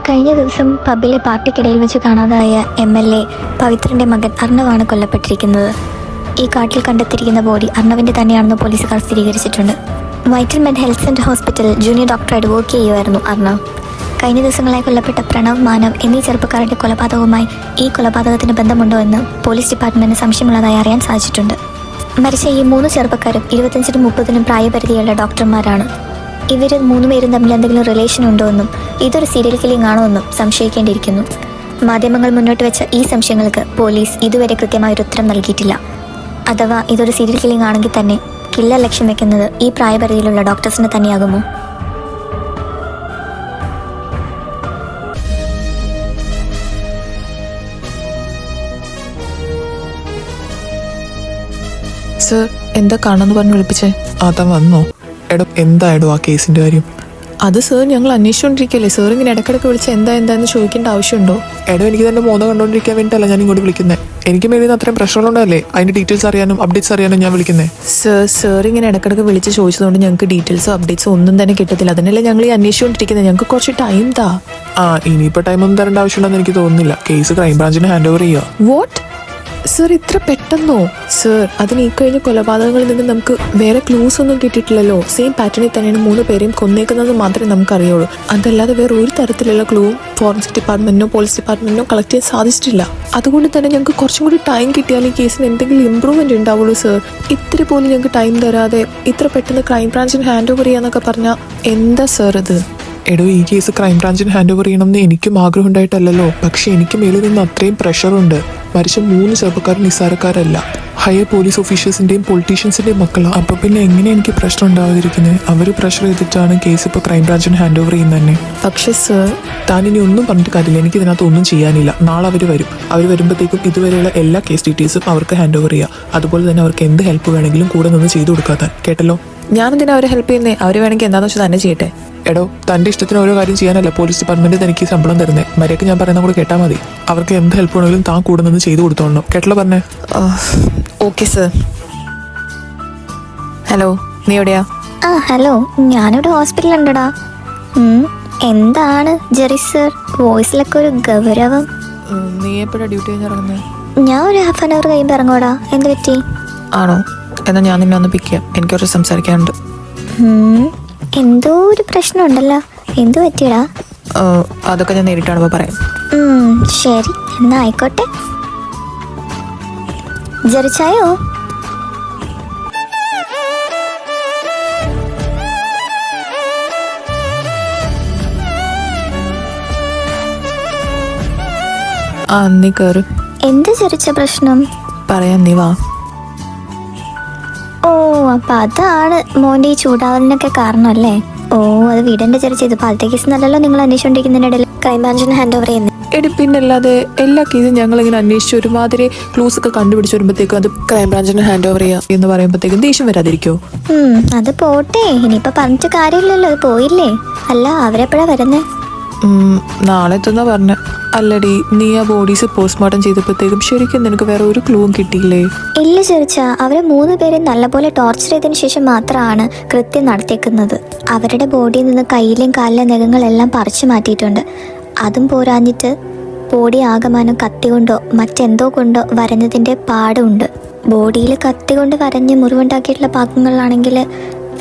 കഴിഞ്ഞ ദിവസം പബ്ബിലെ പാർട്ടിക്കിടയിൽ വെച്ച് കാണാതായ MLA പവിത്രന്റെ മകൻ അർണവാണ് കൊല്ലപ്പെട്ടിരിക്കുന്നത്. ഈ കാട്ടിൽ കണ്ടെത്തിയിരിക്കുന്ന ബോഡി അർണവിന്റെ തന്നെയാണെന്ന് പോലീസുകാർ സ്ഥിരീകരിച്ചിട്ടുണ്ട്. വൈറ്റൽമെന്റ് ഹെൽത്ത് സെന്റർ ഹോസ്പിറ്റലിൽ ജൂനിയർ ഡോക്ടറായിട്ട് വർക്ക് ചെയ്യുമായിരുന്നു അർണവ്. കഴിഞ്ഞ ദിവസങ്ങളായി കൊല്ലപ്പെട്ട പ്രണവ്, മാനവ് എന്നീ ചെറുപ്പക്കാരുടെ കൊലപാതകവുമായി ഈ കൊലപാതകത്തിന് ബന്ധമുണ്ടോ എന്ന് പോലീസ് ഡിപ്പാർട്ട്മെന്റിന് സംശയമുള്ളതായി അറിയാൻ സാധിച്ചിട്ടുണ്ട്. മരിച്ച ഈ 3 ചെറുപ്പക്കാരും 25-നും 30-നും പ്രായപരിധിയുള്ള ഡോക്ടർമാരാണ്. ഇവർ 3 പേരും തമ്മിൽ എന്തെങ്കിലും റിലേഷൻ ഉണ്ടോ എന്നും ഇതൊരു സീരിയൽ കില്ലിംഗ് ആണോ എന്നും സംശയിക്കേണ്ടിയിരിക്കുന്നു. മാധ്യമങ്ങൾ മുന്നോട്ട് വെച്ച ഈ സംശയങ്ങൾക്ക് പോലീസ് ഇതുവരെ കൃത്യമായൊരു ഉത്തരം നൽകിയിട്ടില്ല. അഥവാ ഇതൊരു സീരിയൽ കില്ലിംഗ് ആണെങ്കിൽ തന്നെ കില്ലർ ലക്ഷ്യം വെക്കുന്നത് ഈ പ്രായപരിധിയിലുള്ള ഡോക്ടേഴ്സിനെ തന്നെയാകുമോ? സർ, എന്താ കാണാന്ന് പറഞ്ഞ് വിളിപ്പിച്ചേ? അതാ വന്നോ? എടോ, എന്തായിടോ ആ കേസിന്റെ കാര്യം? അത് സർ, ഞങ്ങൾ അന്വേഷിച്ചുകൊണ്ടിരിക്കല്ലേ. സാർ ഇങ്ങനെ ഇടയ്ക്കിടയ്ക്ക് വിളിച്ച് എന്താന്ന് ചോദിക്കേണ്ട ആവശ്യമുണ്ടോ? എടോ, എനിക്ക് തന്നെ മോനെ കണ്ടോണ്ടിരിക്കാൻ വേണ്ടിയിട്ടല്ല ഞാൻ ഇങ്ങോട്ട് വിളിക്കുന്നത്. എനിക്ക് മേലിൽ അത്രയും പ്രശ്നങ്ങളുണ്ടല്ലേ, അതിന്റെ ഡീറ്റെയിൽസ് അറിയാനും അപ്ഡേറ്റ്സ് അറിയാനും ഞാൻ വിളിക്കുന്നത്. സാർ ഇങ്ങനെ ഇടയ്ക്കിടയ്ക്ക് വിളിച്ച് ചോദിച്ചതുകൊണ്ട് ഞങ്ങൾക്ക് ഡീറ്റെയിൽസോ അപ്ഡേറ്റ്സോ ഒന്നും തന്നെ കിട്ടത്തില്ല. അതിനല്ലേ ഞങ്ങൾ ഈ അന്വേഷിച്ചുകൊണ്ടിരിക്കുന്നത്. ഞങ്ങൾക്ക് കുറച്ച് ടൈം താ. ഇനിയിപ്പോൾ ടൈമൊന്നും തരേണ്ട ആവശ്യമുണ്ടെന്ന് എനിക്ക് തോന്നുന്നില്ല. കേസ് ക്രൈംബ്രാഞ്ചിന് ഹാൻഡ് ഓവർ ചെയ്യുക. വാട്ട് സർ, ഇത്ര പെട്ടെന്നോ? സർ, അതിന് ഈ കഴിഞ്ഞ കൊലപാതകങ്ങളിൽ നിന്ന് നമുക്ക് വേറെ ക്ലൂസ് ഒന്നും കിട്ടിയിട്ടില്ലല്ലോ. സെയിം പാറ്റേണിൽ തന്നെയാണ് 3 പേരെയും കൊന്നേക്കുന്നത് മാത്രമേ നമുക്ക് അറിയുള്ളൂ. അതല്ലാതെ വേറെ ഒരു തരത്തിലുള്ള ക്ലൂവും ഫോറൻസിക് ഡിപ്പാർട്ട്മെന്റിനോ പോലീസ് ഡിപ്പാർട്ട്മെന്റിനോ കളക്ട് ചെയ്യാൻ സാധിച്ചിട്ടില്ല. അതുകൊണ്ട് തന്നെ ഞങ്ങൾക്ക് കുറച്ചും കൂടി ടൈം കിട്ടിയാൽ ഈ കേസിന് എന്തെങ്കിലും ഇമ്പ്രൂവ്മെന്റ് ഉണ്ടാവുള്ളൂ. സർ, ഇത്ര പോലും ഞങ്ങൾക്ക് ടൈം തരാതെ ഇത്ര പെട്ടെന്ന് ക്രൈംബ്രാഞ്ചിന് ഹാൻഡ് ഓവർ ചെയ്യാന്നൊക്കെ പറഞ്ഞാൽ എന്താ സർ ഇത്? എടോ, ഈ കേസ് ക്രൈംബ്രാഞ്ചിന് ഹാൻഡ് ഓവർ ചെയ്യണമെന്ന് എനിക്കും ആഗ്രഹം ഉണ്ടായിട്ടല്ലോ. പക്ഷെ എനിക്ക് മേലിൽ നിന്ന് അത്രയും പ്രഷറുണ്ട്. മരിച്ച 3 ചെറുപ്പക്കാർ നിസ്സാരക്കാരല്ല, ഹയർ പോലീസ് ഓഫീഷ്യൽസിന്റെയും പൊളിറ്റീഷ്യൻസിന്റെയും മക്കളാണ്. അപ്പൊ പിന്നെ എങ്ങനെ എനിക്ക് പ്രശ്നം ഉണ്ടാവാതിരിക്കുന്നത്? അവർ പ്രഷർ ചെയ്തിട്ടാണ് കേസ് ഇപ്പോൾ ക്രൈംബ്രാഞ്ചിന് ഹാൻഡ് ഓവർ ചെയ്യുന്നത് തന്നെ. പക്ഷെ സർ, താൻ ഇനി ഒന്നും പറഞ്ഞിട്ട് കാര്യമില്ല. എനിക്ക് ഇതിനകത്ത് ഒന്നും ചെയ്യാനില്ല. നാളെ അവർ വരും. അവർ വരുമ്പോഴത്തേക്കും ഇതുവരെയുള്ള എല്ലാ കേസ് ഡീറ്റെയിൽസും അവർക്ക് ഹാൻഡ് ഓവർ ചെയ്യാം. അതുപോലെ തന്നെ അവർക്ക് എന്ത് ഹെൽപ്പ് വേണമെങ്കിലും കൂടെ നിന്ന് ചെയ്തു കൊടുക്കാത്താൻ. കേട്ടല്ലോ? ഞാനെന്തിനാ അവരെ ഹെൽപ്പ് ചെയ്യുന്നേ? അവർ വേണമെങ്കിൽ എന്താണെന്ന് വെച്ചാൽ തന്നെ ചെയ്യട്ടെ. എടോ, തൻ്റെ ഇഷ്ടത്തിന് ഓരോ കാര്യം ചെയ്യാനല്ല പോലീസ് ഡിപ്പാർട്ട്മെന്റ് തനിക്ക് ശമ്പളം തരുന്നത്. മര്യാദയ്ക്ക് ഞാൻ പറയുന്ന കൂടെ കേട്ടാൽ മതി. അവർക്ക് എന്ത് ഹെൽപ്പ് വേണമെങ്കിലും താൻ കൂടെ നിന്ന് ചെയ്തു കൊടുത്തോളണം. കേട്ടല്ലോ പറഞ്ഞേ? Okay sir. ഹലോ, നീ എവിടെയാ? ഹലോ, ഞാനിവിടെ ഹോസ്പിറ്റലുണ്ടടാ. എന്താണ് ജെറി സർ, വോയിസിലൊക്കെ ഒരു ഗൗരവം? നീ എപ്പോഴാ ഡ്യൂട്ടി കഴിഞ്ഞ് ഇറങ്ങുന്നത്? ഞാൻ ഒരു ഹാഫ് ആൻ അവർ കഴിയുമ്പോൾ ഇറങ്ങോടാ. എന്ത് പറ്റി? ആണോ? എന്നാൽ ഞാൻ നിന്നെ ഒന്ന് പിക്ക് ചെയ്യാം. എനിക്ക് കുറച്ച് സംസാരിക്കാനുണ്ട്. എന്തോ ഒരു പ്രശ്നമുണ്ടല്ലോ. എന്തു പറ്റിയടാ? അതൊക്കെ ഞാൻ നേരിട്ടാണ് പറയാം. ശരി, എന്നാ ആയിക്കോട്ടെ. ജെറിച്ചായോ? നീ കയറ്. എന്ത് ജെറിച്ച പ്രശ്നം? പറയാം, നീ വാ. ഓ, അപ്പൊ അതാണ് മോന്റെ ഈ ചൂടാവലിനൊക്കെ കാരണമല്ലേ? ഓ, അത് വീടിന്റെ ചെറിയ ഇത് പാലത്തെ കേസ് നല്ലല്ലോ നിങ്ങൾ അന്വേഷിച്ചുകൊണ്ടിരിക്കുന്നതിനിടയിൽ ക്രൈംബ്രാഞ്ചിന് ഹാൻഡ് ഓവർ ചെയ്യുന്നത്. എടി, പിന്നല്ലാതെ എല്ലാ കേസും ഞങ്ങളിങ്ങനെ അന്വേഷിച്ച് ഒരുമാതിരി ക്ലൂസ് ഒക്കെ കണ്ടുപിടിച്ച് വരുമ്പോഴത്തേക്കും അത് ക്രൈംബ്രാഞ്ചിന് ഹാൻഡ് ഓവർ ചെയ്യാം എന്ന് പറയുമ്പോഴത്തേക്കും ദേഷ്യം വരാതിരിക്കോ? അത് പോട്ടെ, ഇനിയിപ്പോ പറഞ്ഞിട്ട് കാര്യമില്ലല്ലോ. അത് പോയില്ലേ. അല്ല, അവരെപ്പോഴാ വരുന്നേ? നാളെ എത്തുന്ന പറഞ്ഞ. അല്ലടി, നീ ആ ബോഡീസ് പോസ്റ്റ്മോർട്ടം ചെയ്തപ്പോഴത്തേക്കും ശരിക്കും നിനക്ക് വേറെ ഒരു ക്ലൂവും കിട്ടിയില്ലേ? ഇല്ല ചെറിച്ച, അവരെ 3 പേരെയും നല്ലപോലെ ടോർച്ചർ ചെയ്തതിനു ശേഷം മാത്രമാണ് കൃത്യം നടത്തിയേക്കുന്നത്. അവരുടെ ബോഡിയിൽ നിന്ന് കയ്യിലെയും കാലിലെ നഖങ്ങളെല്ലാം പറിച്ചു മാറ്റിയിട്ടുണ്ട്. അതും പോരാഞ്ഞിട്ട് ബോഡി ആകമാനം കത്തി കൊണ്ടോ മറ്റെന്തോ കൊണ്ടോ വരഞ്ഞതിൻ്റെ പാടുണ്ട്. ബോഡിയിൽ കത്തി കൊണ്ട് വരഞ്ഞ് മുറിവുണ്ടാക്കിയിട്ടുള്ള ഭാഗങ്ങളിലാണെങ്കിൽ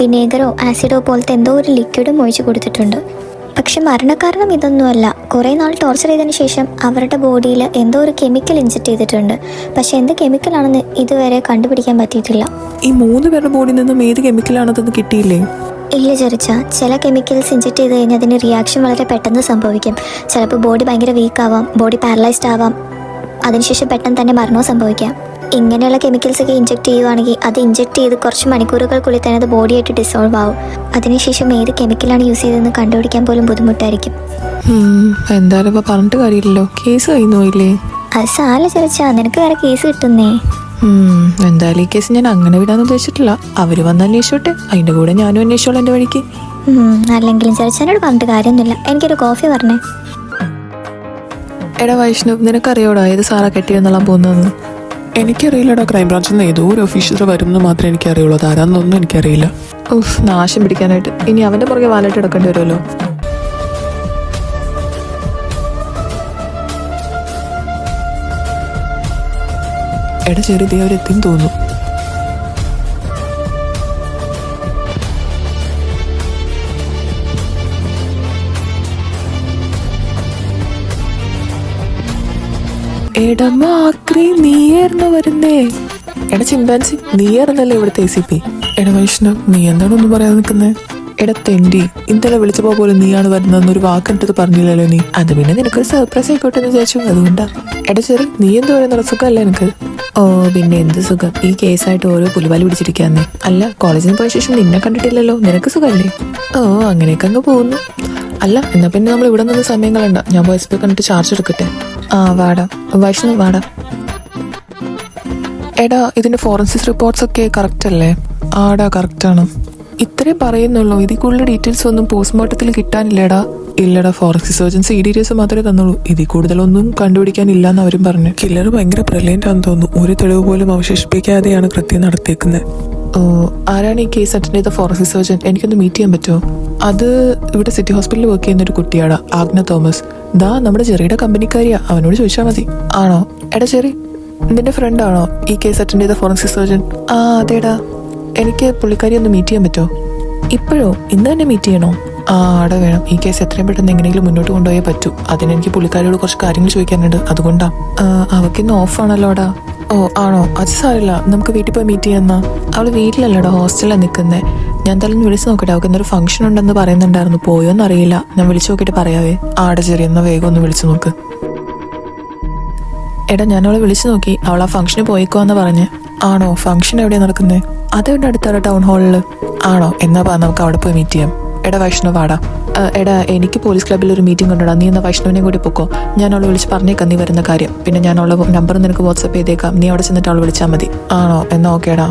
വിനേഗറോ ആസിഡോ പോലത്തെ എന്തോ ഒരു ലിക്വിഡും ഒഴിച്ചു കൊടുത്തിട്ടുണ്ട്. പക്ഷെ മരണകാരണം ഇതൊന്നുമല്ല. കുറേ നാൾ ടോർച്ചർ ചെയ്തതിന് ശേഷം അവരുടെ ബോഡിയിൽ എന്തോ ഒരു കെമിക്കൽ ഇൻജെക്ട് ചെയ്തിട്ടുണ്ട്. പക്ഷെ എന്ത് കെമിക്കലാണെന്ന് ഇതുവരെ കണ്ടുപിടിക്കാൻ പറ്റിയിട്ടില്ല. ഈ 3 പേരുടെ ബോഡിയിൽ നിന്നും ഏത് കെമിക്കലാണെന്ന് കിട്ടിയില്ലേ? ഇല്ല ചെറിച്ച, ചില കെമിക്കൽസ് ഇൻജെക്ട് ചെയ്ത് കഴിഞ്ഞാൽ അതിന് റിയാക്ഷൻ വളരെ പെട്ടെന്ന് സംഭവിക്കും. ചിലപ്പോൾ ബോഡി ഭയങ്കര വീക്ക് ആവാം, ബോഡി പാരലൈസ്ഡ് ആവാം, അതിനുശേഷം പെട്ടെന്ന് തന്നെ മരണവും സംഭവിക്കാം. ഇങ്ങനെയുള്ള കെമിക്കൽസ് ഒക്കെ ഇൻജെക്ട് ചെയ്യുവാണെങ്കിൽ അത് ഇൻജെക്ട് ചെയ്ത് കുറച്ച് മണിക്കൂറുകൾക്കുള്ളിൽ തന്നെ അത് ബോഡിയായിട്ട് ഡിസോൾവ് ആവും. അതിനുശേഷം ഏത് കെമിക്കലാണ് യൂസ് ചെയ്തതെന്ന് കണ്ടുപിടിക്കാൻ പോലും ബുദ്ധിമുട്ടായിരിക്കും. എന്തായാലും ഇപ്പൊ പറഞ്ഞിട്ട് കാര്യമില്ലല്ലോ. കേസ് കഴിഞ്ഞില്ലേ? അത് സാല ചെറിച്ച, നിനക്ക് വേറെ കേസ് കിട്ടുന്നേ. എന്തായാലും ഈ കേസ് ഞാൻ അങ്ങനെ വിടാന്ന് ഉദ്ദേശിച്ചിട്ടില്ല. അവര് വന്ന് അന്വേഷിച്ചോട്ടെ, അതിന്റെ കൂടെ ഞാനും അന്വേഷിച്ചോളാം എന്റെ വഴിക്ക്. അല്ലെങ്കിലും ചെറിച്ചനോട് പറഞ്ഞിട്ട് കാര്യമൊന്നുമില്ല. എനിക്കൊരു കോഫി പറഞ്ഞേ. എടാ വൈഷ്ണവ്, നിനക്കറിയോടാ ഏത് സാറാ കെട്ടിയെന്നെല്ലാം പോകുന്നതെന്ന്? എനിക്കറിയില്ലടാ. ക്രൈംബ്രാഞ്ചിൽ നിന്ന് ഏതോ ഒരു ഓഫീസർ വരുമെന്ന് മാത്രമേ എനിക്കറിയുള്ളൂ. അതാരാന്നൊന്നും എനിക്കറിയില്ല. നാശം പിടിക്കാനായിട്ട് ഇനി അവന്റെ പുറകെ വാലായിട്ട് എടുക്കേണ്ടി വരുമല്ലോ. എടാ ചെറുതേ അവരെത്തിയും തോന്നുന്നു. എടമാക്രി നീയായിരുന്നു വരുന്നേ. എടാ ചിമ്പാൻസി നീയായിരുന്നല്ലേ ഇവിടുത്തെ ACP. എടാ വൈഷ്ണവ് നീ എന്താണ് ഒന്നും പറയാതെ നിൽക്കുന്നേ? എടാ തെണ്ടി ഇന്നലെ വിളിച്ചപ്പോ പോലും നീയാണ് വരുന്നതെന്നൊരു വാക്കെടുത്ത് പറഞ്ഞില്ലല്ലോ നീ. അത് പിന്നെ നിനക്കൊരു സർപ്രൈസ് ആയിക്കോട്ടെ എന്ന് വിചാരിച്ചു, അതുകൊണ്ടാ. എടാ ചെറു നീ എന്ത് പറയുന്ന സുഖമല്ലേ എനിക്ക്? ഓ പിന്നെ എന്ത് സുഖം, ഈ കേസായിട്ട് ഓരോ പുലിവാലി പിടിച്ചിരിക്കാന്നേ. അല്ല കോളേജിൽ പോയ ശേഷം നിന്നെ കണ്ടിട്ടില്ലല്ലോ, നിനക്ക് സുഖമല്ലേ? ഓ അങ്ങനെയൊക്കെ അങ്ങ് പോകുന്നു. അല്ല എന്നാ പിന്നെ നമ്മൾ ഇവിടെ നിന്ന് സമയം കളയണ്ട, ഞാൻ പോയി SP കണ്ടിട്ട് ചാർജ് എടുക്കട്ടെ. ആ വാടാ വൈഷ്ണവ് വാടാ. എടാ ഇതിന്റെ ഫോറൻസിക് റിപ്പോർട്ട്സ് ഒക്കെ കറക്റ്റ് അല്ലേ? ആടാ കറക്റ്റാണ്. ഇത്രേ പറയുന്നുള്ളൂ, ഇതിൽ കൂടുതൽ ഡീറ്റെയിൽസ് ഒന്നും പോസ്റ്റ്മോർട്ടത്തിൽ കിട്ടാനില്ലടാ. ഇല്ലടാ ഫോറൻസിക് സർജൻ CDTS മാത്രമേ തന്നുള്ളൂ, ഇതിൽ കൂടുതലൊന്നും കണ്ടുപിടിക്കാനില്ലെന്ന് അവരും പറഞ്ഞു. കില്ലർ ഭയങ്കര ബ്രില്യൻ്റ് ആണെന്ന് തോന്നുന്നു, ഒരു തെളിവ് പോലും അവശേഷിപ്പിക്കാതെയാണ് കൃത്യം നടത്തിയേക്കുന്നത്. ഓ ആരാണ് ഈ കേസ് അറ്റൻഡ് ചെയ്ത ഫോറൻസിക് സർജൻ? എനിക്കൊന്ന് മീറ്റ് ചെയ്യാൻ പറ്റുമോ? അത് ഇവിടെ സിറ്റി ഹോസ്പിറ്റലിൽ വർക്ക് ചെയ്യുന്ന ഒരു കുട്ടിയാടാ, ആഗ്ന തോമസ്. ദാ നമ്മുടെ ചെറിയുടെ കമ്പനിക്കാരിയാ, അവനോട് ചോദിച്ചാൽ മതി. ആണോ? എടാ ചെറി നിന്റെ ഫ്രണ്ട് ആണോ ഈ കേസ് അറ്റൻഡ് ചെയ്ത ഫോറൻസിക് സർജൻ? ആ അതേടാ. എനിക്ക് പുള്ളിക്കാരി ഒന്ന് മീറ്റ് ചെയ്യാൻ പറ്റുമോ? ഇപ്പോഴോ? ഇന്ന് തന്നെ മീറ്റ് ചെയ്യണോ? ആ ആടെ വേണം, ഈ കേസ് എത്രയും പെട്ടെന്ന് എങ്ങനെയെങ്കിലും മുന്നോട്ട് കൊണ്ടുപോയേ പറ്റൂ. അതിനെനിക്ക് പുള്ളിക്കാരിയോട് കുറച്ച് കാര്യങ്ങൾ ചോദിക്കാനുണ്ട്, അതുകൊണ്ടാ. അവക്കിന്ന് ഓഫാണല്ലോടാ. ഓ ആണോ? അത് സാരില്ല, നമുക്ക് വീട്ടിൽ പോയി മീറ്റ് ചെയ്യാന്നാ. അവള് വീട്ടിലല്ലടാ ഹോസ്റ്റലിലാണ് നിൽക്കുന്നത്. ഞാൻ എന്തായാലും വിളിച്ച് നോക്കട്ടെ, അവൾക്ക് ഇന്നൊരു ഫംഗ്ഷൻ ഉണ്ടെന്ന് പറയുന്നുണ്ടായിരുന്നു, പോയോന്ന് അറിയില്ല. ഞാൻ വിളിച്ചു നോക്കിയിട്ട് പറയാവേ. ആടെ ചെറിയ എന്നാ വേഗം ഒന്ന് വിളിച്ചു നോക്ക്. എടാ ഞാൻ അവളെ വിളിച്ചു നോക്കി, അവൾ ആ ഫംഗ്ഷന് പോയിക്കോന്ന് പറഞ്ഞ്. ആണോ? ഫംഗ്ഷൻ എവിടെയാണ് നടക്കുന്നത്? അതെവിടെ അടുത്താണ് ടൗൺ ഹാളിൽ. ആണോ? എന്നാ നമുക്ക് അവിടെ പോയി മീറ്റ് ചെയ്യാം. എടാ വൈഷ്ണവ് വാടാ. എടാ എനിക്ക് പോലീസ് ക്ലബ്ബിൽ ഒരു മീറ്റിംഗ് ഉണ്ടടാ, നീ എന്നാ വൈഷ്ണവിനെ കൂടി പൊക്കോ. ഞാൻ അവളെ വിളിച്ച് പറഞ്ഞേക്കാം നീ വരുന്ന കാര്യം. പിന്നെ ഞാൻ അവളെ നമ്പർ നിനക്ക് വാട്സപ്പ് ചെയ്തേക്കാം, നീ അവിടെ ചെന്നിട്ട് അവളെ വിളിച്ചാൽ മതി. ആണോ? എന്നാ ഓക്കേടാ,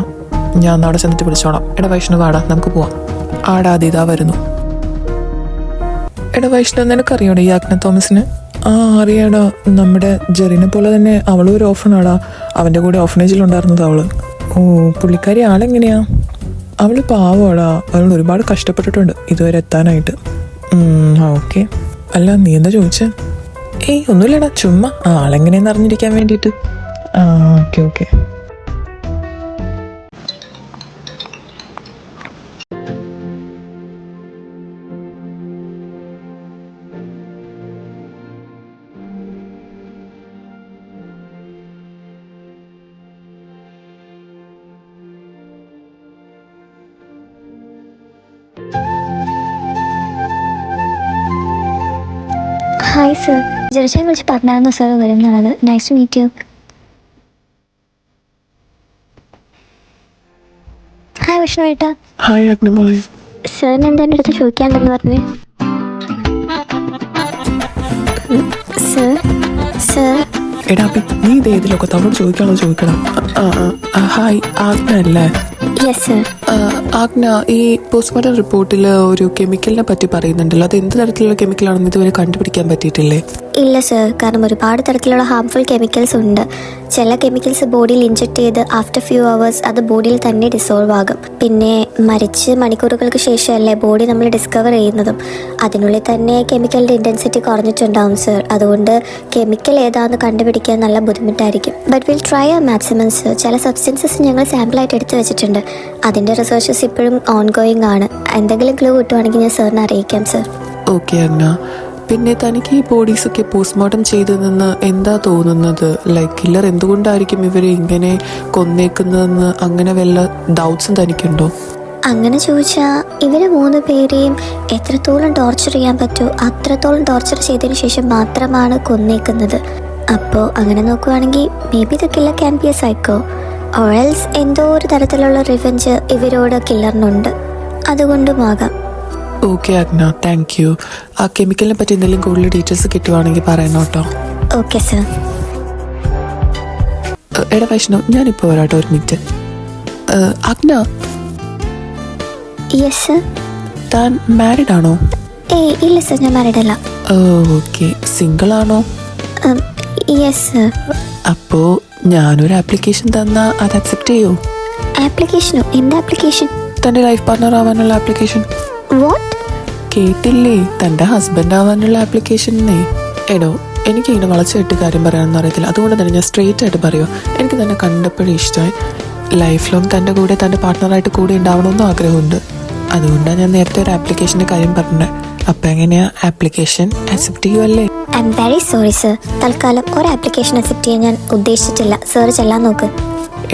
ഞാൻ ഒന്ന് അവിടെ ചെന്നിട്ട് വിളിച്ചോളാം. എടാ വൈഷ്ണവ് വാടാ, നമുക്ക് പോവാം. ആടാ അതിതാ വരുന്നു. എടാ വൈഷ്ണവ് നിനക്കറിയോടാ ഈ ആഗ്ന തോമസിന്? ആ അറിയാടാ, നമ്മുടെ ജെറിനെ പോലെ തന്നെ അവളും ഒരു ഓഫണാടാ, അവൻ്റെ കൂടെ ഓഫനേജിലുണ്ടായിരുന്നത് അവള്. ഓ പുള്ളിക്കാരി ആളെങ്ങനെയാ? അവള് പാവോടാ, അവൾ ഒരുപാട് കഷ്ടപ്പെട്ടിട്ടുണ്ട് ഇതുവരെ എത്താനായിട്ട്. ഓക്കെ. അല്ല നീ എന്താ ചോദിച്ചേ? ഏയ് ഒന്നുമില്ലടാ, ചുമ്മാ ആളെങ്ങനെയെന്ന് അറിഞ്ഞിരിക്കാൻ വേണ്ടിയിട്ട്. ആ ഓക്കെ ഓക്കെ. ഹായ് സർ, ജെറിനെ വിളിച്ച് പറഞ്ഞായിരുന്നു സർ വരുന്നത്. Nice to meet you. Hi Vishnu ഏട്ടാ. ഹായ് അഗ്നിമോളെ. സാറിന് എന്താ എൻ്റെ അടുത്ത് ചോദിക്കാണ്ടെന്ന് പറഞ്ഞു? സർ സർ എടാ നീ ഇത് ഏതിലൊക്കെ തവണ ചോദിക്കാണോ ചോദിക്കണം. ഹായ് ആഗ്ന അല്ലേ? Yes sir. ആഗ്ന ഈ പോസ്റ്റ്മോർട്ടം റിപ്പോർട്ടിൽ ഒരു കെമിക്കലിനെ പറ്റി പറയുന്നുണ്ടല്ലോ, അത് എന്ത് തരത്തിലുള്ള കെമിക്കലാണെന്ന് ഇതുവരെ കണ്ടുപിടിക്കാൻ പറ്റിയിട്ടില്ലേ? ഇല്ല സർ, കാരണം ഒരുപാട് തരത്തിലുള്ള ഹാർംഫുൾ കെമിക്കൽസ് ഉണ്ട്. ചില കെമിക്കൽസ് ബോഡിയിൽ ഇഞ്ചെക്ട് ചെയ്ത് ആഫ്റ്റർ ഫ്യൂ അവേഴ്സ് അത് ബോഡിയിൽ തന്നെ ഡിസോൾവ് ആകും. പിന്നെ മരിച്ച് മണിക്കൂറുകൾക്ക് ശേഷമല്ലേ ബോഡി നമ്മൾ ഡിസ്കവർ ചെയ്യുന്നതും. അതിനുള്ളിൽ തന്നെ കെമിക്കലിൻ്റെ ഇൻറ്റൻസിറ്റി കുറഞ്ഞിട്ടുണ്ടാവും സർ. അതുകൊണ്ട് കെമിക്കൽ ഏതാണെന്ന് കണ്ടുപിടിക്കാൻ നല്ല ബുദ്ധിമുട്ടായിരിക്കും. ബട്ട് വിൽ ട്രൈ ആ മാക്സിമം സർ. ചില സബ്സ്റ്റൻസസ് ഞങ്ങൾ സാമ്പിളായിട്ട് എടുത്തു വെച്ചിട്ടുണ്ട്, അതിൻ്റെ റിസർച്ചസ് ഇപ്പോഴും ഓൺഗോയിങ് ആണ്. എന്തെങ്കിലും ക്ലൂ കിട്ടുവാണെങ്കിൽ ഞാൻ സാറിനെ അറിയിക്കാം സർ. ഓക്കെ അഗ്ന. പിന്നെ തനിക്ക് ഈ ബോഡീസൊക്കെ പോസ്റ്റ്മോർട്ടം ചെയ്തതെന്ന് എന്താ തോന്നുന്നത്? ലൈക്ക് കില്ലർ എന്തുകൊണ്ടായിരിക്കും ഇവരെ ഇങ്ങനെ കൊന്നേക്കുന്നതെന്ന് അങ്ങനെ വല്ല ഡൗട്ട്സും തനിക്കുണ്ടോ? അങ്ങനെ ചോദിച്ചാൽ ഇവർ 3 പേരെയും എത്രത്തോളം ടോർച്ചർ ചെയ്യാൻ പറ്റുമോ അത്രത്തോളം ടോർച്ചർ ചെയ്തതിന് ശേഷം മാത്രമാണ് കൊന്നേക്കുന്നത്. അപ്പോൾ അങ്ങനെ നോക്കുവാണെങ്കിൽ may be the killer can be a psycho or else എന്തോ ഒരു തരത്തിലുള്ള റിവെഞ്ച് ഇവരോട് കില്ലറിനുണ്ട്, അതുകൊണ്ടുമാകാം. Okay Agna, thank you. ആ കെമിക്കലിനെ പറ്റി എന്തെങ്കിലും കൂടുതൽ ഡീറ്റെയിൽസ് കിട്ടുവാണെങ്കിൽ പറയണം കേട്ടോ. Okay sir. എടാ വൈഷ്ണവ് ഞാനിപ്പോൾ വരാട്ടോ, ഒരു മിനിറ്റ്. അഗ്ന. Yes sir. താൻ മാരീഡ് ആണോ? ഏയ് ഇല്ല സർ, ഞാൻ മാരീഡ് അല്ല. ഓക്കെ. സിംഗിൾ ആണോ? Yes sir. അപ്പോൾ ഞാനൊരു ആപ്ലിക്കേഷൻ തന്നാൽ അത് അക്സെപ്റ്റ് ചെയ്യോ? ആപ്ലിക്കേഷനോ? എന്ത് ആപ്ലിക്കേഷൻ? തൻ്റെ ലൈഫ് പാർട്ണർ ആവാനുള്ള ആപ്ലിക്കേഷൻ. വാട്ട്? കേട്ടില്ലേ, തൻ്റെ ഹസ്ബൻഡ് ആവാനുള്ള ആപ്ലിക്കേഷനേ. എടോ എനിക്കിങ്ങനെ വളച്ചിട്ട് കാര്യം പറയാനൊന്നും അറിയത്തില്ല. അതുകൊണ്ട് തന്നെ ഞാൻ സ്ട്രെയിറ്റ് ആയിട്ട് പറയുക, എനിക്ക് തന്നെ കണ്ടപ്പോഴും ഇഷ്ടമായി. ലൈഫ് ലോങ് തൻ്റെ കൂടെ തൻ്റെ പാർട്ട്ണറായിട്ട് കൂടെ ഉണ്ടാവണമെന്നും ആഗ്രഹമുണ്ട്. അതുകൊണ്ടാണ് ഞാൻ നേരത്തെ ഒരു ആപ്ലിക്കേഷൻ്റെ കാര്യം പറഞ്ഞത്. അപ്പം എങ്ങനെയാ ആപ്ലിക്കേഷൻ അക്സെപ്റ്റ് ചെയ്യുമല്ലേ? I am very sorry sir. തൽക്കാലം ഒരു ആപ്ലിക്കേഷൻ അക്സെപ്റ്റ് ചെയ്യാൻ ഞാൻ ഉദ്ദേശിച്ചിട്ടില്ല. സാർ ചെല്ലാൻ നോക്ക്.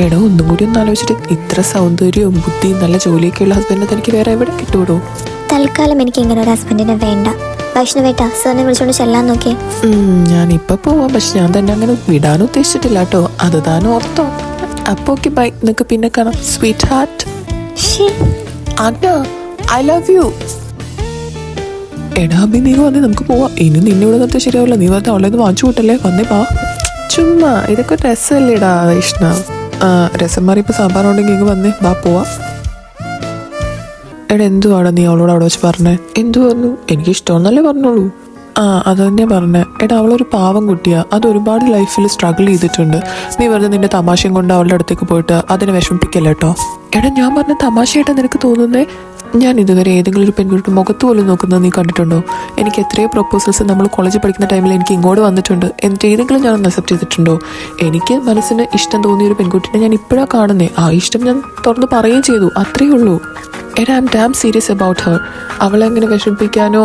എടോ, ഒന്നും കൂടി ഒന്ന് ആലോചിച്ചിട്ട്, ഇത്ര സൗന്ദര്യവും ബുദ്ധിയും നല്ല ജോലിയൊക്കെയുള്ള ഹസ്ബൻഡിനെ തനിക്ക് വേറെ എവിടെ കിട്ടുവിടോ? തൽക്കാലം എനിക്ക് ഇങ്ങനെ ഒരു ഹസ്ബൻഡിനെ വേണ്ട. വൈഷ്ണവേട്ട സാറിനെ വിളിച്ചോണ്ട് ചെല്ലാൻ നോക്കിയേ. ഞാനിപ്പോൾ പോവാം, പക്ഷെ ഞാൻ തന്നെ അങ്ങനെ വിടാൻ ഉദ്ദേശിച്ചിട്ടില്ല കേട്ടോ. അത് താൻ ഓർത്തോ. അപ്പോൾ ഓക്കെ, ബൈ. നിനക്ക് പിന്നെ കാണാം sweet heart. Agna, I love U. എടാ അഭി, നീ വന്നേ, നമുക്ക് പോവാം. ഇനി നിന്നെ ഇവിടെ നിർത്തി ശരിയാവില്ല. നീ വന്ന് അവളെ വാങ്ങിച്ചു കൂട്ടല്ലേ. വന്നേ പാ. ചുമ്മാ ഇതൊക്കെ ഒരു രസമല്ലേടാ വൈഷ്ണവ്. രസം മാറി ഇപ്പൊ സാമ്പാറുണ്ടെങ്കിൽ ഇങ്ങ് വന്നേ, ബാ പോവാം. എടാ, എന്തുവാടാ നീ അവളോട് അവിടെ വെച്ച് പറഞ്ഞേ? എന്തു പറഞ്ഞു? എനിക്ക് ഇഷ്ടമെന്നല്ലേ പറഞ്ഞോളൂ. അത് തന്നെയാ പറഞ്ഞേ. എടാ, അവളൊരു പാവം കുട്ടിയാ. അത് ഒരുപാട് ലൈഫിൽ സ്ട്രഗിൾ ചെയ്തിട്ടുണ്ട്. നീ വെറുതെ നിന്റെ തമാശയും കൊണ്ട് അവളുടെ അടുത്തേക്ക് പോയിട്ട് അതിനെ വിഷമിപ്പിക്കല്ലേ കേട്ടോ. എടാ, ഞാൻ പറഞ്ഞ തമാശയായിട്ടാ നിനക്ക് തോന്നുന്നേ? ഞാൻ ഇതുവരെ ഏതെങ്കിലും ഒരു പെൺകുട്ടി മുഖത്ത് പോലും നോക്കുന്നത് നീ കണ്ടിട്ടുണ്ടോ? എനിക്ക് എത്രയോ പ്രപ്പോസൽസ് നമ്മൾ കോളേജിൽ പഠിക്കുന്ന ടൈമിൽ എനിക്ക് ഇങ്ങോട്ട് വന്നിട്ടുണ്ട്. എന്നിട്ട് ഏതെങ്കിലും ഞാനൊന്ന് അക്സെപ്റ്റ് ചെയ്തിട്ടുണ്ടോ? എനിക്ക് മനസ്സിന് ഇഷ്ടം തോന്നിയ ഒരു പെൺകുട്ടിനെ ഞാൻ ഇപ്പോഴാണ് കാണുന്നേ. ആ ഇഷ്ടം ഞാൻ തുറന്ന് പറയുകയും ചെയ്തു, അത്രയേ ഉള്ളൂ. എടാ, I M dam serious about Har. അവളെ അങ്ങനെ വിഷമിപ്പിക്കാനോ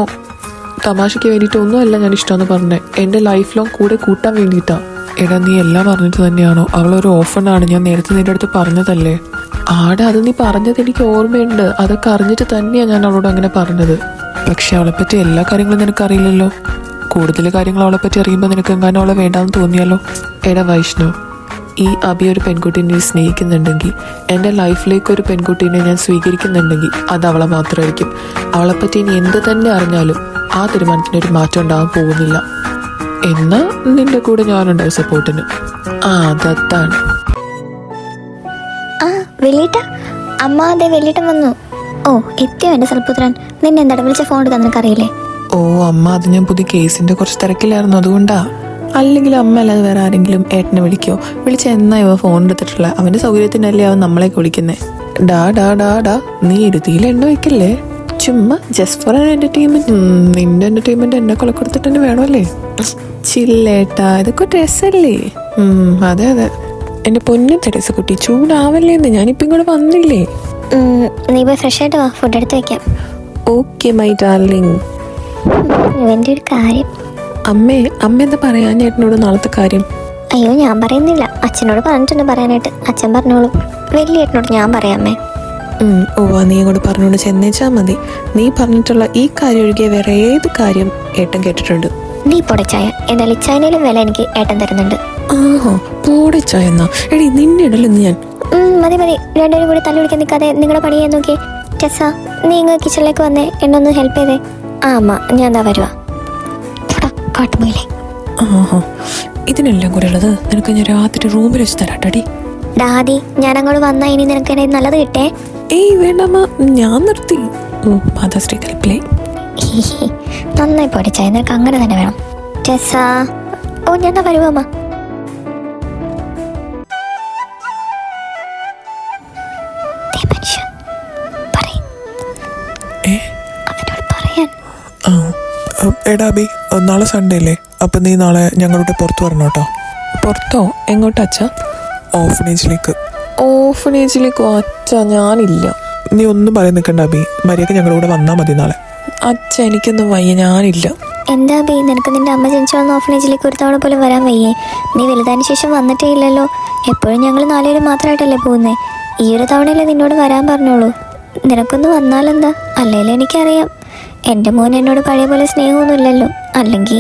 തമാശയ്ക്ക് വേണ്ടിയിട്ടൊന്നും അല്ല ഞാൻ ഇഷ്ടമെന്ന് പറഞ്ഞേ. എൻ്റെ ലൈഫ് ലോങ് കൂടെ കൂട്ടാൻ വേണ്ടിയിട്ടാണ്. എടാ, നീ എല്ലാം പറഞ്ഞിട്ട് തന്നെയാണോ? അവളൊരു ഓഫണാണ്, ഞാൻ നേരത്തെ നിന്റെ അടുത്ത് പറഞ്ഞതല്ലേ? ആടെ, അത് നീ പറഞ്ഞത് എനിക്ക് ഓർമ്മയുണ്ട്. അതൊക്കെ അറിഞ്ഞിട്ട് തന്നെയാണ് ഞാൻ അവളോട് അങ്ങനെ പറഞ്ഞത്. പക്ഷെ അവളെപ്പറ്റി എല്ലാ കാര്യങ്ങളും നിനക്കറിയില്ലല്ലോ. കൂടുതൽ കാര്യങ്ങൾ അവളെപ്പറ്റി അറിയുമ്പോൾ നിനക്ക് എങ്ങാനും അവളെ വേണ്ടാന്ന് തോന്നിയാലോ? എടാ വൈഷ്ണവ്, ഈ അഭി ഒരു പെൺകുട്ടീനെ സ്നേഹിക്കുന്നുണ്ടെങ്കിൽ, എൻ്റെ ലൈഫിലേക്ക് ഒരു പെൺകുട്ടീനെ ഞാൻ സ്വീകരിക്കുന്നുണ്ടെങ്കിൽ അത് അവളെ മാത്രമായിരിക്കും. അവളെപ്പറ്റി ഇനി എന്ത് തന്നെ അറിഞ്ഞാലും ആ തീരുമാനത്തിനൊരു മാറ്റം ഉണ്ടാകാൻ പോകുന്നില്ല. എന്നാ നിന്റെ കൂടെ ഞാനുണ്ടാവും സപ്പോർട്ടിന്. അതാണ്. വെള്ളിട്ട അമ്മ, അതെ വെള്ളിട്ടം വന്നു. ഓ, എത്തിയോ എൻ്റെ സൽപുത്രൻ? നിന്നെ എന്താ വിളിച്ച ഫോൺ എടുക്കാൻ നിനക്കറിയില്ലേ? ഓ അമ്മ, അത് ഞാൻ പുതിയ കേസിന്റെ കുറച്ച് തിരക്കിലായിരുന്നു, അതുകൊണ്ടാ. അല്ലെങ്കിൽ അമ്മ അല്ലാതെ വേറെ ആരെങ്കിലും ഏട്ടനെ വിളിക്കോ? വിളിച്ച എന്നാ ഇവ ഫോൺ എടുത്തിട്ടുള്ള? അവന്റെ സൗകര്യത്തിനല്ലേ അവൻ നമ്മളെയൊക്കെ വിളിക്കുന്നേ. ഡാ നീ ഇരുതിയിൽ എണ്ണ വെക്കല്ലേ. ചുമ്മാ ജസ്റ്റ് ഫോർ എന്റർടൈൻമെന്റ്. നിന്റെ എന്റർടൈൻമെന്റ് എന്നെ കൊലക്കൊടുത്തിട്ട് തന്നെ വേണമല്ലേ? ചില്ലേട്ടാ, ഇതൊക്കെ ഡ്രസ്സല്ലേ? അതെ എന്റെ പൊന്നു തെരേസ കുട്ടി, ചൂടാവല്ലേന്ന്. ഞാനിപ്പം ഇങ്ങോട്ട് വന്നില്ലേ. നീ പോയി ഫ്രഷ് ആയിട്ട് വാ, ഫുഡ് എടുത്ത് വെക്കാം. Okay my darling. ഇവൻ്റെ ഒരു കാര്യം. അമ്മ എന്താ പറയാ ചേട്ടനോട് നാളത്തെ കാര്യം? അയ്യോ, ഞാൻ പറയുന്നില്ല. അച്ഛനോട് പറഞ്ഞിട്ടുണ്ട് പറയാനായിട്ട്. അച്ഛൻ പറഞ്ഞോളൂ. വലിയ ഏട്ടനോട് ഞാൻ പറയാമേ. നീ അങ്ങോട്ട് പറഞ്ഞോണ്ട് ചെന്നേച്ചാ മതി. നീ പറഞ്ഞിട്ടുള്ള ഈ കാര്യം ഒഴികെ വേറെ ഏത് കാര്യം ഏട്ടൻ കേട്ടിട്ടുണ്ട്? നീ പൊടച്ചായ. എന്നാൽ ഇച്ചായനയിലും വില എനിക്ക് ഏട്ടൻ തരുന്നുണ്ട്. പൊടച്ചായ എന്നാ? എടി നിന്നെ ഇടല്ലോ ഞാൻ. മതി രണ്ടുപേരും കൂടി തല്ലി വിളിക്കാൻ നിൽക്കാതെ നിങ്ങളുടെ പണി ചെയ്യാൻ നോക്കിയേ. ടെസ്സ, നീ ഇങ്ങ് കിച്ചണിലേക്ക് വന്നേ, എന്നൊന്ന് ഹെൽപ്പ് ചെയ്തേ. അമ്മ, ഞാൻ എന്താ വരുവാ. കാട്ടുമയിലേ. ഇതിനെല്ലാം കൂടെ ഉള്ളത് നിനക്ക് ഞാൻ രാത്രി റൂമിൽ വെച്ച് തരാട്ടടി. ഡാഡി, ഞാൻ അങ്ങോട്ട് വന്നാ ഇനി നിനക്ക് എന്നെ നല്ലത് കിട്ടേ. ഏയ് വേണ്ടമ്മ, ഞാൻ നിർത്തി. മാതാശ്രീ കലിപ്പിലേ. നന്നായി പൊടിച്ചായ, നിനക്ക് അങ്ങനെ തന്നെ വേണം. ടെസ്സ, ഓ ഞാൻ എന്താ വരുവാ അമ്മ. എടാ അബി, നാളെ സൺഡേ അല്ലേ? അപ്പൊ നീ നാളെ ഞങ്ങളുടെ പുറത്ത് വരണം കേട്ടോ. പുറത്തോ? എങ്ങോട്ടാ അച്ഛാ? ഓഫനേജിലേക്ക്. ഓഫനേജിലേക്കോ? അച്ഛാ ഞാനില്ല. നീ ഒന്നും പറയാൻ നിൽക്കണ്ട അബി, മര്യാദക്ക് ഞങ്ങളുടെ കൂടെ വന്നാൽ മതി നാളെ. അച്ഛ എനിക്കൊന്നും വയ്യ, ഞാനില്ല. എന്താ ബി, നിനക്ക് നിന്റെ അമ്മ ജനിച്ചു വന്ന ഓഫനേജിലേക്ക് ഒരു തവണ പോലും വരാൻ വയ്യേ? നീ വലുതായതിനു ശേഷം വന്നിട്ടേ ഇല്ലല്ലോ. എപ്പോഴും ഞങ്ങൾ 4 പേര് മാത്രമായിട്ടല്ലേ പോകുന്നേ. ഈ ഒരു തവണയല്ലേ നിന്നോട് വരാൻ പറഞ്ഞോളൂ. നിനക്കൊന്ന് വന്നാലെന്താ? അല്ലേലും എനിക്കറിയാം എൻ്റെ മോൻ എന്നോട് പഴയ പോലെ സ്നേഹമൊന്നുമില്ലല്ലോ. അല്ലെങ്കിൽ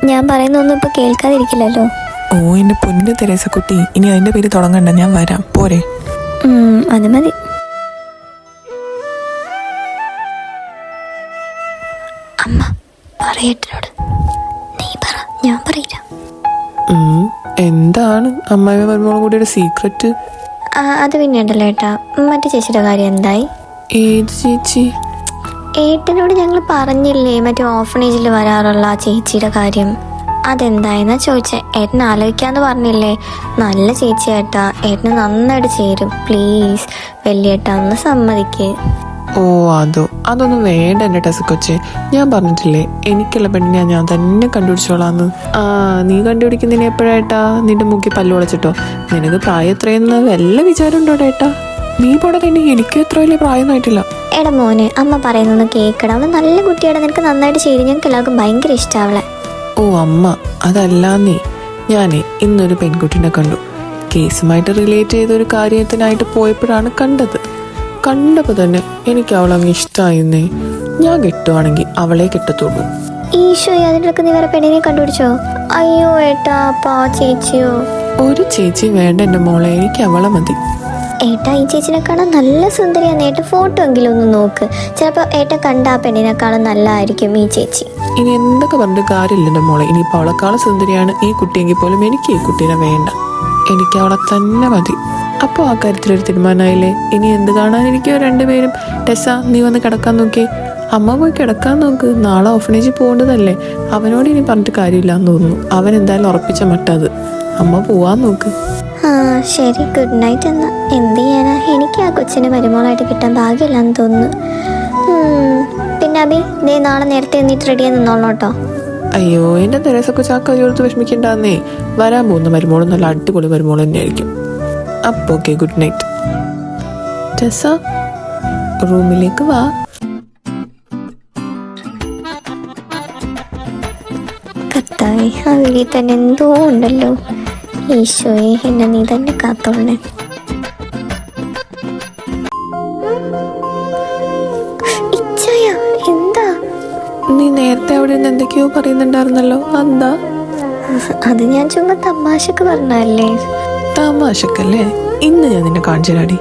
ഞാൻ പറയുന്നൊന്നും ഇപ്പോൾ കേൾക്കാതിരിക്കില്ലല്ലോ. എൻ്റെ പൊന്നു തെരേസ കുട്ടി, ഇനി അതിൻ്റെ പേര് തുടങ്ങണ്ട, ഞാൻ വരാം. പോരെ? അത് മതി. അമ്മ പറയേട്ടനോട്. നീ പറ, ഞാൻ പറയില്ല. എന്താണ് അമ്മായിയും മരുമോളും കൂടി ഒരു സീക്രറ്റ്? അത് പിന്നെ ഉണ്ടല്ലോ ഏട്ടാ, മറ്റേ ചേച്ചിയുടെ കാര്യം എന്തായി? ഏത് ചേച്ചി? ഏട്ടനോട് ഞങ്ങൾ പറഞ്ഞില്ലേ മറ്റേ ഓഫനേജിൽ വരാറുള്ള ആ ചേച്ചിയുടെ കാര്യം. അതെന്തായെന്നാ ചോദിച്ചേ. ഏട്ടൻ ആലോചിക്കാന്ന് പറഞ്ഞില്ലേ. നല്ല ചേച്ചി ഏട്ടാ, ഏട്ടന് നന്നായിട്ട് ചേരും. പ്ലീസ് വലിയേട്ടാ ഒന്ന് സമ്മതിക്കേ. ഓ അതൊന്നും വേണ്ട എൻ്റെ ടെസ് കൊച്ചെ. ഞാൻ പറഞ്ഞിട്ടില്ലേ എനിക്കുള്ള പെണ്ണിനെ ഞാൻ തന്നെ കണ്ടുപിടിച്ചോളാന്ന്. നീ കണ്ടുപിടിക്കുന്നതിന് എപ്പോഴായിട്ടാ നിന്റെ മുക്കി പല്ലു വളച്ചിട്ടോ? നിനക്ക് പ്രായം എത്രയെന്ന് വല്ല വിചാരം ഉണ്ടോടെ ഏട്ടാ? നീ പോടെ തന്നെ, എനിക്ക് എത്ര വലിയ പ്രായമൊന്നും ആയിട്ടില്ല. എടാ മോനെ, അമ്മ പറയുന്നൊന്ന് കേൾക്കണം. അവള് നല്ല കുട്ടിയാണ്, നിനക്ക് നന്നായിട്ട് ചെയ്ത്. ഞങ്ങൾക്ക് എല്ലാവർക്കും ഭയങ്കര ഇഷ്ടമാണ്. ഓ അമ്മ, അതല്ലാന്നേ. ഞാനേ ഇന്നൊരു പെൺകുട്ടീനെ കണ്ടു. കേസുമായിട്ട് റിലേറ്റ് ചെയ്തൊരു കാര്യത്തിനായിട്ട് പോയപ്പോഴാണ് കണ്ടപ്പോൾ തന്നെ എനിക്ക് അവളങ്ങ് ഇഷ്ടമായിരുന്നേ. ഞാൻ കെട്ടുവാണെങ്കിൽ അവളെ കെട്ടത്തുള്ളൂ. ഈശോയെ, അതിനൊക്കെ നീ വേറെ പെണ്ണിനെ കണ്ടുപിടിച്ചോ? അയ്യോ ഏട്ടാ, ചേച്ചിയോ? ഒരു ചേച്ചി വേണ്ട എൻ്റെ മോളെ, എനിക്ക് അവളെ മതി. ഏട്ടാ, ഈ ചേച്ചിനെ കാണാൻ നല്ല സുന്ദരിയാണ്. ഏട്ട ഫോട്ടോ എങ്കിലും ഒന്ന് നോക്ക്. ചിലപ്പോൾ ഏട്ട കണ്ട ആ പെണ്ണിനെക്കാളും നല്ലതായിരിക്കും ഈ ചേച്ചി. ഇനി എന്തൊക്കെ പറഞ്ഞിട്ട് കാര്യമില്ല എൻ്റെ മോളെ. ഇനിയിപ്പോൾ അവളെക്കാളും സുന്ദരിയാണ് ഈ കുട്ടിയെങ്കിൽ പോലും എനിക്ക് ഈ കുട്ടീനെ വേണ്ട. എനിക്ക് അവളെ തന്നെ മതി. അപ്പോൾ ആ കാര്യത്തിലൊരു തീരുമാനമായില്ലേ? ഇനി എന്ത് കാണാനിരിക്കുമോ രണ്ടുപേരും? ടെസ, നീ വന്ന് കിടക്കാൻ നോക്കിയേ. അമ്മ പോയി കിടക്കാൻ നോക്ക്. നാളെ ഓഫനേജിൽ പോകേണ്ടതല്ലേ. അവനോട് ഇനി പറഞ്ഞിട്ട് കാര്യമില്ലാന്ന് തോന്നുന്നു. അവൻ എന്തായാലും ഉറപ്പിച്ച മട്ടത്. അമ്മ പോവാൻ നോക്ക്. ശരി, ഗുഡ് നൈറ്റ്. എന്നാ എന്ത് ചെയ്യാനാ, എനിക്ക് ആ കൊച്ചിനെ മരുമോളായിട്ട് കിട്ടാൻ ഭാഗ്യമില്ലാന്ന് തോന്നുന്നു. പിന്നെ അബി, നീ നാളെ നേരത്തെ എന്നിട്ട് റെഡിയായി നിന്നോളൂ കേട്ടോ. അയ്യോ, എൻ്റെ തെരേസൊക്കെ ചാക്ക ചോർത്ത് വിഷമിക്കണ്ടെന്നേ. വരാൻ പോകുന്ന മരുമോളും നല്ല അടിപൊളി മരുമോൾ തന്നെയായിരിക്കും. അപ്പോൾ ഓക്കെ, ഗുഡ് നൈറ്റ്. ടെസ, റൂമിലേക്ക് വാ. കർത്താവേ, ആ വീട്ടിൽ തന്നെ എന്തോ ഉണ്ടല്ലോ. ഈശോയെ, എന്നെ നീ തന്നെ കാത്തോളണേ. ഇച്ഛയ, എന്താ? നീ നേരത്തെ അവിടെ നിന്ന് എന്തൊക്കെയോ പറയുന്നുണ്ടായിരുന്നല്ലോ, എന്താ? അത് ഞാൻ ചുമ്മാ തമാശക്ക് പറഞ്ഞല്ലേ. തമാശക്കല്ലേ? ഇന്ന് ഞാൻ നിന്നെ കാണിച്ചു തരാടി.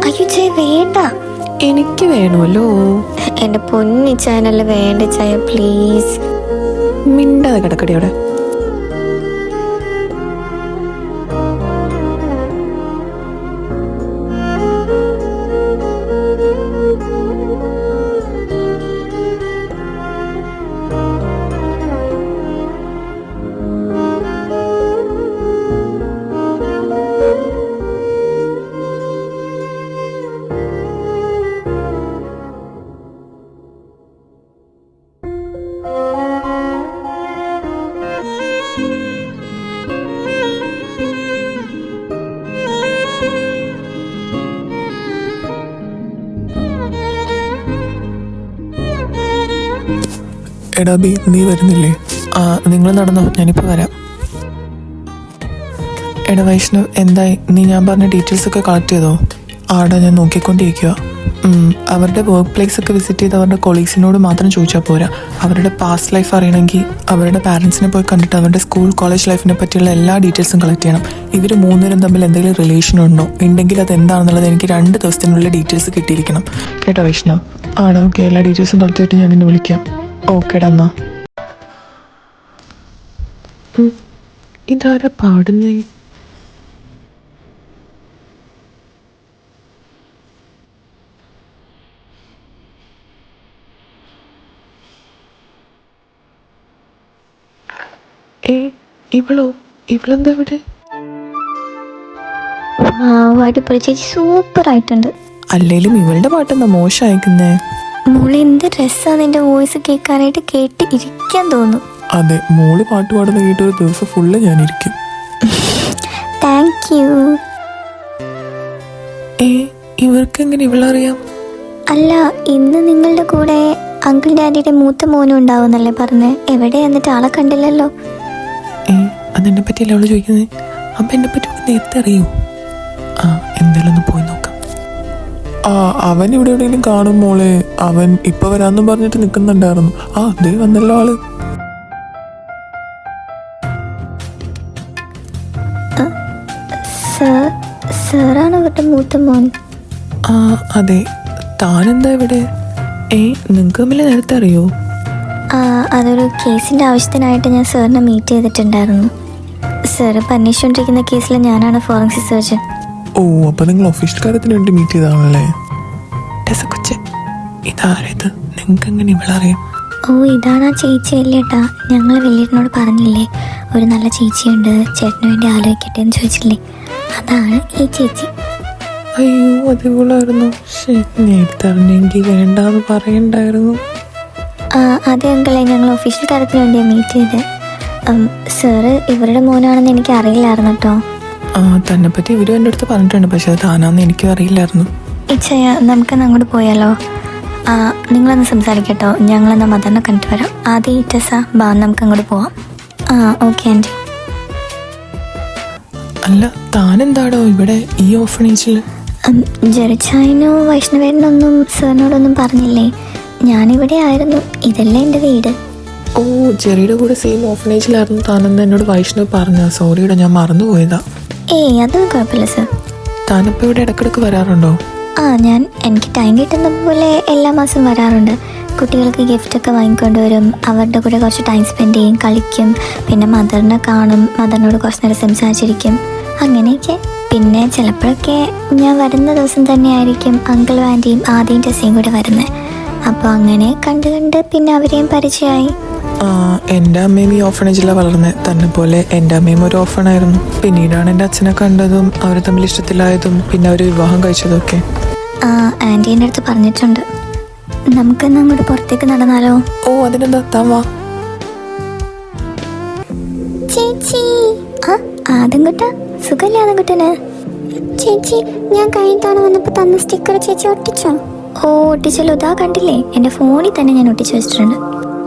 അയ്യോ ചായ വേണ്ട. എനിക്ക് വേണമല്ലോ. എന്റെ പൊന്നി ചായനല്ല വേണ്ട ചായ, പ്ലീസ്. മിണ്ടാതെ കിടക്കടി അവിടെ. എടാ ബി, നീ വരുന്നില്ലേ? നിങ്ങൾ നടന്നോ, ഞാനിപ്പോൾ വരാം. എടാ വൈഷ്ണവ്, എന്തായി? നീ ഞാൻ പറഞ്ഞ ഡീറ്റെയിൽസ് ഒക്കെ കളക്ട് ചെയ്തോ? ആടാ, ഞാൻ നോക്കിക്കൊണ്ടിരിക്കുക. അവരുടെ വർക്ക് പ്ലേസ് ഒക്കെ വിസിറ്റ് ചെയ്ത് അവരുടെ കൊളീഗ്സിനോട് മാത്രം ചോദിച്ചാൽ പോരാ. അവരുടെ പാസ്റ്റ് ലൈഫ് അറിയണമെങ്കിൽ അവരുടെ പാരൻസിനെ പോയി കണ്ടിട്ട് അവരുടെ സ്കൂൾ കോളേജ് ലൈഫിനെ പറ്റിയുള്ള എല്ലാ ഡീറ്റെയിൽസും കളക്ട് ചെയ്യണം. ഇവർ മൂന്നുപേരും തമ്മിൽ എന്തെങ്കിലും റിലേഷൻ ഉണ്ടോ? ഉണ്ടെങ്കിൽ അത് എന്താണെന്നുള്ളത് എനിക്ക് 2 ദിവസത്തിനുള്ളിൽ ഡീറ്റെയിൽസ് കിട്ടിയിരിക്കണം. കേട്ടോ വൈഷ്ണവ്? ആടാ, ഓക്കെ. എല്ലാ ഡീറ്റെയിൽസും കളക്ട് ചെയ്തിട്ട് ഞാൻ നിന്നെ വിളിക്കാം. ഓക്കേടാ എന്നാ. ഇതാരാ പാടുന്നേ? ഇവളെന്താ ഇവിടെ? അടിപൊളി ചേച്ചി, സൂപ്പർ ആയിട്ടുണ്ട്. അല്ലേലും ഇവളുടെ പാട്ടെന്താ മോശമായിക്കുന്നേ? മോളെ, എന്ത് രസമാണ് നിന്റെ വോയിസ് കേൾക്കാനായിട്ട്. കേട്ട് ഇരിക്കാൻ തോന്നും. അതെ, മോള് പാട്ട് പാടുന്ന കേട്ട് ഒരു ദിവസം ഫുള്ള് ഞാനിരിക്കും. Thank you. ഇവർക്ക് എങ്ങനെ ഇവളറിയാം? അല്ല, ഇന്ന് നിങ്ങളുടെ കൂടെ അങ്കിൾ ഡാഡിയുടെ മൂത്ത മോനും ഉണ്ടാവുന്നല്ലേ പറഞ്ഞേ. എവിടെ എന്നിട്ട് ആളെ കണ്ടില്ലല്ലോ. അതെന്നെ പറ്റിയല്ലേ അവള് ചോദിക്കുന്നത്? അപ്പൊ എന്നെ പറ്റി നേരത്തെ അറിയൂ? എന്തായാലും ഒന്ന് പോയി നോക്കാം. അവൻ ഇവിടെ എവിടെയെങ്കിലും കാണും മോളെ. അവൻ ഇപ്പൊ വരാന്നും പറഞ്ഞിട്ട് നിൽക്കുന്നുണ്ടായിരുന്നു. ദേ വന്നല്ലോ ആള്. സാറാണ് അവരുടെ മൂത്ത മോൻ. അതെ. താനെന്താ ഇവിടെ? നിങ്ങൾക്ക് തമ്മിൽ നേരത്തെ അറിയോ? അതൊരു കേസിൻ്റെ ആവശ്യത്തിനായിട്ട് ഞാൻ സാറിനെ മീറ്റ് ചെയ്തിട്ടുണ്ടായിരുന്നു. സാർ ഇപ്പം അന്വേഷിച്ചുകൊണ്ടിരിക്കുന്ന കേസിൽ ഞാനാണ് ഫോറൻസിക് സർജൻ. അപ്പൊ നിങ്ങൾ ഒഫീഷ്യൽ കാര്യത്തിന് വേണ്ടി മീറ്റ് ചെയ്താണല്ലേ? കൊച്ചെ, ഇതാരത്? നിങ്ങൾക്ക് എങ്ങനെ ഇവളറിയാം? ഇതാണ് ആ ചേച്ചി അല്ലേട്ടാ. ഞങ്ങൾ വലിയേട്ടനോട് പറഞ്ഞില്ലേ ഒരു നല്ല ചേച്ചിയുണ്ട്, ചേട്ടന് വേണ്ടി ആലോചിക്കട്ടെ എന്ന് ചോദിച്ചില്ലേ? അതാണ് ഈ ചേച്ചി. അയ്യോ അതേപോലായിരുന്നു. നേരത്തെ വേണ്ടാന്ന് പറയണ്ടായിരുന്നു. അതെ അങ്കിളെ, ഞങ്ങൾ ഒഫീഷ്യൽ കാര്യത്തിന് വേണ്ടിയാണ് മീറ്റ് ചെയ്ത്. സാറ് ഇവരുടെ മോനാണെന്ന് എനിക്ക് അറിയില്ലായിരുന്നു കേട്ടോ. തന്നെ പറ്റി ഇവരും എൻ്റെ അടുത്ത് പറഞ്ഞിട്ടുണ്ട്, പക്ഷെ അത് താനാന്ന് എനിക്കും അറിയില്ലായിരുന്നു. ഇച്ചയ നമുക്കെന്ന് അങ്ങോട്ട് പോയാലോ? നിങ്ങളൊന്ന് സംസാരിക്കട്ടോ, ഞങ്ങളെന്നാൽ മദറിനെ കണ്ടിട്ട് വരാം. ആദ്യം ടെസ ബാ, നമുക്ക് അങ്ങോട്ട് പോവാം. Okay aunty. അല്ല താനെന്താടോ ഇവിടെ ഈ ഓർഫനേജിൽ? ജെറിച്ചായനോ വൈഷ്ണവേനൊന്നും സാറിനോടൊന്നും പറഞ്ഞില്ലേ? ഞാനിവിടെ ആയിരുന്നു, ഇതല്ലേ എൻ്റെ വീട്. ഓ, ജെറിയുടെ കൂടെ സെയിം ഓർഫനേജിലായിരുന്നു താനെന്ന് എന്നോട് വൈഷ്ണവ് പറഞ്ഞ. സോറിയുടെ, ഞാൻ മറന്നുപോയതാ. ഏയ് അതൊന്നും കുഴപ്പമില്ല സാർ. താനിപ്പോൾ ഇവിടെ ഇടക്കിടക്ക് വരാറുണ്ടോ? ഞാൻ എനിക്ക് ടൈം കിട്ടുന്ന പോലെ എല്ലാ മാസം വരാറുണ്ട്. കുട്ടികൾക്ക് ഗിഫ്റ്റൊക്കെ വാങ്ങിക്കൊണ്ട് വരും, അവരുടെ കൂടെ കുറച്ച് ടൈം സ്പെൻഡ് ചെയ്യും, കളിക്കും, പിന്നെ മദറിനെ കാണും, മദറിനോട് കുറച്ച് നേരം സംസാരിച്ചിരിക്കും, അങ്ങനെയൊക്കെ. പിന്നെ ചിലപ്പോഴൊക്കെ ഞാൻ വരുന്ന ദിവസം തന്നെ ആയിരിക്കും അങ്കിളും ആൻറ്റിയും ആദ്യം ടെസ്സയും കൂടെ വരുന്നത്. അപ്പോൾ അങ്ങനെ കണ്ട് പിന്നെ അവരെയും പരിചയമായി. എൻ്റെ അമ്മയും ഈ ഓർഫനേജിലാണ് വളർന്നത്. തന്നെ പോലെ എൻ്റെ അമ്മയും ഒരു ഓർഫണായിരുന്നു. പിന്നീടാണ് എൻ്റെ അച്ഛനെ കണ്ടതും അവർ തമ്മിൽ ഇഷ്ടത്തിലായതും പിന്നെ അവർ വിവാഹം കഴിച്ചതും ഒക്കെ. ആൻറ്റി എൻ്റെ അടുത്ത് പറഞ്ഞിട്ടുണ്ട്. നമുക്കെന്ന് അങ്ങോട്ട് പുറത്തേക്ക് നടന്നാലോ? ഓ അതിനെന്താ, താൻ വാ. ചേച്ചി, ആദംകുട്ട സുഖല്ലേ? ആദംകുട്ടന് ചേച്ചി, ഞാൻ കഴിഞ്ഞ തവണ വന്നപ്പോൾ തന്ന സ്റ്റിക്കർ ചേച്ചി ഒട്ടിച്ചോ? ഓ ഒട്ടിച്ചല്ലോ, ഇതാ കണ്ടില്ലേ, എൻ്റെ ഫോണിൽ തന്നെ ഞാൻ ഒട്ടിച്ചു വെച്ചിട്ടുണ്ട്.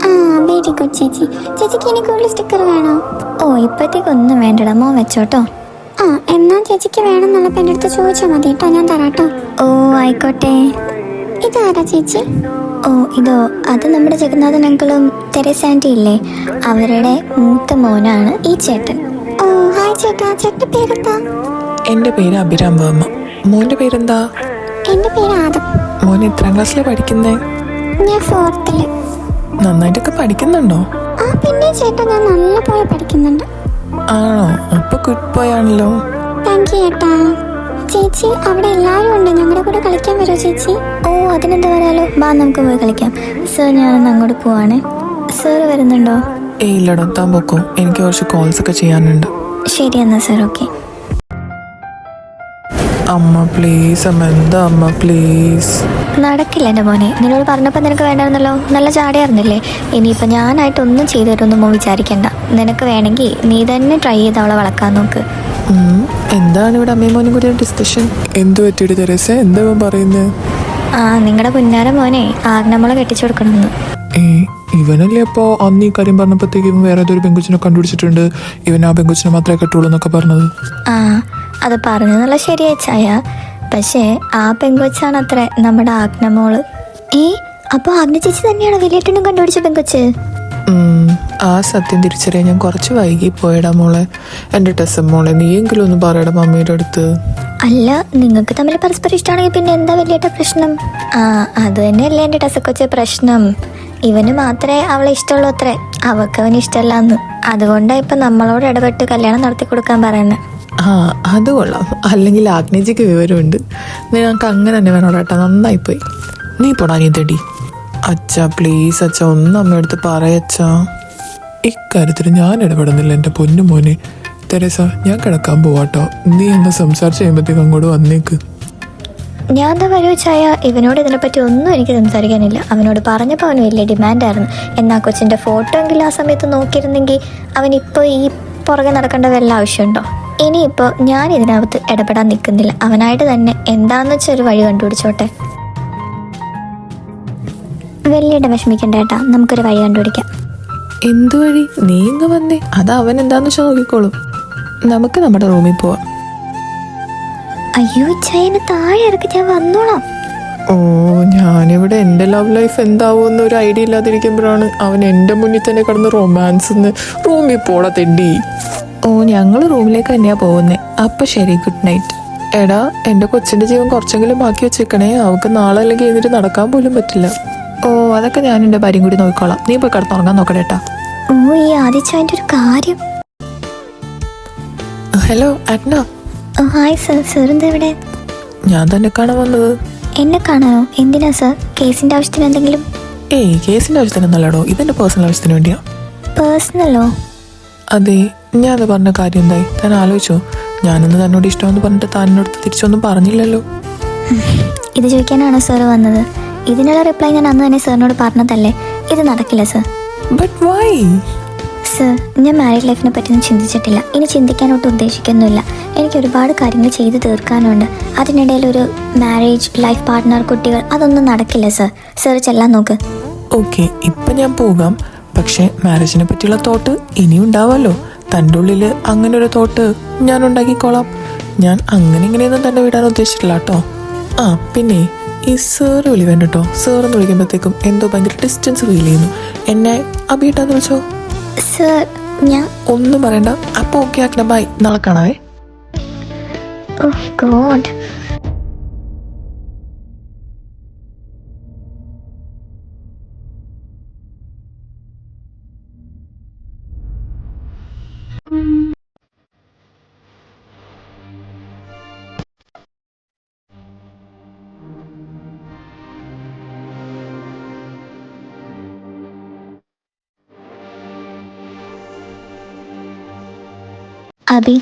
വെരി ഗുഡ് ചേച്ചി. ചേച്ചിക്ക് ഇനി കൂടുതൽ സ്റ്റിക്കർ വേണോ? ഓ ഇപ്പോഴത്തേക്ക് ഒന്നും വേണ്ടടാ, മോൻ വെച്ചോട്ടോ. എന്നാ ചേച്ചിക്ക് വേണമെന്നുള്ളപ്പോൾ എൻ്റെ അടുത്ത് ചോദിച്ചാൽ മതി കേട്ടോ, ഞാൻ തരാട്ടോ. ഓ ആയിക്കോട്ടെ. ഇതാരാ ചേച്ചി? ഓ ഇതോ, അത് നമ്മുടെ ജഗന്നാഥൻ അങ്കിളും തെരേസ ആൻറ്റി ഇല്ലേ, അവരുടെ മൂത്ത മോനാണ് ഈ ചേട്ടൻ. ഓ ഹായ് ചേട്ടാ. ചേട്ടൻ്റെ പേരെന്താ? എൻ്റെ പേര് അഭിരാം വർമ്മ. മോൻ്റെ പേരെന്താ? എൻ്റെ പേര് ആദം. മോൻ എത്രാം ക്ലാസ്സിലാണ് പഠിക്കുന്നത്? ഞാൻ 4th. നന്നായിട്ടൊക്കെ പഠിക്കുന്നുണ്ടോ? പിന്നെ ചേട്ടാ, ഞാൻ നല്ല പോലെ പഠിക്കുന്നുണ്ട്. ആണോ? അപ്പൊ ഗുഡ് ബോയ് ആണല്ലോ. താങ്ക് യു ചേട്ടാ. ചേച്ചി, അവിടെ എല്ലാവരും ഉണ്ട്, ഞങ്ങളുടെ കൂടെ കളിക്കാൻ വരുമോ ചേച്ചി? ഓ അതിനെന്താ വരാലോ, ബാ നമുക്ക് പോയി കളിക്കാം. സർ ഞാനൊന്ന് അങ്ങോട്ട് പോവാണ്. സർ വരുന്നുണ്ടോ? ഏയ് ഇല്ലടോ, താൻ പോക്കോ, എനിക്ക് കുറച്ച് കോൾസ് ഒക്കെ ചെയ്യാനുണ്ട്. ശരി എന്നാ സർ, ഓക്കെ. അമ്മ പ്ലീസ്, അമ്മ എന്താ അമ്മ പ്ലീസ്. നടക്കില്ല എൻ്റെ മോനെ, നിന്നോട് പറഞ്ഞപ്പോൾ നിനക്ക് വേണ്ടായിരുന്നല്ലോ, നല്ല ചാടിയായിരുന്നില്ലേ. ഇനിയിപ്പോൾ ഞാനായിട്ടൊന്നും ചെയ്തു തരുമൊന്നും വിചാരിക്കണ്ട. നിനക്ക് വേണമെങ്കിൽ നീ തന്നെ ട്രൈ ചെയ്ത് അവളെ വളക്കാൻ നോക്ക്. എന്താണ് ഇവിടെ അമ്മയും മോനും കൂടി ഡിസ്കഷൻ? എന്തു പറ്റിയിട്ട് തെരേസ, എന്താ പറയുന്നത്? നിങ്ങളുടെ പുന്നാര മോനെ ആഗ്നമോളെ കെട്ടിച്ചു കൊടുക്കണമെന്ന്. ഇവനല്ലേ അപ്പോൾ അന്ന് ഈ കാര്യം പറഞ്ഞപ്പോഴത്തേക്ക് ഇവൻ വേറെ ഏതൊരു പെങ്കുച്ചിനെ കണ്ടുപിടിച്ചിട്ടുണ്ട്, ഇവൻ ആ പെങ്കുച്ചിനെ മാത്രമേ കെട്ടുള്ളൂ എന്നൊക്കെ പറഞ്ഞത്. അത് പറഞ്ഞെന്നുള്ള ശരിയായി ചായ, പക്ഷേ ആ പെങ്കൊച്ചാണ് അത്ര നമ്മുടെ ആഗ്നമോള്. അപ്പോൾ ആഗ്ന ചേച്ചി തന്നെയാണോ വലിയേട്ടനും കണ്ടുപിടിച്ച പെങ്കൊച്ച്? ആ സത്യം തിരിച്ചറിയാൻ ഞാൻ കുറച്ച് വൈകി പോയടാ മോളെ. എൻ്റെ ടെസ്സം മോളെ, നീയെങ്കിലും ഒന്ന് പറയടാ മമ്മിയുടെ അടുത്ത്. അല്ല, നിങ്ങൾക്ക് തമ്മിൽ പരസ്പരം ഇഷ്ടമാണെങ്കിൽ പിന്നെ എന്താ വലിയേട്ട പ്രശ്നം? അത് തന്നെയല്ലേ എൻ്റെ ടെസ്സക്കൊച്ച പ്രശ്നം. ഇവന് മാത്രമേ അവളെ ഇഷ്ടമുള്ളൂ അത്രേ, അവൾക്ക് അവന് ഇഷ്ടമല്ലാന്ന്. അതുകൊണ്ടാണ് ഇപ്പം നമ്മളോട് ഇടപെട്ട് കല്യാണം നടത്തി കൊടുക്കാൻ പറയുന്നത്. അത് കൊള്ളാം. അല്ലെങ്കിൽ ആഗ്നേജിക്ക് വിവരമുണ്ട്. നിനക്ക് അങ്ങനെ തന്നെ വേണോ കേട്ടാ, നന്നായിപ്പോയി. നീ പോടാ നീ തടി. അച്ഛാ പ്ലീസ് അച്ഛാ, ഒന്ന് അമ്മയടുത്ത് പറയച്ചാ. ഇക്കാര്യത്തിൽ ഞാൻ ഇടപെടുന്നില്ല എൻ്റെ പൊന്നു മോനെ. തെരേസ, ഞാൻ കിടക്കാൻ പോവാട്ടോ, നീ ഒന്ന് സംസാരിച്ച് കഴിയുമ്പോഴത്തേക്ക് അങ്ങോട്ട് വന്നേക്ക്. ഞാൻ എന്താ വരുവ ചായ, ഇവനോട് ഇതിനെപ്പറ്റി ഒന്നും എനിക്ക് സംസാരിക്കാനില്ല. അവനോട് പറഞ്ഞപ്പോൾ അവന് വലിയ ഡിമാൻഡായിരുന്നു. എന്നാൽ കൊച്ചിൻ്റെ ഫോട്ടോ എങ്കിലും ആ സമയത്ത് നോക്കിയിരുന്നെങ്കിൽ അവനിപ്പോൾ ഈ പുറകെ നടക്കേണ്ട വല്ല ആവശ്യമുണ്ടോ? ഇനിയിപ്പോൾ ഞാൻ ഇതിനകത്ത് ഇടപെടാൻ നിൽക്കുന്നില്ല. അവനായിട്ട് തന്നെ എന്താണെന്ന് വെച്ചാൽ ഒരു വഴി കണ്ടുപിടിച്ചോട്ടെ. വലിയുടെ വിഷമിക്കണ്ട ഏട്ടാ, നമുക്കൊരു വഴി കണ്ടുപിടിക്കാം. എന്തു വഴി? നീ ഇങ്ങ് വന്നേ, അത് അവൻ എന്താന്ന് വെച്ചാൽ നോക്കിക്കോളും. നമുക്ക് നമ്മുടെ റൂമിൽ പോവാം. അയ്യോ ചൈന, താഴെ ഇറക്കി, ഞാൻ വന്നോളാം. ഓ, ഞാനിവിടെ എൻ്റെ ലവ് ലൈഫ് എന്താവുമെന്ന് ഒരു ഐഡിയ ഇല്ലാതിരിക്കുമ്പോഴാണ് അവൻ എൻ്റെ മുന്നിൽ തന്നെ കിടന്ന് റൊമാൻസ്. റൂമിൽ പോടാ തെണ്ടി. ഓ, ഞങ്ങൾ റൂമിലേക്ക് തന്നെയാ പോകുന്നേ. അപ്പം ശരി, ഗുഡ് നൈറ്റ്. എടാ, എൻ്റെ കൊച്ചിൻ്റെ ജീവൻ കുറച്ചെങ്കിലും ബാക്കി വെച്ചേക്കണേ, അവൾക്ക് നാളെ അല്ലെങ്കിൽ എഴുന്നേറ്റ് നടക്കാൻ പോലും പറ്റില്ല. ഓ, അതൊക്കെ ഞാൻ എൻ്റെ ഭാര്യയും കൂടി നോക്കിക്കോളാം. നീ പോയി കിടന്നുറങ്ങാൻ നോക്കണേട്ടാ. ഓ, ഈ ആദിച്ചായൻ്റെ ഒരു കാര്യം. Hello Agna. Hi sir. Sir എന്താ ഇവിടെ? ഞാൻ തന്നെ കാണാൻ വന്നത്. എന്നെ കാണാനോ? എന്തിനാ സർ? കേസിൻ്റെ ആവശ്യത്തിന് എന്തെങ്കിലും? ഏയ്, കേസിൻ്റെ ആവശ്യത്തിനൊന്നല്ലടോ, ഇതെൻ്റെ പേഴ്സണൽ ആവശ്യത്തിന് വേണ്ടിയാ. പേഴ്സണലോ? അതെ, ഞാൻ അത് പറഞ്ഞ കാര്യം എന്തായി താൻ ആലോചിച്ചോ? ഞാനൊന്ന് തന്നോട് ഇഷ്ടമെന്ന് പറഞ്ഞിട്ട് താൻ എന്നോട് തിരിച്ചൊന്നും പറഞ്ഞില്ലല്ലോ. ഇത് ചോദിക്കാനാണോ സാർ വന്നത്? ഇതിനുള്ള റിപ്ലൈ ഞാൻ അന്ന് തന്നെ സാറിനോട് പറഞ്ഞതല്ലേ. ഇത് നടക്കില്ല സാർ. But why? സർ, ഞാൻ മാരീഡ് ലൈഫിനെ പറ്റിയൊന്നും ചിന്തിച്ചിട്ടില്ല, ഇനി ചിന്തിക്കാനോട്ട് ഉദ്ദേശിക്കുന്നുമില്ല. എനിക്ക് ഒരുപാട് കാര്യങ്ങൾ ചെയ്തു തീർക്കാനുണ്ട്. അതിനിടയിൽ ഒരു മാരേജ്, ലൈഫ് പാർട്ട്ണർ, കുട്ടികൾ, അതൊന്നും നടക്കില്ല സർ. സർ ചെല്ലാൻ നോക്ക്. ഓക്കെ, ഇപ്പം ഞാൻ പോകാം. പക്ഷേ മാരേജിനെ പറ്റിയുള്ള തോട്ട് ഇനിയും ഉണ്ടാവുമല്ലോ. തൻ്റെ ഉള്ളിൽ അങ്ങനെ ഒരു തോട്ട് ഞാൻ ഉണ്ടാക്കിക്കോളാം. ഞാൻ അങ്ങനെ ഇങ്ങനെയൊന്നും തന്നെ വിടാൻ ഉദ്ദേശിച്ചിട്ടില്ല കേട്ടോ. ആ പിന്നെ ഈ സാറ് വിളി വേണ്ട കേട്ടോ. സാറെന്ന് വിളിക്കുമ്പോഴത്തേക്കും എന്തോ ഭയങ്കര ഡിസ്റ്റൻസ് ഫീൽ ചെയ്യുന്നു. എന്നെ അഭിയിട്ടാന്ന് വിളിച്ചോ. സർ ഞാൻ ഒന്നും പറയണ്ട. അപ്പോൾ ഓക്കെ ആക്കണം. ബൈ, നാളെ കാണാവേ. ഓ ഗോഡ്. അബി,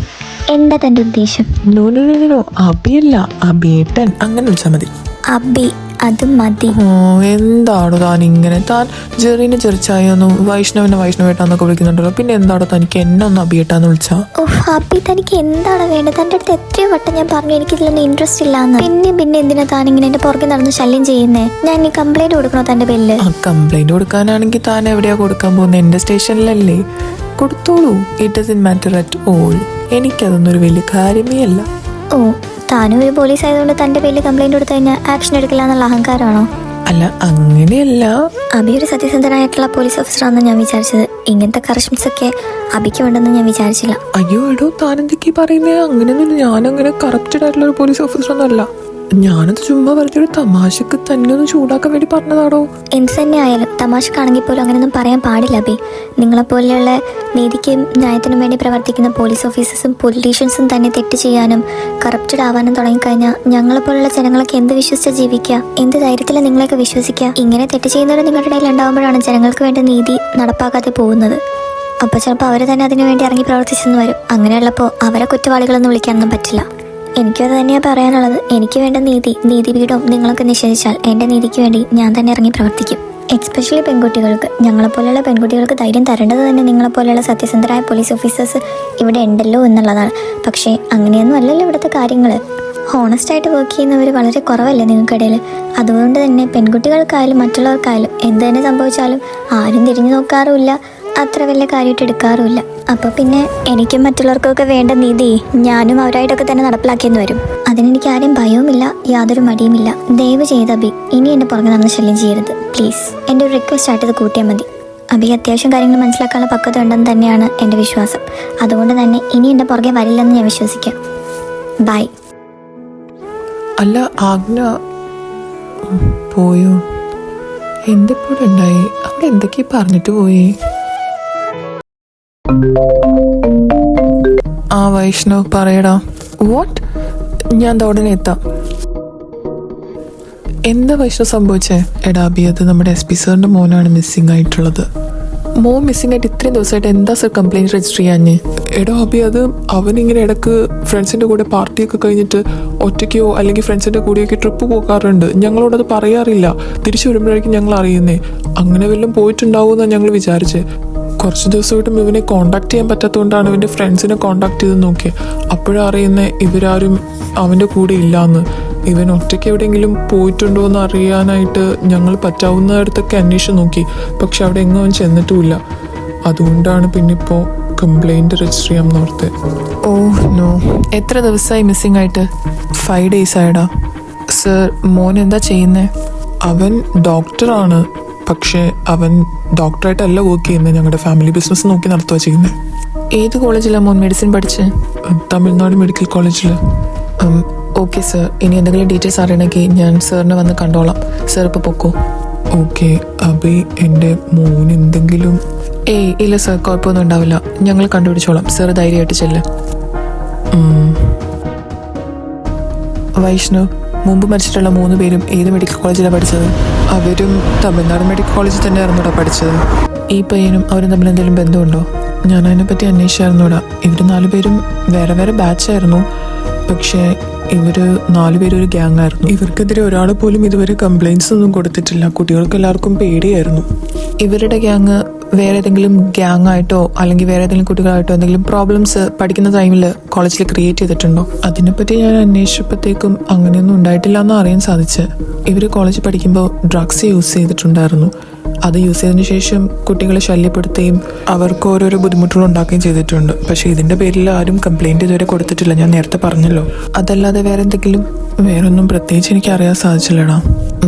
എന്താ തൻ്റെ ഉദ്ദേശം? നോ നോ നോ നോ, അഭിയല്ല, അഭിയേട്ടൻ. അങ്ങനെ വിളിച്ചാൽ മതി. അബി, അത് മതി. ഓ, എന്താണോ താൻ ഇങ്ങനെ? താൻ ജെറീനെ ചെറിച്ചായൊന്നും വൈഷ്ണവേട്ടാന്നൊക്കെ വിളിക്കുന്നുണ്ടല്ലോ. പിന്നെ എന്താണോ തനിക്ക് എന്നെ ഒന്ന് അഭിയേട്ടാന്ന് വിളിച്ചാ? ഓ അബി, തനിക്ക് എന്താണ് വേണ്ടത്? തൻ്റെ അടുത്ത് എത്രയോ വട്ടം ഞാൻ പറഞ്ഞു എനിക്കിതിലൊന്നും ഇൻട്രസ്റ്റ് ഇല്ലാന്ന്. പിന്നെ എന്തിനാ താൻ ഇങ്ങനെ എന്റെ പുറകെ നടന്ന് ശല്യം ചെയ്യുന്നേ? ഞാൻ ഈ കംപ്ലൈന്റ് കൊടുക്കണോ തൻ്റെ പേരില്? ആ കംപ്ലൈന്റ് കൊടുക്കാനാണെങ്കിൽ താൻ എവിടെയാ കൊടുക്കാൻ പോകുന്നത്? എന്റെ സ്റ്റേഷനിലല്ലേ. കൊടുത്തോളൂ. It doesn't matter at all. എനിക്കതൊന്നും ഒരു വലിയ കാര്യമേ അല്ല. ഓ, താനും ഒരു പോലീസ് ആയതുകൊണ്ട് തൻ്റെ പേരിൽ കംപ്ലൈന്റ് കൊടുത്തു കഴിഞ്ഞാൽ ആക്ഷൻ എടുക്കില്ല എന്നുള്ള അഹങ്കാരമാണോ? അല്ല, അങ്ങനെയല്ല. അബി ഒരു സത്യസന്ധനായിട്ടുള്ള പോലീസ് ഓഫീസറാണെന്ന് ഞാൻ വിചാരിച്ചത്. ഇങ്ങനത്തെ കറക്ഷൻസ് ഒക്കെ അബിക്ക് വേണ്ടെന്ന് ഞാൻ വിചാരിച്ചില്ല. അയ്യോ എടോ, താൻ എന്തൊക്കെയാ പറയുന്നേ? അങ്ങനെയൊന്നും ഞാനങ്ങനെ കറപ്റ്റഡ് ആയിട്ടുള്ള ഒരു പോലീസ് ഓഫീസറൊന്നും അല്ല. ഞാനത് ചുമ്മാ വെറുതെ ഒരു തമാശക്ക് തന്നെ ഒന്ന് ചൂടാക്കാൻ വേണ്ടി പറഞ്ഞതാടോ. എന്ത് തന്നെ ആയാലും തമാശക്കാണെങ്കിൽ പോലും അങ്ങനെയൊന്നും പറയാൻ പാടില്ല അബി. നിങ്ങളെപ്പോലെയുള്ള നീതിക്കും ന്യായത്തിനും വേണ്ടി പ്രവർത്തിക്കുന്ന പോലീസ് ഓഫീസേഴ്സും പൊളിറ്റീഷ്യൻസും തന്നെ തെറ്റ് ചെയ്യാനും കറപ്റ്റഡ് ആവാനും തുടങ്ങിക്കഴിഞ്ഞാൽ ഞങ്ങളെപ്പോലുള്ള ജനങ്ങളൊക്കെ എന്ത് വിശ്വസിച്ച് ജീവിക്കുക? എന്ത് ധൈര്യത്തിലാണ് നിങ്ങളെയൊക്കെ വിശ്വസിക്കുക? ഇങ്ങനെ തെറ്റ് ചെയ്യുന്നവർ നിങ്ങളുടെ ഇടയിൽ ഉണ്ടാകുമ്പോഴാണ് ജനങ്ങൾക്ക് വേണ്ടി നീതി നടപ്പാക്കാതെ പോകുന്നത്. അപ്പോൾ ചിലപ്പോൾ അവർ തന്നെ അതിനു വേണ്ടി ഇറങ്ങി പ്രവർത്തിച്ചെന്ന് വരും. അങ്ങനെയുള്ളപ്പോൾ അവരെ കുറ്റവാളികളൊന്നും വിളിക്കാനൊന്നും പറ്റില്ല. എനിക്കത് തന്നെയാണ് പറയാനുള്ളത്. എനിക്ക് വേണ്ട നീതിപീഠവും നിങ്ങളൊക്കെ നിഷേധിച്ചാൽ എൻ്റെ നീതിക്ക് വേണ്ടി ഞാൻ തന്നെ ഇറങ്ങി പ്രവർത്തിക്കും. എക്സ്പെഷ്യലി പെൺകുട്ടികൾക്ക്, ഞങ്ങളെപ്പോലെയുള്ള പെൺകുട്ടികൾക്ക് ധൈര്യം തരേണ്ടത് തന്നെ നിങ്ങളെപ്പോലെയുള്ള സത്യസന്ധരായ പോലീസ് ഓഫീസേഴ്സ് ഇവിടെ ഉണ്ടല്ലോ എന്നുള്ളതാണ്. പക്ഷേ അങ്ങനെയൊന്നും അല്ലല്ലോ ഇവിടുത്തെ കാര്യങ്ങൾ. ഹോണസ്റ്റായിട്ട് വർക്ക് ചെയ്യുന്നവർ വളരെ കുറവല്ലേ നിങ്ങൾക്കിടയിൽ? അതുകൊണ്ട് തന്നെ പെൺകുട്ടികൾക്കായാലും മറ്റുള്ളവർക്കായാലും എന്ത് തന്നെ സംഭവിച്ചാലും ആരും തിരിഞ്ഞു നോക്കാറുമില്ല, അത്ര വലിയ കാര്യമായിട്ട് എടുക്കാറുമില്ല. അപ്പോൾ പിന്നെ എനിക്കും മറ്റുള്ളവർക്കൊക്കെ വേണ്ട നീതി ഞാനും അവരായിട്ടൊക്കെ തന്നെ നടപ്പിലാക്കിയെന്ന് വരും. അതിനെനിക്ക് ആരും ഭയവുമില്ല, യാതൊരു മടിയുമില്ല. ദയവ് ചെയ്ത് അബി ഇനി എൻ്റെ പുറകെ നടന്ന് ശല്യം ചെയ്യരുത് പ്ലീസ്. എൻ്റെ ഒരു റിക്വസ്റ്റ് ആയിട്ട് ഇത് കൂട്ടിയാൽ മതി. അബി അത്യാവശ്യം കാര്യങ്ങൾ മനസ്സിലാക്കാനുള്ള പക്വത ഉണ്ടെന്ന് തന്നെയാണ് എൻ്റെ വിശ്വാസം. അതുകൊണ്ട് തന്നെ ഇനി എൻ്റെ പുറകെ വരില്ലെന്ന് ഞാൻ വിശ്വസിക്കാം. ബൈ. അല്ല ആഗ്ന പോയോ? എന്തെപ്പോഴും ഉണ്ടായി? അവിടെ എന്തൊക്കെയാ പറഞ്ഞിട്ട് പോയി? ആ വൈഷ്ണവ് പറയടാ. വാട്ട്? ഞാൻ ഉടനെ എത്താം. എന്താ വൈഷ്ണവ് സംഭവിച്ചേ? എടാ അബി, അത് നമ്മുടെ SP സാറിന്റെ മോനാണ് മിസ്സിംഗ് ആയിട്ടുള്ളത്. മോൻ മിസ്സിംഗ് ആയിട്ട് ഇത്രയും ദിവസമായിട്ട് എന്താ സർ കംപ്ലൈൻറ്റ് രജിസ്റ്റർ ചെയ്യാഞ്ഞ്? എടോ അബി, അത് അവനിങ്ങനെ ഇടക്ക് ഫ്രണ്ട്സിൻ്റെ കൂടെ പാർട്ടിയൊക്കെ കഴിഞ്ഞിട്ട് ഒറ്റയ്ക്കോ അല്ലെങ്കിൽ ഫ്രണ്ട്സിൻ്റെ കൂടെയൊക്കെ ട്രിപ്പ് പോകാറുണ്ട്. ഞങ്ങളോടത് പറയാറില്ല. തിരിച്ചു വരുമ്പോഴായിരിക്കും ഞങ്ങൾ അറിയുന്നേ. അങ്ങനെ വല്ലതും പോയിട്ടുണ്ടാവുമെന്നാണ് ഞങ്ങൾ വിചാരിച്ചത്. കുറച്ച് ദിവസമായിട്ടും ഇവനെ കോണ്ടാക്ട് ചെയ്യാൻ പറ്റാത്തതുകൊണ്ടാണ് ഇവൻ്റെ ഫ്രണ്ട്സിനെ കോണ്ടാക്ട് ചെയ്ത് നോക്കിയത്. അപ്പോഴാണ് അറിയുന്നത് ഇവരാരും അവൻ്റെ കൂടെ ഇല്ലയെന്ന്. ഇവൻ ഒറ്റയ്ക്ക് എവിടെയെങ്കിലും പോയിട്ടുണ്ടോ എന്ന് അറിയാനായിട്ട് ഞങ്ങൾ പറ്റാവുന്നിടത്തൊക്കെ അന്വേഷിച്ച് നോക്കി. പക്ഷെ അവിടെ എങ്ങും അവൻ ചെന്നിട്ടുമില്ല. അതുകൊണ്ടാണ് പിന്നെ ഇപ്പോൾ കംപ്ലൈൻറ്റ് രജിസ്റ്റർ ചെയ്യാമെന്ന് ഓർത്ത്. Oh no. എത്ര ദിവസമായി മിസ്സിംഗ് ആയിട്ട്? 5 days ആയടാ. സർ, മോൻ എന്താ ചെയ്യുന്നത്? അവൻ ഡോക്ടറാണ്. പക്ഷേ അവൻ ഡോക്ടറായിട്ടല്ല വർക്ക് ചെയ്യുന്നത്. ഞങ്ങളുടെ ഫാമിലി ബിസിനസ് നോക്കി നടത്തുക ചെയ്യുന്നത്. ഏത് കോളേജിലാണ് മോൻ മെഡിസിൻ പഠിച്ച്? തമിഴ്നാട് മെഡിക്കൽ കോളേജിൽ. ഓക്കെ സർ, ഇനി എന്തെങ്കിലും ഡീറ്റെയിൽസ് അറിയണമെങ്കിൽ ഞാൻ സാറിനെ വന്ന് കണ്ടോളാം. സാർ ഇപ്പോൾ പൊക്കോ. ഓക്കെ അബി, എൻ്റെ മോൻ എന്തെങ്കിലും? ഏയ് ഇല്ല സർ, കുഴപ്പമൊന്നും ഉണ്ടാവില്ല. ഞങ്ങൾ കണ്ടുപിടിച്ചോളാം. സാർ ധൈര്യമായിട്ട് ചെല്ല്. വൈഷ്ണവ്, മുമ്പ് മരിച്ചിട്ടുള്ള 3 പേരും ഏത് മെഡിക്കൽ കോളേജിലാണ് പഠിച്ചത്? അവരും തമിഴ്നാട് മെഡിക്കൽ കോളേജിൽ തന്നെയായിരുന്നോടാ പഠിച്ചത്. ഈ പയ്യനും അവരും തമ്മിൽ എന്തെങ്കിലും ബന്ധമുണ്ടോ? ഞാൻ അതിനെപ്പറ്റി അന്വേഷിച്ചായിരുന്നൂടാ. ഇവർ 4 പേരും വേറെ വേറെ ബാച്ചായിരുന്നു, പക്ഷേ ഇവർ 4 പേരും ഒരു ഗ്യാങ് ആയിരുന്നു. ഇവർക്കെതിരെ ഒരാൾ പോലും ഇതുവരെ കംപ്ലൈൻറ്റ്സ് ഒന്നും കൊടുത്തിട്ടില്ല. കുട്ടികൾക്ക് എല്ലാവർക്കും പേടിയായിരുന്നു. ഇവരുടെ ഗ്യാങ് വേറെ ഏതെങ്കിലും ഗ്യാങ് ആയിട്ടോ അല്ലെങ്കിൽ വേറെ ഏതെങ്കിലും കുട്ടികളായിട്ടോ എന്തെങ്കിലും പ്രോബ്ലംസ് പഠിക്കുന്ന ടൈമിൽ കോളേജിൽ ക്രിയേറ്റ് ചെയ്തിട്ടുണ്ടോ? അതിനെപ്പറ്റി ഞാൻ അന്വേഷിച്ചപ്പോഴത്തേക്കും അങ്ങനെയൊന്നും ഉണ്ടായിട്ടില്ല എന്ന് അറിയാൻ സാധിച്ച്. ഇവർ കോളേജിൽ പഠിക്കുമ്പോൾ ഡ്രഗ്സ് യൂസ് ചെയ്തിട്ടുണ്ടായിരുന്നു. അത് യൂസ് ചെയ്തതിന് ശേഷം കുട്ടികളെ ശല്യപ്പെടുത്തുകയും അവർക്ക് ഓരോരോ ബുദ്ധിമുട്ടുകൾ ഉണ്ടാക്കുകയും ചെയ്തിട്ടുണ്ട്. പക്ഷേ ഇതിൻ്റെ പേരിൽ ആരും കംപ്ലൈൻറ്റ് ഇതുവരെ കൊടുത്തിട്ടില്ല, ഞാൻ നേരത്തെ പറഞ്ഞല്ലോ. അതല്ലാതെ വേറെ എന്തെങ്കിലും? വേറൊന്നും പ്രത്യേകിച്ച് എനിക്ക് അറിയാൻ സാധിച്ചില്ലടാ.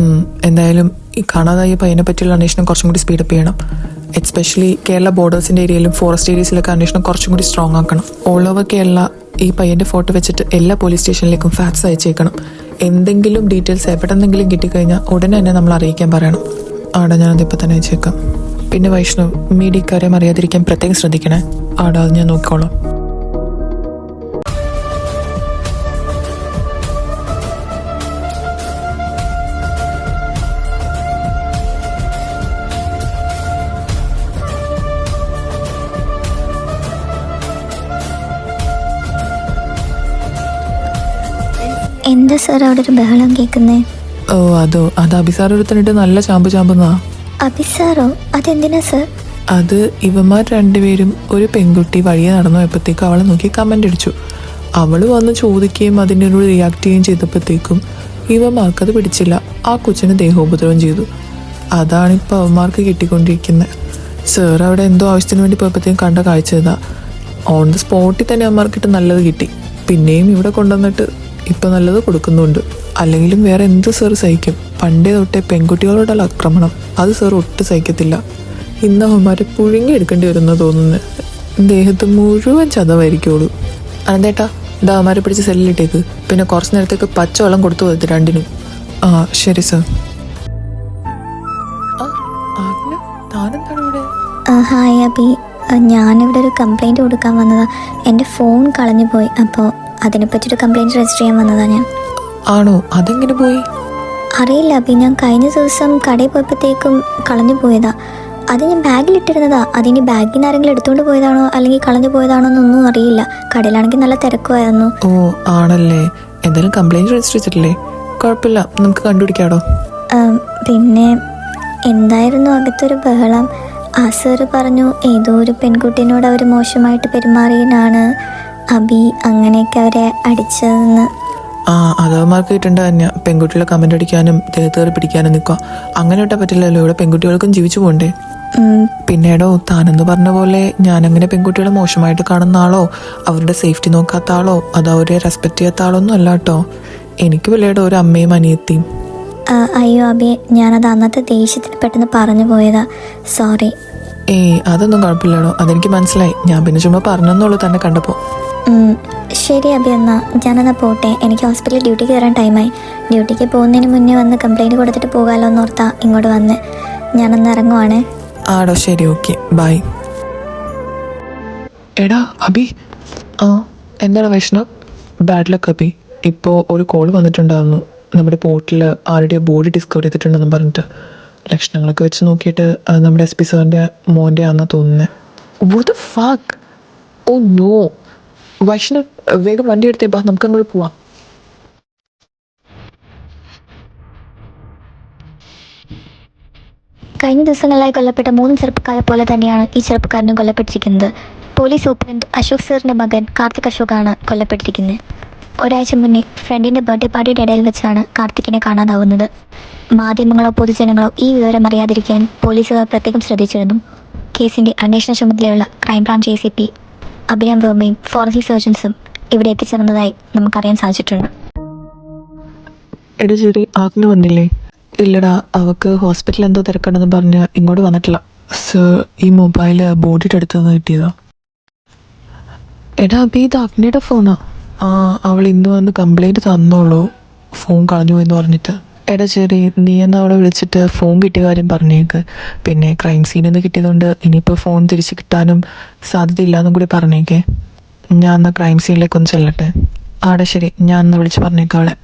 എന്തായാലും ഈ കാണാതായ പയ്യനെ പറ്റിയുള്ള അന്വേഷണം കുറച്ചും കൂടി സ്പീഡപ്പ് ചെയ്യണം. എസ്പെഷ്യലി കേരള ബോർഡേഴ്സിൻ്റെ ഏരിയയിലും ഫോറസ്റ്റ് ഏരിയസിലൊക്കെ അന്വേഷണം കുറച്ചും കൂടി സ്ട്രോങ് ആക്കണം. ഓൾ ഓവർ കേരള ഈ പയ്യൻ്റെ ഫോട്ടോ വെച്ചിട്ട് എല്ലാ പോലീസ് സ്റ്റേഷനിലേക്കും ഫാക്സ് അയച്ചേക്കണം. എന്തെങ്കിലും ഡീറ്റെയിൽസ് എവിടെന്നെങ്കിലും കിട്ടിക്കഴിഞ്ഞാൽ ഉടനെ തന്നെ നമ്മൾ അറിയിക്കാൻ പറയണം. ആടാ, ഞാനതിപ്പോൾ തന്നെ അയച്ചേക്കാം. പിന്നെ വൈഷ്ണവ്, മീഡിയ കാര്യം അറിയാതിരിക്കാൻ പ്രത്യേകം ശ്രദ്ധിക്കണേ. ആടാ, അത് ഞാൻ നോക്കിക്കോളാം. എന്താ സാർ അവിടെ ഒരു ബഹളം കേൾക്കുന്നേ? ഓ അത് അഭിസാർ ഒരുത്തനിട്ട് നല്ല ചാമ്പുന്നതാ. അഭിസാറോ? അതെന്തിനാ സാർ? അത് ഇവന്മാർ 2 പേരും ഒരു പെൺകുട്ടി വഴിയെ നടന്നു പോയപ്പോഴത്തേക്കും അവളെ നോക്കി കമൻ്റ് അടിച്ചു. അവൾ വന്ന് ചോദിക്കുകയും അതിനോട് റിയാക്ട് ചെയ്യുകയും ചെയ്തപ്പോഴത്തേക്കും ഇവന്മാർക്കത് പിടിച്ചില്ല. ആ കൊച്ചിന് ദേഹോപദ്രവം ചെയ്തു. അതാണിപ്പോൾ അവന്മാർക്ക് കിട്ടിക്കൊണ്ടിരിക്കുന്നത്. സാർ അവിടെ എന്തോ ആവശ്യത്തിന് വേണ്ടി പോയപ്പോഴത്തേക്കും കണ്ട കാഴ്ച ഇതാ. ഓൺ ദ സ്പോട്ടിൽ തന്നെ അവന്മാർക്കിട്ട് നല്ലത് കിട്ടി. പിന്നെയും ഇവിടെ കൊണ്ടുവന്നിട്ട് ഇപ്പം നല്ലത് കൊടുക്കുന്നുണ്ട്. അല്ലെങ്കിലും വേറെ എന്ത് സാർ സഹിക്കും? പണ്ടേ തൊട്ടേ പെൺകുട്ടികളോടുള്ള ആക്രമണം അത് സാർ ഒട്ടും സഹിക്കത്തില്ല. ഇന്ന് അവന്മാരെ പുഴുങ്ങി എടുക്കേണ്ടി വരുന്ന തോന്നുന്നത്. ദേഹത്ത് മുഴുവൻ ചതവായിരിക്കുള്ളൂ. അനന്തേട്ടാ, ഇത് അവന്മാരെ പിടിച്ച് സെല്ലിലിട്ടേക്ക്. പിന്നെ കുറച്ച് നേരത്തേക്ക് പച്ചവെള്ളം കൊടുത്തു പോയത് 2നും. ആ ശരി സാർ. താനെന്താണ് ഇവിടെ? ഹായ് അബി, ഞാനിവിടെ ഒരു കംപ്ലൈൻറ്റ് കൊടുക്കാൻ വന്നതാ. എൻ്റെ ഫോൺ കളഞ്ഞു പോയി, അപ്പോൾ അതിനെപ്പറ്റിയൊരു കംപ്ലൈൻറ്റ് രജിസ്റ്റർ ചെയ്യാൻ വന്നതാ ഞാൻ. ആണോ? അതെങ്ങനെ പോയി? അറിയില്ല അബി, ഞാൻ കഴിഞ്ഞ ദിവസം കടയിൽ പോയപ്പോഴത്തേക്കും കളഞ്ഞു പോയതാ. അത് ഞാൻ ബാഗിലിട്ടിരുന്നതാ. അതിനി ബാഗിൽ നിന്ന് ആരെങ്കിലും എടുത്തുകൊണ്ട് പോയതാണോ അല്ലെങ്കിൽ കളഞ്ഞു പോയതാണോ എന്നൊന്നും അറിയില്ല. കടയിലാണെങ്കിൽ നല്ല തിരക്കുമായിരുന്നു. ഓ ആണല്ലേ. എന്തായാലും കംപ്ലൈൻറ്റ് രജിസ്റ്റർ ചെയ്തിട്ടില്ലേ? കുഴപ്പമില്ല, നമുക്ക് കണ്ടുപിടിക്കാടോ. പിന്നെ എന്തായിരുന്നു അകത്തൊരു ബഹളം? ആ സാറ് പറഞ്ഞു ഏതോ ഒരു പെൺകുട്ടീനോട് അവർ മോശമായിട്ട് പെരുമാറിയതിനാണ് അബി അങ്ങനെയൊക്കെ അവരെ അടിച്ചതെന്ന്. അത് അവന്മാർക്ക് കിട്ടേണ്ട തന്നെയാണ്. പെൺകുട്ടികളെ കമൻ്റ് അടിക്കാനും ദേഹത്ത് കയറി പിടിക്കാനും നിൽക്കുക. അങ്ങനെ ഇട്ടാൽ പറ്റില്ലല്ലോ. ഇവിടെ പെൺകുട്ടികൾക്കും ജീവിച്ചു പോകണ്ടേ. പിന്നീടോ, താനെന്ന് പറഞ്ഞ പോലെ ഞാനങ്ങനെ പെൺകുട്ടികളെ മോശമായിട്ട് കാണുന്ന ആളോ അവരുടെ സേഫ്റ്റി നോക്കാത്ത ആളോ അത് അവരെ റെസ്പെക്ട് ചെയ്യാത്ത ആളൊന്നും അല്ല കേട്ടോ. എനിക്ക് പിള്ളേരുടെ ഒരു അമ്മയും അനിയത്തിയും. അയ്യോ അബി, ഞാനത് അന്നത്തെ ദേഷ്യത്തിൽ പെട്ടെന്ന് പറഞ്ഞു പോയതാ, സോറി. അതൊന്നും കുഴപ്പമില്ലടോ, അതെനിക്ക് മനസ്സിലായി. ഞാൻ പിന്നെ ചുമ്മാ പറഞ്ഞെന്നുള്ളൂ തന്നെ കണ്ടപ്പോൾ. ശരി അബി, ഞാനെന്നാ പോട്ടെ. എനിക്ക് ഹോസ്പിറ്റലിൽ ഡ്യൂട്ടിക്ക് കയറാൻ ടൈമായി. ഡ്യൂട്ടിക്ക് പോകുന്നതിന് മുന്നേ വന്ന് കംപ്ലൈൻറ്റ് കൊടുത്തിട്ട് പോകാമല്ലോ എന്ന് ഓർത്താ ഇങ്ങോട്ട് വന്ന്. ഞാനൊന്ന് ഇറങ്ങുവാണേ. ആടോ ശരി, ഓക്കെ, ബൈ. എടാ അബി. എന്താണ് വൈഷ്ണവ്? Bad luck Abi. ഇപ്പോൾ ഒരു കോൾ വന്നിട്ടുണ്ടായിരുന്നു. നമ്മുടെ പോർട്ടിൽ ആരുടെയോ ബോഡി ഡിസ്കവർ ചെയ്തിട്ടുണ്ടെന്ന് പറഞ്ഞിട്ട്. ലക്ഷണങ്ങളൊക്കെ വെച്ച് നോക്കിയിട്ട് അത് നമ്മുടെ SP സാറിൻ്റെ മോൻ്റെ ആണെന്നാണ് തോന്നുന്നത്. What the fuck? Oh no. Vaishnav, വേഗം വണ്ടി എടുത്തേ ബാ, നമുക്ക് അങ്ങോട്ട് പോവാം. കഴിഞ്ഞ ദിവസങ്ങളിലായി കൊല്ലപ്പെട്ട 3 ചെറുപ്പക്കാരെ പോലെ തന്നെയാണ് ഈ ചെറുപ്പക്കാരനും കൊല്ലപ്പെട്ടിരിക്കുന്നത്. പോലീസ് സൂപ്രണ്ട് അശോക് സാറിൻ്റെ മകൻ കാർത്തിക് അശോകാണ് കൊല്ലപ്പെട്ടിരിക്കുന്നത്. ഒരാഴ്ച മുന്നേ ഫ്രണ്ടിൻ്റെ ബർത്ത്ഡേ പാർട്ടിയുടെ ഇടയിൽ വെച്ചാണ് കാർത്തിക്കിനെ കാണാതാവുന്നത്. മാധ്യമങ്ങളോ പൊതുജനങ്ങളോ ഈ വിവരം അറിയാതിരിക്കാൻ പോലീസുകാർ പ്രത്യേകം ശ്രദ്ധിച്ചിരുന്നു. കേസിൻ്റെ അന്വേഷണ ചുമതലയുള്ള ക്രൈംബ്രാഞ്ച് ACP അഭിരാം വർമ്മയും ഫോറൻസിക് സർജൻസും ഇവിടെ എത്തിച്ചേർന്നതായി നമുക്കറിയാൻ സാധിച്ചിട്ടുണ്ട്. എടാ ശരി, ആഗ്ന വന്നില്ലേ? ഇല്ലടാ, അവൾക്ക് ഹോസ്പിറ്റലിൽ എന്തോ തിരക്കണ്ടെന്ന് പറഞ്ഞ് ഇങ്ങോട്ട് വന്നിട്ടില്ല. സർ, ഈ മൊബൈൽ ബോഡിയുടെ അടുത്ത് നിന്ന് കിട്ടിയതാ. എടാ അബി, ഇത് അഗ്നയുടെ ഫോണാ. അവൾ ഇന്ന് വന്ന് കംപ്ലൈൻറ്റ് തന്നോളൂ, ഫോൺ കളഞ്ഞു എന്ന് പറഞ്ഞിട്ട്. എടാ ശരി, നീ എന്നാ അവളെ വിളിച്ചിട്ട് ഫോൺ കിട്ടിയ കാര്യം പറഞ്ഞേക്ക്. പിന്നെ ക്രൈം സീനിൽ നിന്ന് കിട്ടിയതുകൊണ്ട് ഇനിയിപ്പോൾ ഫോൺ തിരിച്ച് കിട്ടാനും സാധ്യതയില്ലാന്നും കൂടി പറഞ്ഞേക്കേ. ഞാൻ എന്നാൽ ക്രൈം സീനിലേക്ക് ഒന്ന് ചെല്ലട്ടെ. ആടെ ശരി, ഞാൻ ഒന്ന് വിളിച്ച് പറഞ്ഞേക്കാം അവളെ.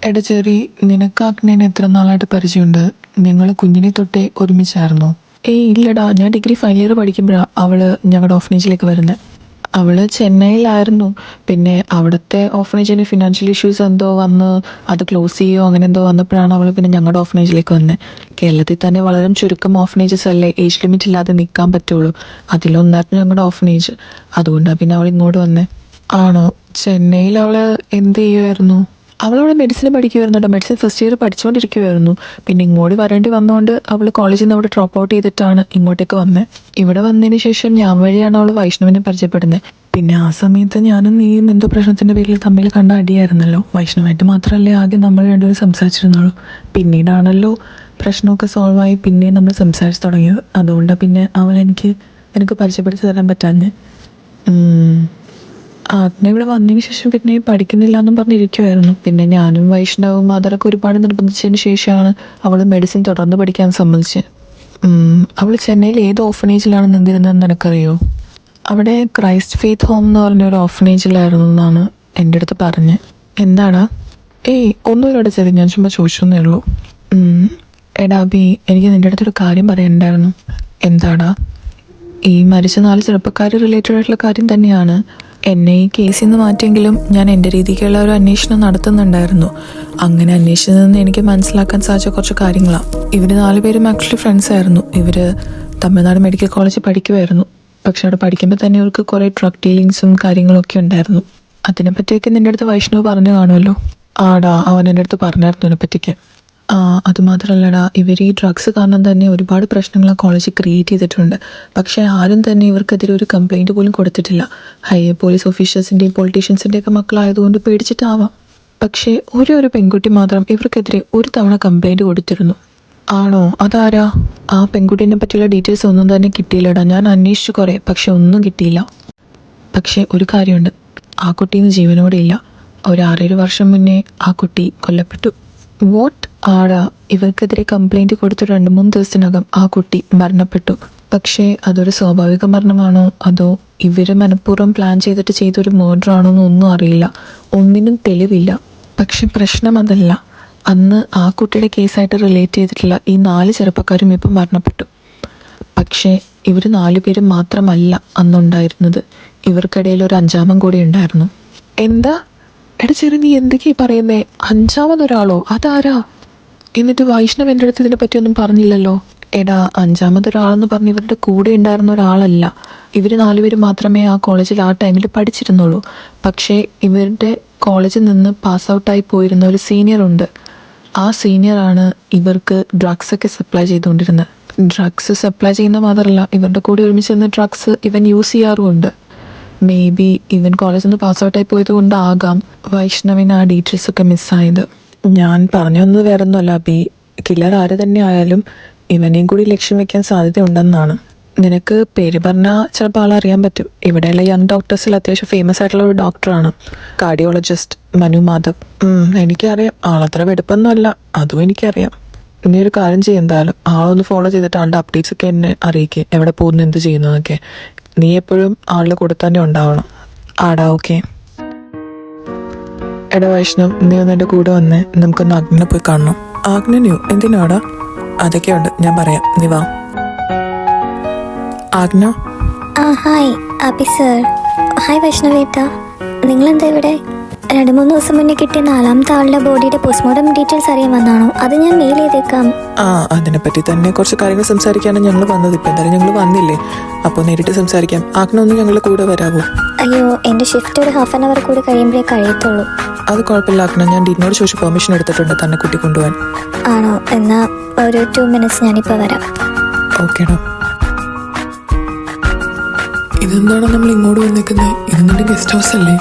എടാ ചെറി, നിനക്ക് അഗ്നേനെ എത്ര നാളായിട്ട് പരിചയമുണ്ട്? നിങ്ങൾ കുഞ്ഞിനെ തൊട്ടേ ഒരുമിച്ചായിരുന്നോ? ഏയ് ഇല്ലടാ, ഞാൻ ഡിഗ്രി ഫൈനൽ ഇയർ പഠിക്കുമ്പോഴാണ് അവള് ഞങ്ങളുടെ ഓഫനേജിലേക്ക് വരുന്നത്. അവള് ചെന്നൈയിലായിരുന്നു. പിന്നെ അവിടുത്തെ ഓഫനേജിന് ഫിനാൻഷ്യൽ ഇഷ്യൂസ് എന്തോ വന്ന് അത് ക്ലോസ് ചെയ്യുകയോ അങ്ങനെ എന്തോ വന്നപ്പോഴാണ് അവൾ പിന്നെ ഞങ്ങളുടെ ഓഫനേജിലേക്ക് വന്നത്. കേരളത്തിൽ തന്നെ വളരെ ചുരുക്കം ഓഫനേജസ് അല്ലേ ഏജ് ലിമിറ്റ് ഇല്ലാതെ നിൽക്കാൻ പറ്റുള്ളൂ. അതിലൊന്നായിരുന്നു ഞങ്ങളുടെ ഓഫനേജ്. അതുകൊണ്ടാണ് പിന്നെ അവൾ ഇങ്ങോട്ട് വന്നത്. ആണോ? ചെന്നൈയിൽ അവൾ എന്ത് ചെയ്യുമായിരുന്നു? അവളവിടെ മെഡിസിൻ പഠിക്കുമായിരുന്നു കേട്ടോ. മെഡിസിൻ ഫസ്റ്റ് ഇയർ പഠിച്ചുകൊണ്ടിരിക്കുമായിരുന്നു. പിന്നെ ഇങ്ങോട്ട് വരേണ്ടി വന്നതുകൊണ്ട് അവൾ കോളേജിൽ നിന്ന് അവിടെ ഡ്രോപ്പ് ഔട്ട് ചെയ്തിട്ടാണ് ഇങ്ങോട്ടേക്ക് വന്നത്. ഇവിടെ വന്നതിന് ശേഷം ഞാൻ വഴിയാണ് അവൾ വൈഷ്ണവിനെ പരിചയപ്പെടുന്നത്. പിന്നെ ആ സമയത്ത് ഞാനും നീയും എന്തോ പ്രശ്നത്തിൻ്റെ പേരിൽ തമ്മിൽ കണ്ട അടിയായിരുന്നല്ലോ. വൈഷ്ണവായിട്ട് മാത്രമല്ലേ ആദ്യം നമ്മൾ രണ്ടുപേരും സംസാരിച്ചിരുന്നുള്ളൂ. പിന്നീടാണല്ലോ പ്രശ്നമൊക്കെ സോൾവ് ആയി പിന്നെയും നമ്മൾ സംസാരിച്ച് തുടങ്ങിയത്. അതുകൊണ്ടാണ് പിന്നെ അവൾ എനിക്ക് പരിചയപ്പെടുത്തി തരാൻ പറ്റാഞ്ഞ്. ആത്മ ഇവിടെ വന്നതിന് ശേഷം പിന്നെ പഠിക്കുന്നില്ല എന്നും പറഞ്ഞിരിക്കുമായിരുന്നു. പിന്നെ ഞാനും വൈഷ്ണവും അതൊക്കെ ഒരുപാട് നിർബന്ധിച്ചതിന് ശേഷമാണ് അവൾ മെഡിസിൻ തുടർന്ന് പഠിക്കാൻ സമ്മതിച്ചത്. അവൾ ചെന്നൈയിൽ ഏത് ഓഫനേജിലാണ് നിന്നിരുന്നതെന്ന് നിനക്കറിയോ? അവിടെ ക്രൈസ്റ്റ് ഫെയ്ത്ത് ഹോം എന്ന് പറഞ്ഞൊരു ഓഫനേജിലായിരുന്നു എന്നാണ് എൻ്റെ അടുത്ത് പറഞ്ഞത്. എന്താടാ? ഏയ് ഒന്നുമില്ല ചെറിയ, ഞാൻ ചുമ്മാ ചോദിച്ചെന്നേ ഉള്ളൂ. എടാ അബി, എനിക്ക് നിൻ്റെ അടുത്തൊരു കാര്യം പറയാനുണ്ടായിരുന്നു. എന്താടാ? ഈ മരിച്ച 4 ചെറുപ്പക്കാർ റിലേറ്റഡ് ആയിട്ടുള്ള കാര്യം തന്നെയാണ്. എന്നെ ഈ കേസിൽ നിന്ന് മാറ്റിയെങ്കിലും ഞാൻ എൻ്റെ രീതിക്കുള്ള ഒരു അന്വേഷണം നടത്തുന്നുണ്ടായിരുന്നു. അങ്ങനെ അന്വേഷിച്ചതിൽ നിന്ന് എനിക്ക് മനസ്സിലാക്കാൻ സാധിച്ച കുറച്ച് കാര്യങ്ങളാണ്. ഇവർ 4 പേരും ആക്ച്വലി ഫ്രണ്ട്സ് ആയിരുന്നു. ഇവർ തമിഴ്നാട് മെഡിക്കൽ കോളേജിൽ പഠിക്കുമായിരുന്നു. പക്ഷെ അവിടെ പഠിക്കുമ്പോൾ തന്നെ ഇവർക്ക് കുറേ ഡ്രഗ് ഡീലിങ്സും കാര്യങ്ങളൊക്കെ ഉണ്ടായിരുന്നു. അതിനെപ്പറ്റിയൊക്കെ നിൻ്റെ അടുത്ത് വൈഷ്ണവ് പറഞ്ഞു കാണുമല്ലോ. ആടാ, അവൻ എൻ്റെ അടുത്ത് പറഞ്ഞായിരുന്നു ഇതിനെപ്പറ്റിക്ക്. അതുമാത്രമല്ലടാ, ഇവർ ഈ ഡ്രഗ്സ് കാരണം തന്നെ ഒരുപാട് പ്രശ്നങ്ങൾ കോളേജിൽ ക്രിയേറ്റ് ചെയ്തിട്ടുണ്ട്. പക്ഷേ ആരും തന്നെ ഇവർക്കെതിരെ ഒരു കംപ്ലൈൻറ്റ് പോലും കൊടുത്തിട്ടില്ല. ഹയർ പോലീസ് ഓഫീസേഴ്സിൻ്റെയും പൊളിറ്റീഷ്യൻസിൻ്റെയൊക്കെ മക്കളായതുകൊണ്ട് പേടിച്ചിട്ടാവാം. പക്ഷേ ഒരു പെൺകുട്ടി മാത്രം ഇവർക്കെതിരെ ഒരു തവണ കംപ്ലൈൻറ്റ് കൊടുത്തിരുന്നു. ആണോ? അതാരാ? ആ പെൺകുട്ടീനെ പറ്റിയുള്ള ഡീറ്റെയിൽസ് ഒന്നും തന്നെ കിട്ടിയില്ലടാ. ഞാൻ അന്വേഷിച്ചു കുറേ, പക്ഷെ ഒന്നും കിട്ടിയില്ല. പക്ഷേ ഒരു കാര്യമുണ്ട്, ആ കുട്ടീന്ന് ജീവനോടെ ഇല്ല. ഒരു 6-7 വർഷം മുന്നേ ആ കുട്ടി കൊല്ലപ്പെട്ടു. വാട്ട്? ആടാ, ഇവർക്കെതിരെ കംപ്ലൈൻറ്റ് കൊടുത്ത 2-3 ദിവസത്തിനകം ആ കുട്ടി മരണപ്പെട്ടു. പക്ഷേ അതൊരു സ്വാഭാവിക മരണമാണോ അതോ ഇവർ മനഃപൂർവ്വം പ്ലാൻ ചെയ്തിട്ട് ചെയ്തൊരു മർഡർ ആണോ എന്നൊന്നും അറിയില്ല. ഒന്നിനും തെളിവില്ല. പക്ഷെ പ്രശ്നം അതല്ല. അന്ന് ആ കുട്ടിയുടെ കേസായിട്ട് റിലേറ്റ് ചെയ്തിട്ടുള്ള ഈ 4 ചെറുപ്പക്കാരും ഇപ്പം മരണപ്പെട്ടു. പക്ഷേ ഇവർ 4 പേരും മാത്രമല്ല അന്നുണ്ടായിരുന്നത്. ഇവർക്കിടയിൽ ഒരു 5-ാമൻ കൂടി ഉണ്ടായിരുന്നു. എന്താ? എടാ ചെറിയ, നീ എന്തൊക്കെയാ പറയുന്നേ? 5-ാമതൊരാളോ? അതാരാ? എന്നിട്ട് വൈഷ്ണവ് എൻ്റെ അടുത്ത് ഇതിനെ പറ്റിയൊന്നും പറഞ്ഞില്ലല്ലോ. എടാ, 5-ാമതൊരാളെന്ന് പറഞ്ഞ് ഇവരുടെ കൂടെ ഉണ്ടായിരുന്ന ഒരാളല്ല. ഇവർ 4 പേര് മാത്രമേ ആ കോളേജിൽ ആ ടൈമിൽ പഠിച്ചിരുന്നുള്ളൂ. പക്ഷേ ഇവരുടെ കോളേജിൽ നിന്ന് പാസ് ഔട്ടായി പോയിരുന്ന ഒരു സീനിയർ ഉണ്ട്. ആ സീനിയറാണ് ഇവർക്ക് ഡ്രഗ്സൊക്കെ സപ്ലൈ ചെയ്തുകൊണ്ടിരുന്നത്. ഡ്രഗ്സ് സപ്ലൈ ചെയ്യുന്ന മാത്രമല്ല, ഇവരുടെ കൂടെ ഒരുമിച്ച് നിന്ന് ഡ്രഗ്സ് ഇവൻ യൂസ് ചെയ്യാറുമുണ്ട്. മേ ബി ഇവൻ കോളേജിൽ നിന്ന് പാസ് ഔട്ടായി പോയത് കൊണ്ടാകാം വൈഷ്ണവിന് ആ ഡീറ്റെയിൽസൊക്കെ മിസ്സായത്. ഞാൻ പറഞ്ഞു വന്നത് വേറെ ഒന്നുമല്ല അബി, കില്ലർ ആര് തന്നെ ആയാലും ഇവനെയും കൂടി ലക്ഷ്യം വെക്കാൻ സാധ്യതയുണ്ടെന്നാണ്. നിനക്ക് പേര് പറഞ്ഞാൽ ചിലപ്പോൾ ആളറിയാൻ പറ്റും. ഇവിടെയുള്ള യങ് ഡോക്ടേഴ്സിൽ അത്യാവശ്യം ഫേമസ് ആയിട്ടുള്ള ഒരു ഡോക്ടറാണ്, കാർഡിയോളജിസ്റ്റ് മനു മാധവ്. എനിക്കറിയാം, ആളത്ര വെടുപ്പൊന്നുമല്ല, അതും എനിക്കറിയാം. ഇനി ഒരു കാര്യം ചെയ്യും, എന്തായാലും ആളൊന്ന് ഫോളോ ചെയ്തിട്ട് ആളുടെ അപ്ഡേറ്റ്സ് ഒക്കെ എന്നെ അറിയിക്കുക, എവിടെ പോകുന്നു എന്ത് ചെയ്യുന്നതൊക്കെ. നീ എപ്പോഴും ആളുടെ കൂടെ തന്നെ ഉണ്ടാവണം. ആടാ, ഓക്കെ. എടാ വൈഷ്ണവ്, നീ ഒന്ന് എൻ്റെ കൂടെ വന്നേ, നമുക്കൊന്ന് ആഗ്നെ പോയി കാണണം. ആഗ്നെയോ? എന്തിനാടാ? അതൊക്കെയുണ്ട്, ഞാൻ പറയാം, നീ വാ. Agna. Hi Abhi sir. Hi വൈഷ്ണവേട്ട, നിങ്ങളെന്താ ഇവിടെ? 2-3 ദിവസം മുന്നേ കിട്ടിയ 4-ാമത്തെ ആളുടെ ബോഡിയുടെ പോസ്റ്റ്മോർട്ടം ഡീറ്റെയിൽസ് അറിയാൻ വന്നാണോ? അത് ഞാൻ മെയിൽ ചെയ്തേക്കാം. അതിനെപ്പറ്റി തന്നെ കുറച്ച് കാര്യങ്ങൾ സംസാരിക്കാനാണ് ഞങ്ങൾ വന്നത്. ഇപ്പം എന്തായാലും ഞങ്ങൾ വന്നില്ലേ, അപ്പോൾ നേരിട്ട് സംസാരിക്കാം. ആഗ്ന ഒന്ന് ഞങ്ങളുടെ കൂടെ വരാമോ? അയ്യോ, എൻ്റെ ഷിഫ്റ്റ് ഒരു 1/2 hour കൂടി കഴിയുമ്പോഴേ കഴിയത്തുള്ളൂ. അത് കുഴപ്പമില്ല ആഗ്ന, ഞാൻ ഡിന്നോട് ചോദിച്ച് പെർമിഷൻ എടുത്തിട്ടുണ്ട് തന്നെ കുട്ടി കൊണ്ടുപോകാൻ. ആണോ? എന്നാൽ ഒരു 2 minutes ഞാനിപ്പോൾ വരാം. ഓക്കേടാ. ഇതെന്താണ് നമ്മൾ ഇങ്ങോട്ട് വന്നേക്കുന്നത്? ഇത് നിന്റെ ഗസ്റ്റ് ഹൗസ് അല്ലേ?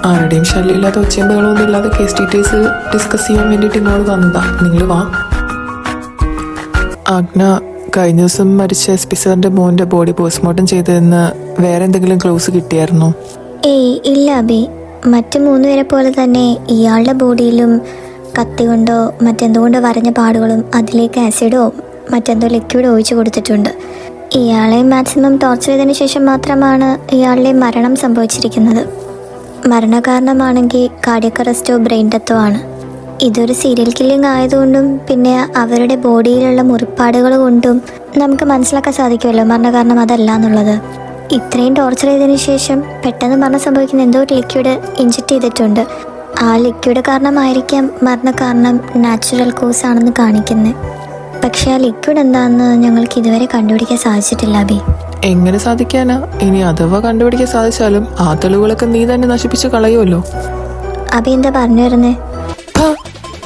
ആരുടെയും ശല്യമില്ലാതെ ഒച്ചയും ബഹളമൊന്നും ഇല്ലാതെ കേസ് ഡീറ്റെയിൽസ് ഡിസ്കസ് ചെയ്യാൻ വേണ്ടിയിട്ട് ഇങ്ങോട്ട് വന്നതാ. നിങ്ങൾ വാ. ആഗ്ന, കഴിഞ്ഞ ദിവസം മരിച്ച SP സാറിൻ്റെ മോൻ്റെ ബോഡി പോസ്റ്റ്മോർട്ടം ചെയ്തതെന്ന് വേറെ എന്തെങ്കിലും ക്ലൂസ് കിട്ടിയായിരുന്നോ? ഏയ് ഇല്ല അബി, മറ്റു 3 പേരെ പോലെ തന്നെ ഇയാളുടെ ബോഡിയിലും കത്തി കൊണ്ടോ മറ്റെന്തുകൊണ്ടോ വരഞ്ഞ പാടുകളും അതിലേക്ക് ആസിഡോ മറ്റെന്തോ ലിക്വിഡോ ഒഴിച്ചു കൊടുത്തിട്ടുണ്ട്. ഇയാളെ മാക്സിമം ടോർച്ചർ ചെയ്തതിന് ശേഷം മാത്രമാണ് ഇയാളുടെ മരണം സംഭവിച്ചിരിക്കുന്നത്. മരണകാരണമാണെങ്കിൽ കാർഡിയക് അറസ്റ്റോ ബ്രെയിൻ ഡെത്തോ ആണ്. ഇതൊരു സീരിയൽ കില്ലിംഗ് ആയതുകൊണ്ടും പിന്നെ അവരുടെ ബോഡിയിലുള്ള മുറിപ്പാടുകൾ കൊണ്ടും നമുക്ക് മനസ്സിലാക്കാൻ സാധിക്കുമല്ലോ മരണകാരണം അതല്ല എന്നുള്ളത്. ഇത്രയും ടോർച്ചർ ചെയ്തതിന് ശേഷം പെട്ടെന്ന് മരണം സംഭവിക്കുന്ന എന്തോ ഒരു ലിക്വിഡ് ഇഞ്ചക്ട് ചെയ്തിട്ടുണ്ട്. ആ ലിക്വിഡ് കാരണമായിരിക്കാം മരണകാരണം നാച്ചുറൽ കോസ് ആണെന്ന് കാണിക്കുന്നത്. പക്ഷെ ആ ലിക്വിഡ് എന്താണെന്ന് ഞങ്ങൾക്ക് ഇതുവരെ കണ്ടുപിടിക്കാൻ സാധിച്ചിട്ടില്ല അബി. എങ്ങനെ സാധിക്കാനാ? ഇനി അഥവാ കണ്ടുപിടിക്കാൻ സാധിച്ചാലും ആ തെളിവുകളൊക്കെ നീ തന്നെ നശിപ്പിച്ച് കളയുമല്ലോ. അബി എന്താ പറഞ്ഞു വരുന്നേ?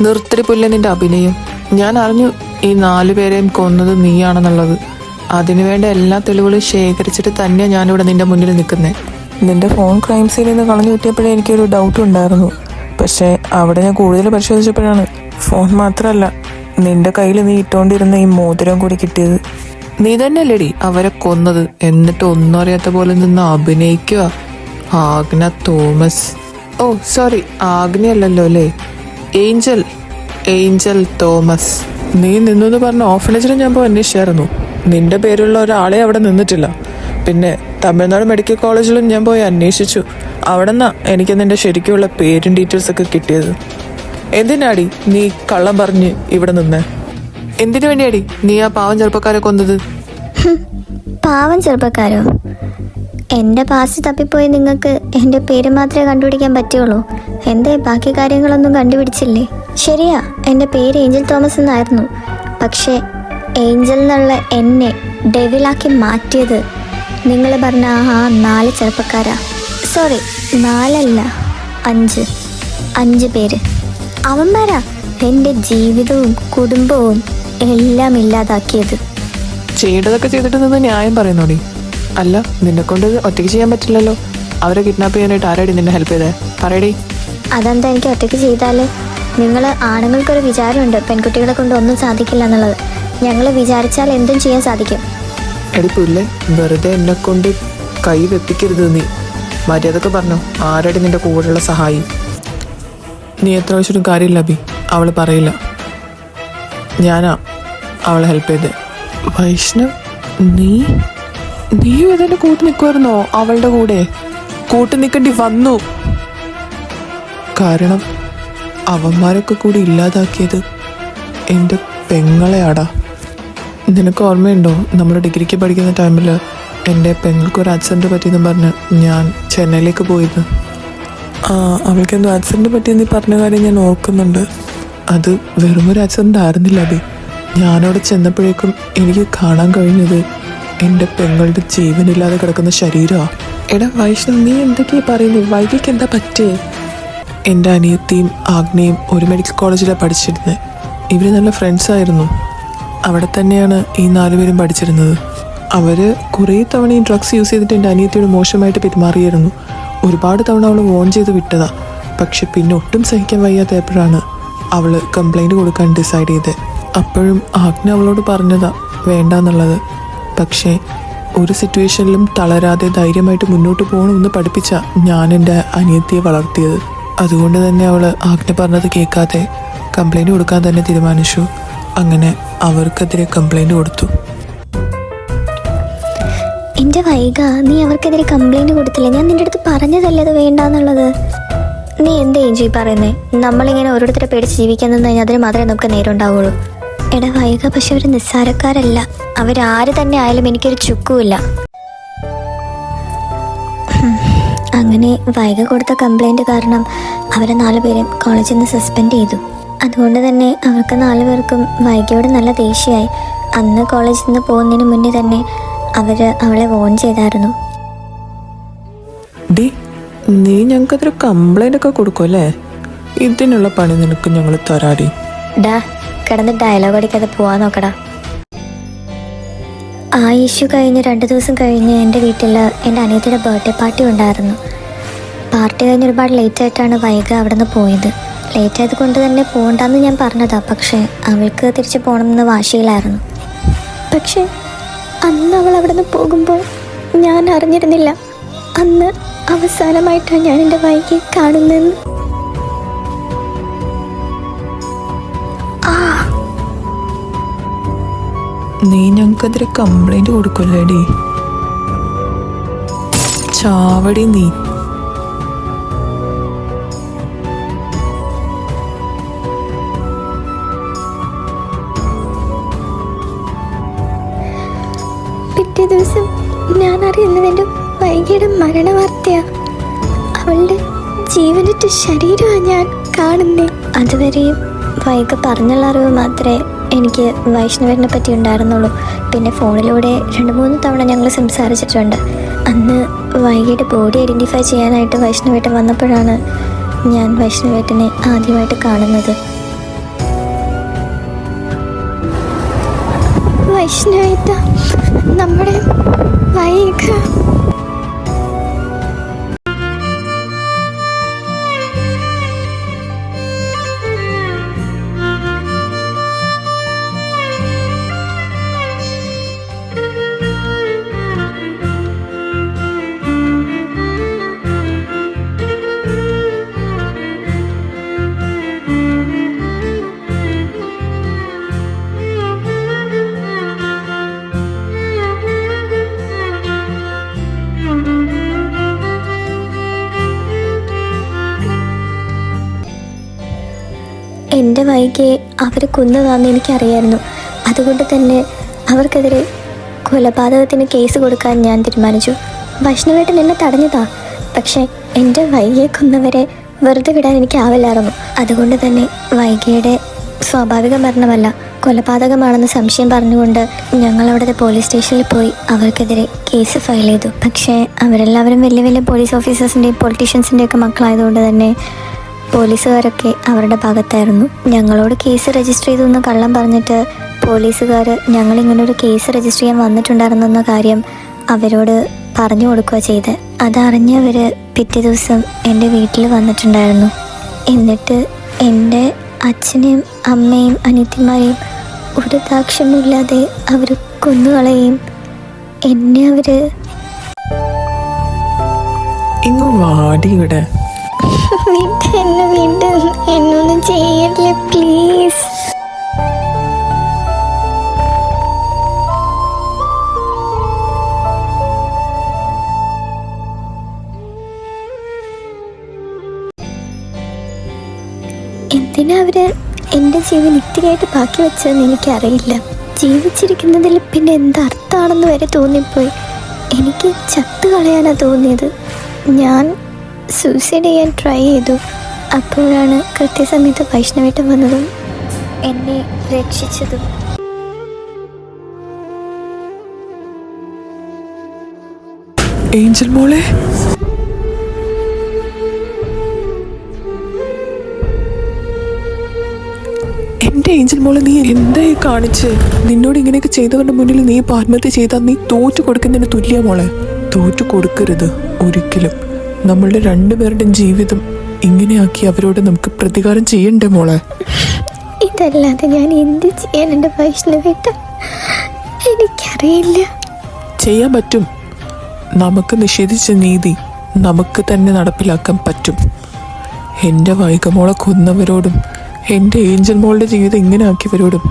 നിർത്തിരി പുല്ല നിന്റെ അഭിനയം. ഞാൻ അറിഞ്ഞു ഈ 4 പേരെയും കൊന്നത് നീയാണെന്നുള്ളത്. അതിനുവേണ്ട എല്ലാ തെളിവുകളും ശേഖരിച്ചിട്ട് തന്നെയാണ് ഞാനിവിടെ നിന്റെ മുന്നിൽ നിൽക്കുന്നത്. നിന്റെ ഫോൺ ക്രൈം സീനിൽ നിന്ന് കളഞ്ഞു കിട്ടിയപ്പോഴേ എനിക്കൊരു ഡൗട്ട് ഉണ്ടായിരുന്നു. പക്ഷേ അവിടെ ഞാൻ കൂടുതൽ പരിശോധിച്ചപ്പോഴാണ് ഫോൺ മാത്രമല്ല നിന്റെ കയ്യിൽ നീ ഇട്ടുകൊണ്ടിരുന്ന ഈ മോതിരം കൂടി കിട്ടിയത്. നീ തന്നെയല്ലേടി അവരെ കൊന്നത്? എന്നിട്ട് ഒന്നും അറിയാത്ത പോലെ നിന്ന് അഭിനയിക്കുക. ആഗ്ന തോമസ്. ഓ സോറി, ആഗ്നയല്ലല്ലോ അല്ലേ, ഏഞ്ചൽ തോമസ്. നീ നിന്നെന്ന് പറഞ്ഞ ഓർഫനേജിൽ ഞാൻ പോയി അന്വേഷിച്ചായിരുന്നു. നിന്റെ പേരുള്ള ഒരാളെ അവിടെ നിന്നിട്ടില്ല. പിന്നെ തമിഴ്നാട് മെഡിക്കൽ കോളേജിലും ഞാൻ പോയി അന്വേഷിച്ചു. അവിടെ നിന്നാ എനിക്ക് നിന്റെ ശരിക്കുള്ള പേരും ഡീറ്റെയിൽസ് ഒക്കെ കിട്ടിയത്. എന്തിനാടി നീ കള്ളം പറഞ്ഞ് ഇവിടെ നിന്ന്? എന്തിനു വേണ്ടിയാടി നീ ആ പാവം ചെറുപ്പക്കാരെ കൊന്നത്? പാവം ചെറുപ്പക്കാരോ? എൻ്റെ പാസ്റ്റ് തപ്പിപ്പോയി നിങ്ങൾക്ക് എൻ്റെ പേര് മാത്രമേ കണ്ടുപിടിക്കാൻ പറ്റുള്ളൂ. എന്തേ ബാക്കി കാര്യങ്ങളൊന്നും കണ്ടുപിടിച്ചില്ലേ? ശരിയാ, എൻ്റെ പേര് ഏഞ്ചൽ തോമസ് എന്നായിരുന്നു. പക്ഷേ ഏഞ്ചൽ എന്നുള്ള എന്നെ ഡെവിലാക്കി മാറ്റിയത് നിങ്ങൾ പറഞ്ഞ ആ 4 ചെറുപ്പക്കാരാ. സോറി, 4 അല്ല 5 പേര്. അവന്മാരാ എൻ്റെ ജീവിതവും കുടുംബവും എല്ലാം ഇല്ലാതാക്കിയത്. ചെയ്യേണ്ടതൊക്കെ ചെയ്തിട്ട് നിന്ന് ന്യായം പറയുന്നോടി. അല്ല, നിന്നെ കൊണ്ട് ഒറ്റയ്ക്ക് ചെയ്യാൻ പറ്റില്ലല്ലോ. അവരെ കിഡ്നാപ്പ് ചെയ്യാനായിട്ട് ആരാടി നിന്നെ ഹെൽപ്പ് ചെയ്തേ? പറയടി. അതെന്താ എനിക്ക് ഒറ്റയ്ക്ക് ചെയ്താൽ? നിങ്ങൾ ആണുങ്ങൾക്കൊരു വിചാരമുണ്ട് പെൺകുട്ടികളെ കൊണ്ട് ഒന്നും സാധിക്കില്ല എന്നുള്ളത്. ഞങ്ങൾ വിചാരിച്ചാൽ എന്തും ചെയ്യാൻ സാധിക്കും. എടിപ്പില്ലേ, വെറുതെ എന്നെ കൊണ്ട് കൈ വെപ്പിക്കരുത്. നീ മര്യാദക്ക് പറഞ്ഞോ, ആരടി നിന്റെ കൂടെയുള്ള സഹായി? നീ എത്ര വെച്ചിട്ടും കാര്യമില്ല അബി, അവള് പറയില്ല. ഞാനാ അവളെ ഹെൽപ്പ് ചെയ്ത്. വൈഷ്ണവ്, നീയും ഇതിന്റെ കൂട്ട് നിൽക്കുമായിരുന്നോ? അവളുടെ കൂടെ കൂട്ട് നിൽക്കേണ്ടി വന്നു. കാരണം അവന്മാരൊക്കെ കൂടി ഇല്ലാതാക്കിയത് എൻ്റെ പെങ്ങളെയാടാ. നിനക്ക് ഓർമ്മയുണ്ടോ, നമ്മൾ ഡിഗ്രിക്ക് പഠിക്കുന്ന ടൈമിൽ എൻ്റെ പെങ്ങൾക്കൊരു ആക്സിഡൻറ്റ് പറ്റിയെന്ന് പറഞ്ഞ് ഞാൻ ചെന്നൈയിലേക്ക് പോയത്. അവൾക്കെന്തോ ആക്സിഡൻറ്റ് പറ്റിയെന്ന് പറഞ്ഞ കാര്യം ഞാൻ ഓർക്കുന്നുണ്ട്. അത് വെറുമൊരു ആക്സിഡൻ്റ് ആയിരുന്നില്ല അബി. ഞാനവിടെ ചെന്നപ്പോഴേക്കും എനിക്ക് കാണാൻ കഴിഞ്ഞത് എൻ്റെ പെങ്ങളുടെ ജീവനില്ലാതെ കിടക്കുന്ന ശരീരമാണ്. എടാ വൈഷ്ണവ്, നീ എന്തൊക്കെയാ പറയുന്നത്? വൈകിക്ക് എന്താ പറ്റിയേ? എൻ്റെ അനിയത്തിയും ആഗ്നയും ഒരു മെഡിക്കൽ കോളേജിലാണ് പഠിച്ചിരുന്നത്. ഇവർ നല്ല ഫ്രണ്ട്സായിരുന്നു. അവിടെ തന്നെയാണ് ഈ 4 പേരും പഠിച്ചിരുന്നത്. അവർ കുറേ തവണ ഈ ഡ്രഗ്സ് യൂസ് ചെയ്തിട്ട് എൻ്റെ അനിയത്തിയോട് മോശമായിട്ട് പെരുമാറിയായിരുന്നു. ഒരുപാട് തവണ അവൾ വോൺ ചെയ്ത് വിട്ടതാ. പക്ഷെ പിന്നെ ഒട്ടും സഹിക്കാൻ വയ്യാത്തപ്പോഴാണ് അവൾ കംപ്ലൈൻറ്റ് കൊടുക്കാൻ ഡിസൈഡ് ചെയ്തത്. അപ്പോഴും ആഗ്ന അവളോട് പറഞ്ഞതാ വേണ്ടാന്നുള്ളത്. പക്ഷേ ഒരു സിറ്റുവേഷനിലും തളരാതെ ധൈര്യമായിട്ട് മുന്നോട്ട് പോകണമെന്ന് പഠിപ്പിച്ച ഞാൻ എൻ്റെ അനിയത്തിയെ വളർത്തിയത്. അതുകൊണ്ട് തന്നെ അവൾ ആഗ്ന പറഞ്ഞത് കേൾക്കാതെ കംപ്ലൈൻറ്റ് കൊടുക്കാൻ തന്നെ തീരുമാനിച്ചു. അങ്ങനെ അവർക്കെതിരെ കംപ്ലൈൻറ്റ് കൊടുത്തു. എൻ്റെ വൈക, നീ അവർക്കെതിരെ കംപ്ലൈൻറ്റ് കൊടുത്തില്ല? ഞാൻ നിൻ്റെ അടുത്ത് പറഞ്ഞതല്ലേ അത് വേണ്ടാന്നുള്ളത്. നീ എന്താ ഏഞ്ചി പറയുന്നേ? നമ്മളിങ്ങനെ ഓരോരുത്തരെ പേടിച്ച് ജീവിക്കാൻ നിന്ന് കഴിഞ്ഞാൽ അതിന് മാത്രമേ നമുക്ക് നേരം ഉണ്ടാവുള്ളൂ. എടാ വൈക, പക്ഷെ അവർ നിസ്സാരക്കാരല്ല. അവരാര് തന്നെ ആയാലും എനിക്കൊരു ചുക്കുമില്ല. അങ്ങനെ വൈക കൊടുത്ത കംപ്ലൈൻറ്റ് കാരണം അവരെ 4 പേരെയും കോളേജിൽ നിന്ന് സസ്പെൻഡ് ചെയ്തു. അതുകൊണ്ട് തന്നെ അവർക്ക് 4 പേർക്കും വൈകയോട് നല്ല ദേഷ്യമായി. അന്ന് കോളേജിൽ നിന്ന് പോകുന്നതിന് മുന്നേ തന്നെ അവളെ വോൺ ചെയ്തായിരുന്നു. ഡി, നീ ഞങ്ങൾക്കതൊരു കംപ്ലൈൻ്റ് ഒക്കെ കൊടുക്കുമല്ലേ? ഇതിനുള്ള പണി നിനക്ക് ഞങ്ങൾ തരാടി. ഡാ, കിടന്ന് ഡയലോഗ് അടിക്കാതെ പോവാൻ നോക്കടാ. ആ ഇഷ്യൂ കഴിഞ്ഞ് 2 ദിവസം കഴിഞ്ഞ് എൻ്റെ വീട്ടിൽ എൻ്റെ അനിയത്തിയുടെ ബർത്ത്ഡേ പാർട്ടി ഉണ്ടായിരുന്നു. പാർട്ടി കഴിഞ്ഞ് ഒരുപാട് ലേറ്റായിട്ടാണ് വൈക അവിടെ നിന്ന് പോയത്. ലേറ്റായത് കൊണ്ട് തന്നെ പോകണ്ടെന്ന് ഞാൻ പറഞ്ഞതാ. പക്ഷേ അവൾക്ക് തിരിച്ച് പോകണമെന്ന് വാശിയിലായിരുന്നു. പക്ഷേ അന്ന് അവൾ അവിടെ നിന്ന് പോകുമ്പോൾ ഞാൻ അറിഞ്ഞിരുന്നില്ല അന്ന് അവസാനമായിട്ടാണ് ഞാൻ എൻ്റെ വൈകിയെ കാണുന്നതെന്ന്. നീ ഞങ്ങൾക്കെതിരെ കംപ്ലൈൻറ്റ് കൊടുക്കുമല്ലേടി? ചാവടി നീ. ദിവസം ഞാൻ അറിയുന്നത് എൻ്റെ വൈകിയുടെ മരണവാർത്തയാ. അവളുടെ ജീവനറ്റ ശരീരമാണ് ഞാൻ കാണുന്നേ. അതുവരെയും വൈക പറഞ്ഞുള്ള അറിവ് മാത്രമേ എനിക്ക് വൈഷ്ണവേട്ടനെ പറ്റി ഉണ്ടായിരുന്നുള്ളൂ. പിന്നെ ഫോണിലൂടെ 2-3 തവണ ഞങ്ങൾ സംസാരിച്ചിട്ടുണ്ട്. അന്ന് വൈകിയുടെ ബോഡി ഐഡൻറ്റിഫൈ ചെയ്യാനായിട്ട് വൈഷ്ണവേട്ടൻ വന്നപ്പോഴാണ് ഞാൻ വൈഷ്ണവേട്ടനെ ആദ്യമായിട്ട് കാണുന്നത്. വൈഷ്ണവേട്ട, നമ്മുടെ വൈക. എൻ്റെ വൈകിയെ അവർ കൊന്നതാണെന്ന് എനിക്കറിയായിരുന്നു. അതുകൊണ്ട് തന്നെ അവർക്കെതിരെ കൊലപാതകത്തിന് കേസ് കൊടുക്കാൻ ഞാൻ തീരുമാനിച്ചു. വൈഷ്ണവേട്ടൻ എന്നെ തടഞ്ഞതാ. പക്ഷേ എൻ്റെ വൈകിയെ കൊന്നവരെ വെറുതെ വിടാൻ എനിക്കാവില്ലായിരുന്നു. അതുകൊണ്ട് തന്നെ വൈകിയുടെ സ്വാഭാവിക മരണമല്ല, കൊലപാതകമാണെന്ന് സംശയം പറഞ്ഞുകൊണ്ട് ഞങ്ങളവിടുത്തെ പോലീസ് സ്റ്റേഷനിൽ പോയി അവർക്കെതിരെ കേസ് ഫയൽ ചെയ്തു. പക്ഷേ അവരെല്ലാവരും വലിയ വലിയ പോലീസ് ഓഫീസേഴ്സിൻ്റെയും പൊളിറ്റീഷ്യൻസിൻ്റെയൊക്കെ മക്കളായതുകൊണ്ട് തന്നെ പോലീസുകാരൊക്കെ അവരുടെ ഭാഗത്തായിരുന്നു. ഞങ്ങളോട് കേസ് രജിസ്റ്റർ ചെയ്തു എന്ന് കള്ളം പറഞ്ഞിട്ട് പോലീസുകാർ ഞങ്ങളിങ്ങനൊരു കേസ് രജിസ്റ്റർ ചെയ്യാൻ വന്നിട്ടുണ്ടായിരുന്നെന്ന കാര്യം അവരോട് പറഞ്ഞു കൊടുക്കുക ചെയ്ത്. അതറിഞ്ഞവർ പിറ്റേ ദിവസം എൻ്റെ വീട്ടിൽ വന്നിട്ടുണ്ടായിരുന്നു. എന്നിട്ട് എൻ്റെ അച്ഛനെയും അമ്മയും അനിയത്തിമാരെയും ഒരു ദാക്ഷ്യമില്ലാതെ അവർ കൊന്നുകളയും. എന്നെ അവർ ഇങ്ങ് വാടി ഇവിടെ. എന്നെ വീണ്ടും എന്നൊന്നും ചെയ്യല്ലേ പ്ലീസ്. എന്തിനാ അവര് എൻ്റെ ജീവൻ ഇത്തിരിയായിട്ട് ബാക്കി വെച്ചതെന്ന് എനിക്കറിയില്ല. ജീവിച്ചിരിക്കുന്നതിൽ പിന്നെ എന്തർത്ഥമാണെന്ന് വരെ തോന്നിപ്പോയി. എനിക്ക് ചത്തു കളയാനാണ് തോന്നിയത്. ഞാൻ സൂസൈഡ് ചെയ്യാൻ ട്രൈ ചെയ്തു. അപ്പോഴാണ് കൃത്യസമയത്ത് വൈഷ്ണവേട്ടൻ വന്നതും എന്നെ രക്ഷിച്ചതും. ഏഞ്ചൽ മോളെ, എന്റെ ഏഞ്ചൽ മോളെ, നീ എന്തായി കാണിച്ച്? നിന്നോട് ഇങ്ങനെയൊക്കെ ചെയ്തവരുടെ മുന്നിൽ നീ ആത്മഹത്യ ചെയ്താൽ നീ തോറ്റു കൊടുക്കുന്നതിന് തുല്യ മോളെ. തോറ്റു കൊടുക്കരുത് ഒരിക്കലും. നമ്മളുടെ രണ്ടുപേരുടെയും ജീവിതം ഇങ്ങനെയാക്കി അവരോട് നമുക്ക് പ്രതികാരം ചെയ്യണ്ടേ മോളെ? ഇതല്ലാതെ ഞാൻ എന്ത് ചെയ്യാൻ എൻ്റെ വൈഷ്ണവേട്ട? എനിക്കറിയില്ല. ചെയ്യാൻ പറ്റും. നമുക്ക് നിഷേധിച്ച നീതി നമുക്ക് തന്നെ നടപ്പിലാക്കാൻ പറ്റും. എൻ്റെ വൈകമോളെ കൊന്നവരോടും എൻ്റെ ഏഞ്ചൽ മോളുടെ ജീവിതം ഇങ്ങനെ ആക്കിയവരോടും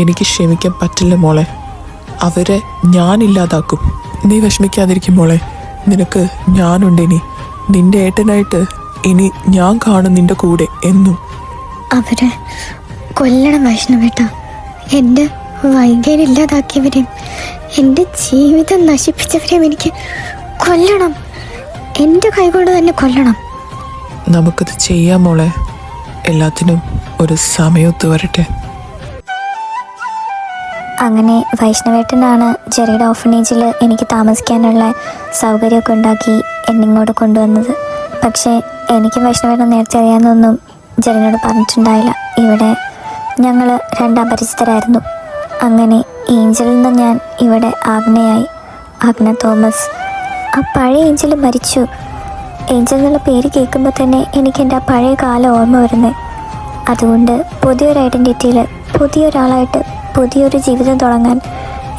എനിക്ക് ക്ഷമിക്കാൻ പറ്റില്ല മോളെ. അവരെ ഞാനില്ലാതാക്കും. നീ വിഷമിക്കാതിരിക്കും മോളെ. നിനക്ക് ഞാനുണ്ട്. ഇനി നിന്റെ ഏട്ടനായിട്ട് ഇനി ഞാൻ കാണും നിന്റെ കൂടെ എന്നും. അവരെ കൊല്ലണം വൈഷ്ണവേട്ട. എൻ്റെ വൈകയിലില്ലാതാക്കിയവരെയും എൻ്റെ ജീവിതം നശിപ്പിച്ചവരെയും എനിക്ക് കൊല്ലണം. എൻ്റെ കൈകൊണ്ട് തന്നെ കൊല്ലണം. നമുക്കത് ചെയ്യാം മോളെ. എല്ലാത്തിനും ഒരു സമയത്ത് വരട്ടെ. അങ്ങനെ വൈഷ്ണവേട്ടനാണ് ജെറിയുടെ ഓർഫനേജിൽ എനിക്ക് താമസിക്കാനുള്ള സൗകര്യമൊക്കെ ഉണ്ടാക്കി എന്നെ ഇങ്ങോട്ട് കൊണ്ടുവന്നത്. പക്ഷേ എനിക്ക് വൈഷ്ണവേട്ടൻ നേരത്തെ അറിയാമെന്നൊന്നും ജെറിനോട് പറഞ്ഞിട്ടുണ്ടായില്ല. ഇവിടെ ഞങ്ങൾ 2 അപരിചിതരായിരുന്നു. അങ്ങനെ ഏഞ്ചലിൽ നിന്ന് ഞാൻ ഇവിടെ ആഗ്നയായി. ആഗ്ന തോമസ്. ആ പഴയ ഏഞ്ചൽ മരിച്ചു. ഏഞ്ചൽ എന്നുള്ള പേര് കേൾക്കുമ്പോൾ തന്നെ എനിക്ക് എൻ്റെ ആ പഴയ കാലം ഓർമ്മ വരുന്നത്. അതുകൊണ്ട് പുതിയൊരു ഐഡൻറ്റിറ്റിയിൽ പുതിയൊരാളായിട്ട് പുതിയൊരു ജീവിതം തുടങ്ങാൻ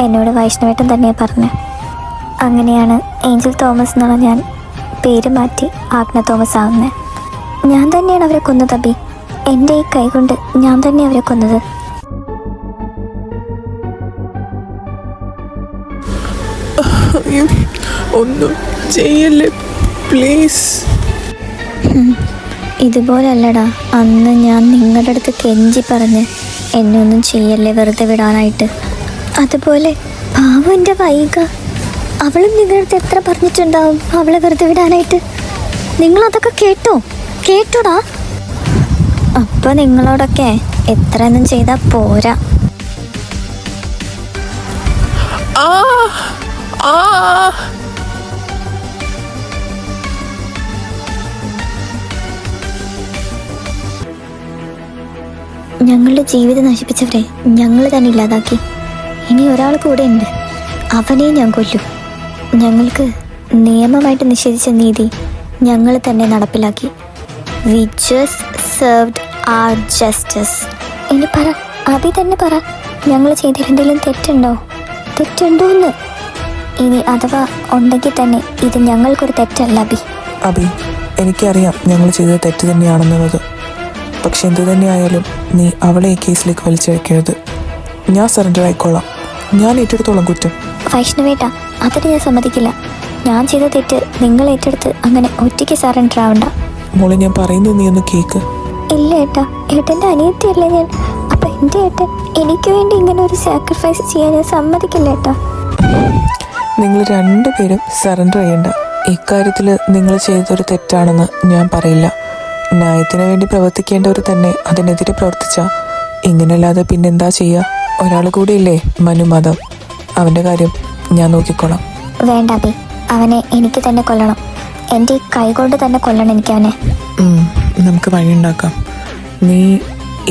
എന്നോട് വൈഷ്ണവേട്ടൻ തന്നെ പറഞ്ഞു. അങ്ങനെയാണ് ഏഞ്ചൽ തോമസ് എന്നുള്ള ഞാൻ പേര് മാറ്റി ആഗ്ന തോമസ് ആകുന്നത്. ഞാൻ തന്നെയാണ് അവരെ കൊന്നത് അബി. എൻ്റെ ഈ കൈ കൊണ്ട് ഞാൻ തന്നെ അവരെ കൊന്നത്. ഒന്നും ചെയ്യല്ലേ പ്ലീസ്. ഇതുപോലല്ലടാ അന്ന് ഞാൻ നിങ്ങളുടെ അടുത്ത് കെഞ്ചി പറഞ്ഞ് എന്നെ ഒന്നും ചെയ്യല്ലേ വെറുതെ വിടാനായിട്ട്. അതുപോലെ പാവം എൻ്റെ വൈക അവളും നിങ്ങളുടെ അടുത്ത് എത്ര പറഞ്ഞിട്ടുണ്ടാവും അവളെ വെറുതെ വിടാനായിട്ട്? നിങ്ങളതൊക്കെ കേട്ടോടാ? അപ്പോൾ നിങ്ങളോടൊക്കെ എത്രയൊന്നും ചെയ്താൽ പോരാ. ആ ആ ഞങ്ങളുടെ ജീവിതം നശിപ്പിച്ചവരെ ഞങ്ങൾ തന്നെ ഇല്ലാതാക്കി. ഇനി ഒരാൾ കൂടെ ഉണ്ട്, അവനെ ഞാൻ കൊല്ലും. ഞങ്ങൾക്ക് നിയമമായിട്ട് നിഷേധിച്ച നീതി ഞങ്ങൾ തന്നെ നടപ്പിലാക്കി. We just served our justice. ഇനി പറ, അഭി തന്നെ പറ, ഞങ്ങൾ ചെയ്തതിൽ എന്തെങ്കിലും തെറ്റുണ്ടോ എന്ന്. ഇനി അഥവാ ഉണ്ടെങ്കിൽ തന്നെ ഇത് ഞങ്ങൾക്കൊരു തെറ്റല്ല അഭി. അബി, എനിക്കറിയാം ഞങ്ങൾ ചെയ്തത് തെറ്റ് തന്നെയാണെന്നുള്ളത്. പക്ഷെ എന്തു തന്നെയായാലും നീ അവളെ ഈ കേസിലേക്ക് വലിച്ചഴക്കരുത്. ഞാൻ സറണ്ടർ ആയിക്കോളാം. ഞാൻ ഏറ്റെടുത്തോളം കുറ്റം. വൈഷ്ണവേട്ട, അതിന് ഞാൻ സമ്മതിക്കില്ല. ഞാൻ ചെയ്ത തെറ്റ് നിങ്ങൾ ഏറ്റെടുത്ത് അങ്ങനെ ഒറ്റയ്ക്ക് സറണ്ടർ ആവണ്ട. മോളെ, ഞാൻ പറയുന്നത് നീ ഒന്ന് കേക്ക്. ഇല്ല ഏട്ടാ, ഏട്ടൻ്റെ അനിയത്തിയല്ലേ ഞാൻ. അപ്പം എൻ്റെ ഏട്ടൻ എനിക്ക് വേണ്ടി ഇങ്ങനെ ഒരു സാക്രിഫൈസ് ചെയ്യാൻ ഞാൻ സമ്മതിക്കില്ല ഏട്ടാ. നിങ്ങൾ രണ്ടുപേരും സറണ്ടർ ചെയ്യണ്ട. ഇക്കാര്യത്തിൽ നിങ്ങൾ ചെയ്തൊരു തെറ്റാണെന്ന് ഞാൻ പറയില്ല. ന്യായത്തിന് വേണ്ടി പ്രവർത്തിക്കേണ്ടവർ തന്നെ അതിനെതിരെ പ്രവർത്തിച്ചാൽ ഇങ്ങനെയല്ലാതെ പിന്നെന്താ ചെയ്യുക? ഒരാൾ കൂടി ഇല്ലേ, മനു മാധവ്. അവൻ്റെ കാര്യം ഞാൻ നോക്കിക്കോളാം. വേണ്ട അഭി, അവനെ എനിക്ക് തന്നെ കൊല്ലണം. എൻ്റെ ഈ കൈകൊണ്ട് തന്നെ കൊല്ലണം എനിക്ക് അവനെ. നമുക്ക് വഴിയുണ്ടാക്കാം. നീ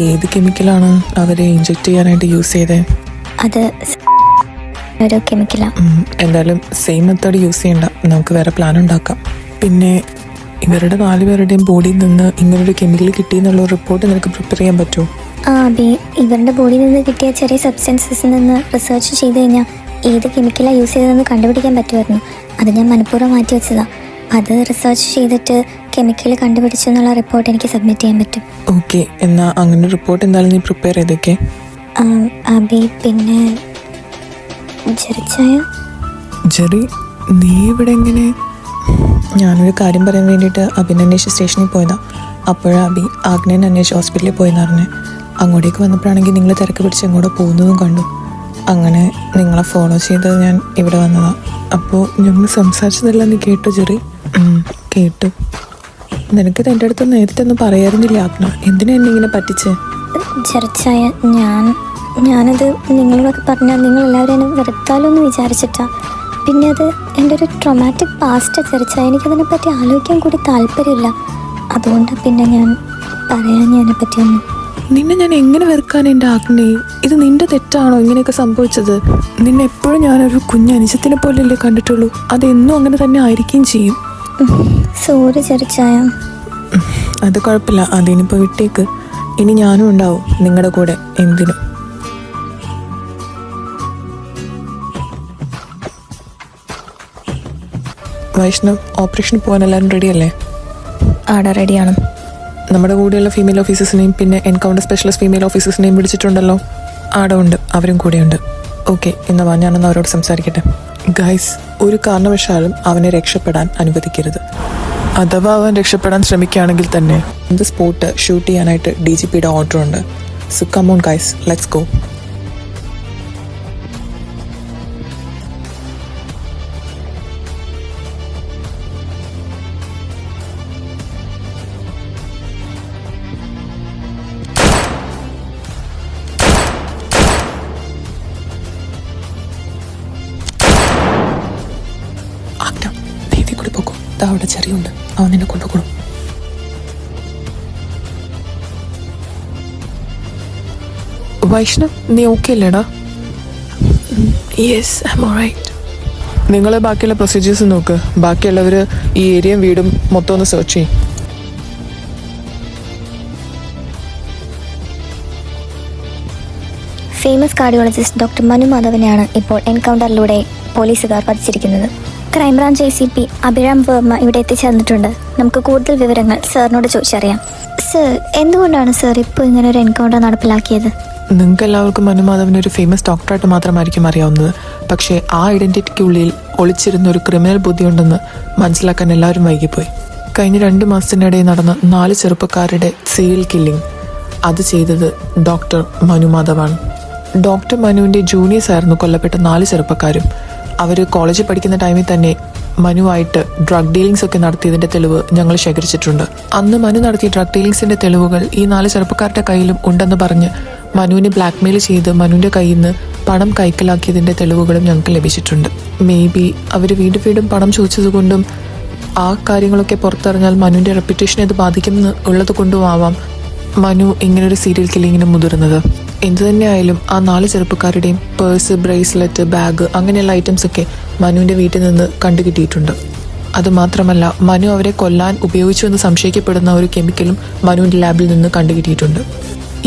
ഏത് കെമിക്കലാണ് അവരെ ഇഞ്ചെക്ട് ചെയ്യാനായിട്ട് യൂസ് ചെയ്തേ? അത് ഒരു കെമിക്കലാണ്. എന്തായാലും സെയിം മെത്തേഡ് യൂസ് ചെയ്യണ്ട. നമുക്ക് വേറെ പ്ലാൻ ഉണ്ടാക്കാം. പിന്നെ ഇവരുടെ 4 പേരുടെയും ബോഡിയിൽ നിന്ന് ഇങ്ങനൊരു കെമിക്കൽ കിട്ടിയെന്നുള്ള റിപ്പോർട്ട് നിനക്ക് പ്രിപ്പയർ ചെയ്യാൻ പറ്റുമോ? ആ അഭി, ഇവരുടെ ബോഡിയിൽ നിന്ന് കിട്ടിയ ചെറിയ സബ്സ്റ്റൻസസിൽ നിന്ന് റിസർച്ച് ചെയ്ത് കഴിഞ്ഞാൽ ഏത് കെമിക്കലാണ് യൂസ് ചെയ്തതെന്ന് കണ്ടുപിടിക്കാൻ പറ്റുമായിരുന്നു. അത് ഞാൻ മനഃപൂർവ്വം മാറ്റി വെച്ചതാണ്. അത് റിസർച്ച് ചെയ്തിട്ട് കെമിക്കൽ കണ്ടുപിടിച്ചു എന്നുള്ള റിപ്പോർട്ട് എനിക്ക് സബ്മിറ്റ് ചെയ്യാൻ പറ്റും. ഓക്കെ, എന്നാൽ അങ്ങനെ റിപ്പോർട്ട് എന്തായാലും നീ പ്രിപ്പയർ ചെയ്തേക്കെ. അഭി, പിന്നെ ജെറി, നീ ഇവിടെ എങ്ങനെ? ഞാനൊരു കാര്യം പറയാൻ വേണ്ടിയിട്ട് അഭിനന്വേഷിച്ച് സ്റ്റേഷനിൽ പോയതാണ്. അപ്പോഴാണ് അഭി ആഗ്നേനെ അന്വേഷിച്ച് ഹോസ്പിറ്റലിൽ പോയെന്ന് പറഞ്ഞ്. അങ്ങോട്ടേക്ക് വന്നപ്പോഴാണെങ്കിൽ നിങ്ങൾ തിരക്ക് പിടിച്ച് എങ്ങോട്ട് പോകുന്നതും കണ്ടു. അങ്ങനെ നിങ്ങളെ ഫോളോ ചെയ്ത് ഞാൻ ഇവിടെ വന്നതാണ്. അപ്പോൾ ഞങ്ങൾ സംസാരിച്ചതെല്ലാം നീ കേട്ടോ ജെറി? കേട്ടു. നിനക്കിത് എൻ്റെ അടുത്ത് നേരത്തെ ഒന്നും പറയാറുന്നില്ല ആഗ്ന. എന്തിനാ എന്നെ ഇങ്ങനെ പറ്റിച്ചേ? ചെറുച്ചായ, ഞാനത് നിങ്ങളോടൊക്കെ പറഞ്ഞാൽ നിങ്ങളെല്ലാവരും എന്നെ വെറുത്താലോ എന്ന് വിചാരിച്ചിട്ടാ. പിന്നെ അത് എൻ്റെ ഒരു ട്രോമാറ്റിക് പാസ്റ്റ് ചെറുച്ചായ. എനിക്കതിനെപ്പറ്റി ആലോചിക്കാൻ കൂടി താല്പര്യമില്ല. അതുകൊണ്ട് പിന്നെ ഞാൻ അതിനെപ്പറ്റിയൊന്നും. നിന്നെ ഞാൻ എങ്ങനെ വെറുക്കാൻ എൻ്റെ ആഗ്നേ? ഇത് നിന്റെ തെറ്റാണോ ഇങ്ങനെയൊക്കെ സംഭവിച്ചത്? നിന്നെ എപ്പോഴും ഞാനൊരു കുഞ്ഞനുജത്തിനെ പോലെയല്ലേ കണ്ടിട്ടുള്ളൂ. അതെന്നും അങ്ങനെ തന്നെ ആയിരിക്കുകയും ചെയ്യും. സോറി ചെറുച്ചായ. അത് കുഴപ്പമില്ല, അതിനിപ്പോൾ വിട്ടേക്ക്. ഇനി ഞാനും ഉണ്ടാവും നിങ്ങളുടെ കൂടെ എന്തിനും. വൈഷ്ണവ്, ഓപ്പറേഷന് പോകാൻ എല്ലാവരും റെഡിയല്ലേ? ആടെ റെഡിയാണ്. നമ്മുടെ കൂടെയുള്ള ഫീമെയിൽ ഓഫീസേഴ്സിനെയും പിന്നെ എൻകൗണ്ടർ സ്പെഷ്യലിസ്റ്റ് ഫീമെയിൽ ഓഫീസേഴ്സിനെയും വിളിച്ചിട്ടുണ്ടല്ലോ. ആടെ ഉണ്ട്, അവരും കൂടെയുണ്ട്. ഓക്കെ, എന്നാ ഞാനൊന്ന് അവരോട് സംസാരിക്കട്ടെ. ഗൈസ്, ഒരു കാരണവശാലും അവനെ രക്ഷപ്പെടാൻ അനുവദിക്കരുത്. അഥവാ അവൻ രക്ഷപ്പെടാൻ ശ്രമിക്കുകയാണെങ്കിൽ തന്നെ ഇത് സ്പോട്ട് ഷൂട്ട് ചെയ്യാനായിട്ട് DGPയുടെ ഓർഡർ ഉണ്ട്. So come on guys, let's go. അവിടെ ചെറിയുണ്ട്, അവൻ നിന്നെ കൊണ്ടുപോകും. വൈഷ്ണവ്, നീ ഓക്കെ അല്ലേടാ? Yes, I am alright. നിങ്ങൾ ബാക്കിയുള്ള പ്രൊസീജിയേഴ്സ് നോക്ക്. ബാക്കിയുള്ളവർ ഈ ഏരിയയും വീടും മൊത്തം ഒന്ന് സെർച്ച് ചെയ്യും. ഫേമസ് കാർഡിയോളജിസ്റ്റ് ഡോക്ടർ മനു മാധവനെയാണ് ഇപ്പോൾ എൻകൗണ്ടറിലൂടെ പോലീസുകാർ വധിച്ചിരിക്കുന്നത്. ക്രൈംബ്രാഞ്ച് ACP അഭിരാം വർമ്മ ഇവിടെ എത്തിച്ചേർന്നിട്ടുണ്ട്. നമുക്ക് കൂടുതൽ വിവരങ്ങൾ സാറിനോട് ചോദിച്ചറിയാം. സർ, എന്തുകൊണ്ടാണ് സർ ഇപ്പോൾ ഇങ്ങനെ ഒരു എൻകൗണ്ടർ നടപ്പിലാക്കിയത്? നിങ്ങൾക്ക് എല്ലാവർക്കും മനുമാധവനെ ഒരു ഫേമസ് ഡോക്ടറായിട്ട് മാത്രമായിരിക്കും അറിയാവുന്നത്. പക്ഷേ ആ ഐഡന്റിറ്റിക്കുള്ളിൽ ഒളിച്ചിരുന്ന ഒരു ക്രിമിനൽ ബുദ്ധിയുണ്ടെന്ന് മനസ്സിലാക്കാൻ എല്ലാവരും വൈകിപ്പോയി. കഴിഞ്ഞ 2 മാസത്തിനിടയിൽ നടന്ന 4 ചെറുപ്പക്കാരുടെ സീരിയൽ കില്ലിംഗ് അത് ചെയ്തത് ഡോക്ടർ മനുമാധവാണ്. ഡോക്ടർ മനുവിൻ്റെ ജൂനിയേഴ്സ് ആയിരുന്നു കൊല്ലപ്പെട്ട 4 ചെറുപ്പക്കാരും. അവർ കോളേജിൽ പഠിക്കുന്ന ടൈമിൽ തന്നെ മനുവായിട്ട് ഡ്രഗ് ഡീലിങ്സ് ഒക്കെ നടത്തിയതിന്റെ തെളിവ് ഞങ്ങൾ ശേഖരിച്ചിട്ടുണ്ട്. അന്ന് മനു നടത്തിയ ഡ്രഗ് ഡീലിങ്സിന്റെ തെളിവുകൾ ഈ 4 ചെറുപ്പക്കാരുടെ കയ്യിലും ഉണ്ടെന്ന് പറഞ്ഞ് മനുവിനെ ബ്ലാക്ക്മെയിൽ ചെയ്ത് മനുവിന്റെ കയ്യിൽ നിന്ന് പണം കൈക്കലാക്കിയതിന്റെ തെളിവുകളും ഞങ്ങൾക്ക് ലഭിച്ചിട്ടുണ്ട്. മേ ബി അവർ വീണ്ടും പണം ചോദിച്ചതുകൊണ്ടും ആ കാര്യങ്ങളൊക്കെ പുറത്തറിഞ്ഞാൽ മനുവിന്റെ റെപ്യൂട്ടേഷനെ അത് ബാധിക്കുമെന്ന് ഉള്ളത് കൊണ്ടും ആവാം മനു ഇങ്ങനൊരു സീരിയൽ കില്ലിങ്ങിന് മുതിർന്നത്. എന്തു തന്നെയായാലും ആ 4 ചെറുപ്പക്കാരുടെയും പേഴ്സ്, ബ്രേസ്ലെറ്റ്, ബാഗ് അങ്ങനെയുള്ള ഐറ്റംസ് ഒക്കെ മനുവിന്റെ വീട്ടിൽ നിന്ന് കണ്ടുകിട്ടിയിട്ടുണ്ട്. അതുമാത്രമല്ല മനു അവരെ കൊല്ലാൻ ഉപയോഗിച്ചു എന്ന് സംശയിക്കപ്പെടുന്ന ഒരു കെമിക്കലും മനുവിന്റെ ലാബിൽ നിന്ന് കണ്ടുകിട്ടിയിട്ടുണ്ട്.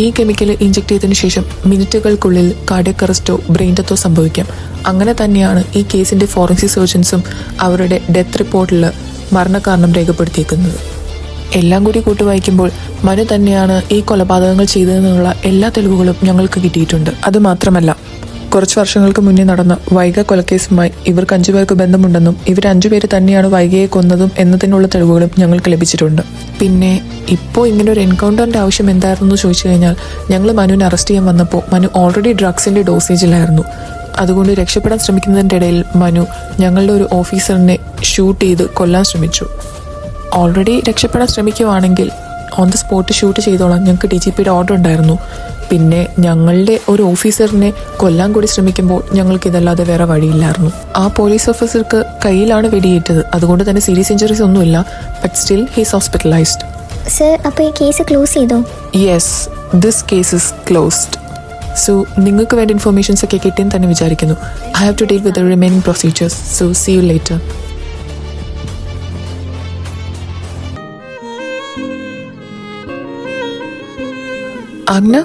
ഈ കെമിക്കൽ ഇഞ്ചെക്ട് ചെയ്തതിനു ശേഷം മിനിറ്റുകൾക്കുള്ളിൽ കാർഡിയക് അറസ്റ്റോ ബ്രെയിൻ ഡെത്തോ സംഭവിക്കാം. അങ്ങനെ തന്നെയാണ് ഈ കേസിന്റെ ഫോറൻസിക് സർജൻസും അവരുടെ ഡെത്ത് റിപ്പോർട്ടിൽ മരണകാരണം രേഖപ്പെടുത്തിയിരിക്കുന്നത്. എല്ലാം കൂടി കൂട്ടുവായിക്കുമ്പോൾ മനു തന്നെയാണ് ഈ കൊലപാതകങ്ങൾ ചെയ്തതെന്നുള്ള എല്ലാ തെളിവുകളും ഞങ്ങൾക്ക് കിട്ടിയിട്ടുണ്ട്. അതുമാത്രമല്ല കുറച്ച് വർഷങ്ങൾക്ക് മുന്നേ നടന്ന വൈഗ കൊലക്കേസുമായി ഇവർക്ക് 5 പേർക്ക് ബന്ധമുണ്ടെന്നും ഇവർ 5 പേര് തന്നെയാണ് വൈഗയെ കൊന്നതും എന്നതിനുള്ള തെളിവുകളും ഞങ്ങൾക്ക് ലഭിച്ചിട്ടുണ്ട്. പിന്നെ ഇപ്പോൾ ഇങ്ങനെ ഒരു എൻകൗണ്ടറിന്റെ ആവശ്യം എന്തായിരുന്നു ചോദിച്ചു കഴിഞ്ഞാൽ ഞങ്ങൾ മനുവിനെ അറസ്റ്റ് ചെയ്യാൻ വന്നപ്പോൾ മനു ഓൾറെഡി ഡ്രഗ്സിന്റെ ഡോസേജിലായിരുന്നു. അതുകൊണ്ട് രക്ഷപ്പെടാൻ ശ്രമിക്കുന്നതിൻ്റെ ഇടയിൽ മനു ഞങ്ങളുടെ ഒരു ഓഫീസറിനെ ഷൂട്ട് ചെയ്ത് കൊല്ലാൻ ശ്രമിച്ചു. ഓൾറെഡി രക്ഷപ്പെടാൻ ശ്രമിക്കുവാണെങ്കിൽ ഓൺ ദ സ്പോട്ട് ഷൂട്ട് ചെയ്തോളാം ഞങ്ങൾക്ക് DGPയുടെ ഓർഡർ ഉണ്ടായിരുന്നു. പിന്നെ ഞങ്ങളുടെ ഒരു ഓഫീസറിനെ കൊല്ലാൻ കൂടി ശ്രമിക്കുമ്പോൾ ഞങ്ങൾക്ക് ഇതല്ലാതെ വേറെ വഴിയില്ലായിരുന്നു. ആ പോലീസ് ഓഫീസർക്ക് കയ്യിലാണ് വെടിയേറ്റത്. അതുകൊണ്ട് തന്നെ സീരിയസ് ഇഞ്ചുറീസ് ഒന്നുമില്ല. But still he's hospitalised. Sir, അപ്പോൾ ഈ കേസ് ക്ലോസ് ചെയ്തോ? Yes, this case is closed. So നിങ്ങൾക്ക് വേണ്ട ഇൻഫർമേഷൻസ് ഒക്കെ കിട്ടിയെന്ന് തന്നെ വിചാരിക്കുന്നു. I have to deal with the remaining procedures. So see you later. Agna,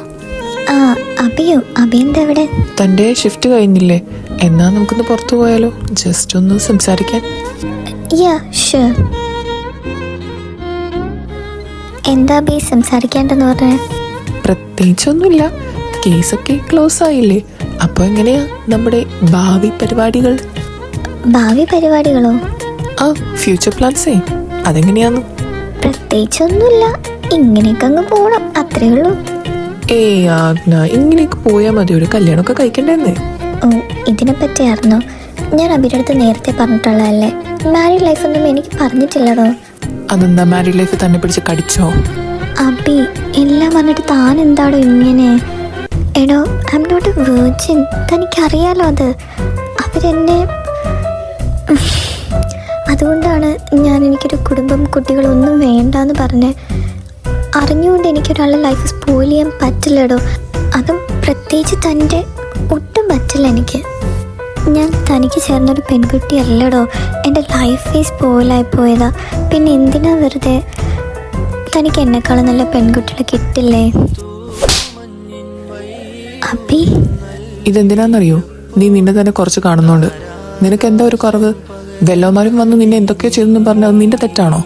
അഭിന്റെ എവിടെ? തൻ്റെ ഷിഫ്റ്റ് കഴിഞ്ഞില്ലേ? എന്നാ നമുക്കൊന്ന് പുറത്തു പോയാലോ? ജസ്റ്റ് ഒന്ന് സംസാരിക്കാൻ. എന്താ അഭി സംസാരിക്കേണ്ടെന്ന് പറഞ്ഞേ? പ്രത്യേകിച്ചൊന്നുമില്ല, കേസൊക്കെ ക്ലോസ് ആയില്ലേ. അപ്പൊ എങ്ങനെയാ നമ്മുടെ ഭാവി പരിപാടികൾ? ഭാവി പരിപാടികളോ? ആ, ഫ്യൂച്ചർ പ്ലാൻസേ അതെങ്ങനെയാന്ന്? പ്രത്യേകിച്ചൊന്നുമില്ല, ഇങ്ങനെയൊക്കെ അങ്ങ് പോണം, അത്രേ ഉള്ളൂ. ആഗ്ന, ഇങ്ങനെയൊക്കെ പോയാൽ മതി. ഒരു കല്യാണമൊക്കെ കഴിക്കണ്ടേന്നേ. ഓ, ഇതിനെ പറ്റിയായിരുന്നോ? ഞാൻ അഭിയുടെ അടുത്ത് നേരത്തെ പറഞ്ഞിട്ടുള്ളതല്ലേ, മാരീഡ് ലൈഫ് ഒന്നും എനിക്ക് പറഞ്ഞിട്ടില്ലടോ. അതെന്താ, മാരീഡ് ലൈഫ് തന്നെ പിടിച്ച് കടിച്ചോ? അഭി എല്ലാം പറഞ്ഞിട്ട് താൻ എന്താടോ ഇങ്ങനെ? എടോ, I am not a virgin, തനിക്കറിയാലോ അത്. അവരെന്നെ അതുകൊണ്ടാണ് എനിക്കൊരു കുടുംബം, കുട്ടികളൊന്നും വേണ്ടാന്ന് പറഞ്ഞ്. അറിഞ്ഞുകൊണ്ട് എനിക്കൊരാളുടെ ലൈഫ് സ്പോയിൽ ചെയ്യാൻ പറ്റില്ലടോ. അതും പ്രത്യേകിച്ച് തൻ്റെ ഒട്ടും പറ്റില്ല എനിക്ക്. ഞാൻ തനിക്ക് ചേർന്നൊരു പെൺകുട്ടി അല്ലടോ. എൻ്റെ ലൈഫ് സ്പോയിലായി പോയതാ. പിന്നെ എന്തിനാ വെറുതെ? തനിക്ക് എന്നെക്കാളും നല്ല പെൺകുട്ടികളെ കിട്ടില്ലേ അഭി? ഇതെന്തിനാന്നറിയോ? നീ നിന്നെ തന്നെ കുറച്ച് കാണുന്നുണ്ട്. നിനക്ക് എന്താ ഒരു കുറവ്? വെല്ലവന്മാരും വന്ന് നിന്നെ എന്തൊക്കെയോ ചെയ്തെന്ന് പറഞ്ഞാൽ അത് നിന്റെ തെറ്റാണോ?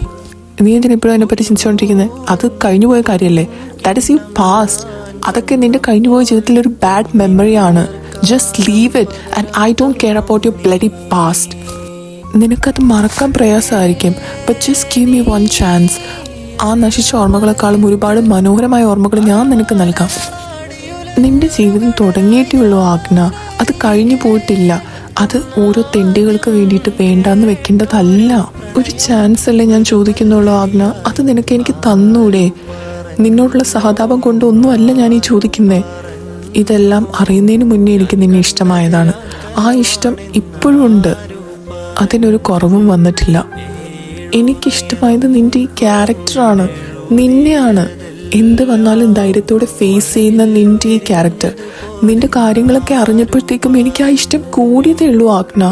നീ എന്തിനാ ഇപ്പോഴും അതിനെപ്പറ്റി ചിന്തിച്ചുകൊണ്ടിരിക്കുന്നത്? അത് കഴിഞ്ഞുപോയ കാര്യമല്ലേ. That is you past. അതൊക്കെ നിന്റെ കഴിഞ്ഞുപോയ ജീവിതത്തിലൊരു ബാഡ് മെമ്മറിയാണ്. Just leave it and I don't care about your bloody past. നിനക്കത് മറക്കാൻ പ്രയാസമായിരിക്കും. But just give me one chance. ആ നശിച്ച ഓർമ്മകളെക്കാളും ഒരുപാട് മനോഹരമായ ഓർമ്മകൾ ഞാൻ നിനക്ക് നൽകാം. നിന്റെ ജീവിതം തുടങ്ങിയിട്ടേ ഉള്ളൂ ആഗ്ന, അത് കഴിഞ്ഞു പോയിട്ടില്ല. അത് ഓരോ തെണ്ടികൾക്ക് വേണ്ടിയിട്ട് വേണ്ടാന്ന് വെക്കേണ്ടതല്ല. ഒരു ചാൻസ് അല്ലേ ഞാൻ ചോദിക്കുന്നുള്ളൂ ആഗ്ന. അത് നിനക്ക് എനിക്ക് തന്നൂടെ? നിന്നോടുള്ള സഹതാപം കൊണ്ടൊന്നും അല്ല ഞാൻ ഈ ചോദിക്കുന്നേ. ഇതെല്ലാം അറിയുന്നതിന് മുന്നേ എനിക്ക് നിന്നെ ഇഷ്ടമായതാണ്. ആ ഇഷ്ടം ഇപ്പോഴും ഉണ്ട്, അതിനൊരു കുറവും വന്നിട്ടില്ല. എനിക്കിഷ്ടമായത് നിന്റെ ഈ ക്യാരക്ടറാണ്, നിന്നെയാണ്. എന്ത് വന്നാലും ധൈര്യത്തോടെ ഫേസ് ചെയ്യുന്ന നിന്റെ ഈ ക്യാരക്ടർ. നിന്റെ കാര്യങ്ങളൊക്കെ അറിഞ്ഞപ്പോഴത്തേക്കും എനിക്ക് ആ ഇഷ്ടം കൂടിയതേ ഉള്ളൂ ആഗ്ന.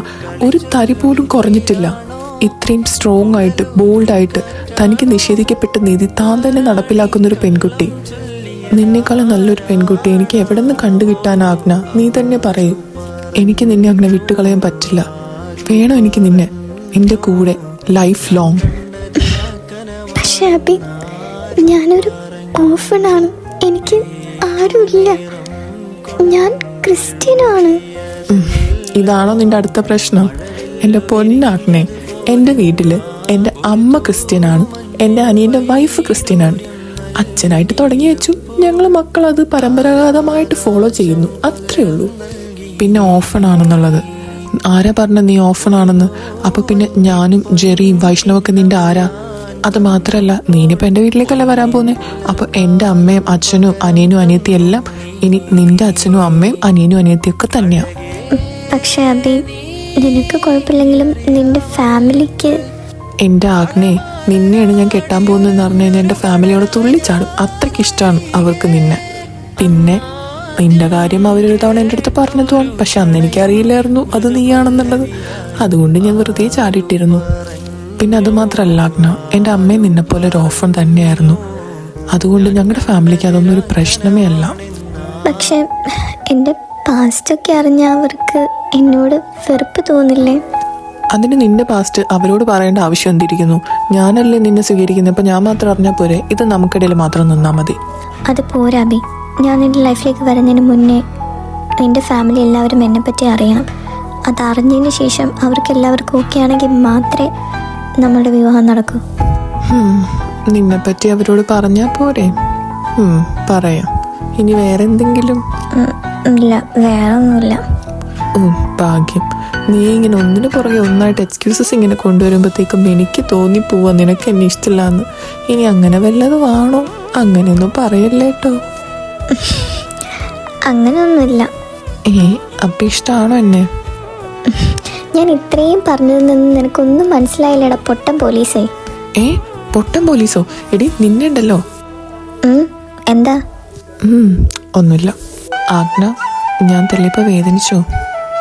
ഒരു തരി പോലും കുറഞ്ഞിട്ടില്ല. ഇത്രയും സ്ട്രോങ് ആയിട്ട് ബോൾഡായിട്ട് തനിക്ക് നിഷേധിക്കപ്പെട്ട നീതി താൻ തന്നെ നടപ്പിലാക്കുന്നൊരു പെൺകുട്ടി. നിന്നേക്കാളും നല്ലൊരു പെൺകുട്ടി എനിക്ക് എവിടെ നിന്ന് കണ്ടുകിട്ടാൻ ആഗ്ന? നീ തന്നെ പറയൂ. എനിക്ക് നിന്നെ അങ്ങനെ വിട്ടുകളയാൻ പറ്റില്ല. വേണം എനിക്ക് നിന്നെ എൻ്റെ കൂടെ ലൈഫ് ലോങ്. പക്ഷേ അഭി, ഞാനൊരു ഓർഫനാണ്, എനിക്ക് ആരുമില്ല. ഞാൻ ക്രിസ്ത്യനാണ്. ഇതാണോ നിന്റെ അടുത്ത പ്രശ്നം? എൻ്റെ പൊന്നാഗ്നെ, എൻ്റെ വീട്ടിൽ എൻ്റെ അമ്മ ക്രിസ്ത്യനാണ്, എൻ്റെ അനിയൻ്റെ വൈഫ് ക്രിസ്ത്യനാണ്. അച്ഛനായിട്ട് തുടങ്ങി വെച്ചു, ഞങ്ങൾ മക്കൾ അത് പരമ്പരാഗതമായിട്ട് ഫോളോ ചെയ്യുന്നു, അത്രേ ഉള്ളൂ. പിന്നെ ഓഫണാണെന്നുള്ളത് ആരാ പറഞ്ഞ നീ ഓഫണാണെന്ന്? അപ്പോൾ പിന്നെ ഞാനും ജെറിയും വൈഷ്ണവൊക്കെ നിന്റെ ആരാ? അത് മാത്രമല്ല, നീനിപ്പോൾ എൻ്റെ വീട്ടിലേക്കല്ല വരാൻ പോകുന്നത്. അപ്പോൾ എൻ്റെ അമ്മയും അച്ഛനും അനിയനും അനിയത്തിയും എല്ലാം ഇനി നിന്റെ അച്ഛനും അമ്മയും അനിയനും അനിയത്തിയൊക്കെ തന്നെയാണ്. പക്ഷേ അബി, നിനക്ക് കുഴപ്പമില്ലെങ്കിലും നിന്റെ ഫാമിലിക്ക്... എൻ്റെ ആഗ്നേ, നിന്നെയാണ് ഞാൻ കെട്ടാൻ പോകുന്നതെന്ന് പറഞ്ഞു കഴിഞ്ഞാൽ എൻ്റെ ഫാമിലിയോട് തുള്ളിച്ചാടും. അത്രയ്ക്ക് ഇഷ്ടമാണ് അവർക്ക് നിന്നെ. പിന്നെ നിന്റെ കാര്യം അവരൊരു തവണ എൻ്റെ അടുത്ത് പറഞ്ഞതുമാണ്. പക്ഷെ അന്ന് എനിക്കറിയില്ലായിരുന്നു അത് നീയാണെന്നുള്ളത്. അതുകൊണ്ട് ഞാൻ വെറുതെ ചാടിയിട്ടിരുന്നു. പിന്നെ അതുമാത്രമല്ല ആഗ്ന, എൻ്റെ അമ്മയും നിന്നെപ്പോലെ ഒരു ഓഫൺ തന്നെയായിരുന്നു. അതുകൊണ്ട് ഞങ്ങളുടെ ഫാമിലിക്ക് അതൊന്നും ഒരു പ്രശ്നമേ അല്ല. പക്ഷെ എൻ്റെ പാസ്റ്റൊക്കെ അറിഞ്ഞ അവർക്ക് എന്നോട് വെറുപ്പ് തോന്നില്ലേ? അതിന് നിന്റെ പാസ്റ്റ് അവരോട് പറയേണ്ട ആവശ്യം എന്തിരിക്കുന്നു? ഞാനല്ലേ നിന്നെ സ്വീകരിക്കുന്നത്. അപ്പം ഞാൻ മാത്രം അറിഞ്ഞാൽ പോരെ? ഇത് നമുക്കിടയിൽ മാത്രം നിന്നാൽ മതി. അത് പോരാ അബി. ഞാൻ നിൻ്റെ ലൈഫിലേക്ക് വരുന്നതിന് മുന്നേ നിൻ്റെ ഫാമിലി എല്ലാവരും എന്നെപ്പറ്റി അറിയണം. അതറിഞ്ഞതിന് ശേഷം അവർക്ക് എല്ലാവർക്കും ഓക്കെ ആണെങ്കിൽ മാത്രമേ നമ്മളുടെ വിവാഹം നടക്കൂ. നിന്നെപ്പറ്റി അവരോട് പറഞ്ഞാൽ പോരെ? പറയാം. ഇനി വേറെ എന്തെങ്കിലും? ഇല്ല, വേറെ ഒന്നുമില്ല. ഭാഗ്യം. നീ ഇങ്ങനെ ഒന്നിനു പുറകെ ഒന്നായിട്ട് എക്സ്ക്യൂസസ് ഇങ്ങനെ കൊണ്ടുവരുമ്പോഴത്തേക്കും എനിക്ക് തോന്നിപ്പോവാ നിനക്ക് എന്നെ ഇഷ്ടമില്ല എന്ന്. ഇനി അങ്ങനെ വല്ലതും ആണോ? അങ്ങനെയൊന്നും പറയല്ലേ കേട്ടോ. അങ്ങനെയൊന്നുമില്ല. അപ്പം ഇഷ്ടമാണോ എന്നെ? ഞാൻ ഇത്രയും പറഞ്ഞതിൽ നിന്ന് നിനക്കൊന്നും മനസ്സിലായില്ലടാ പൊട്ടൻ പോലീസേ. പൊട്ടൻ പോലീസോ? എടി നിന്നെ ഉണ്ടല്ലോ. എന്താ? ഒന്നുമില്ല ആഗ്ന, ഞാൻ തല്ലിയപ്പോൾ വേദനിച്ചോ?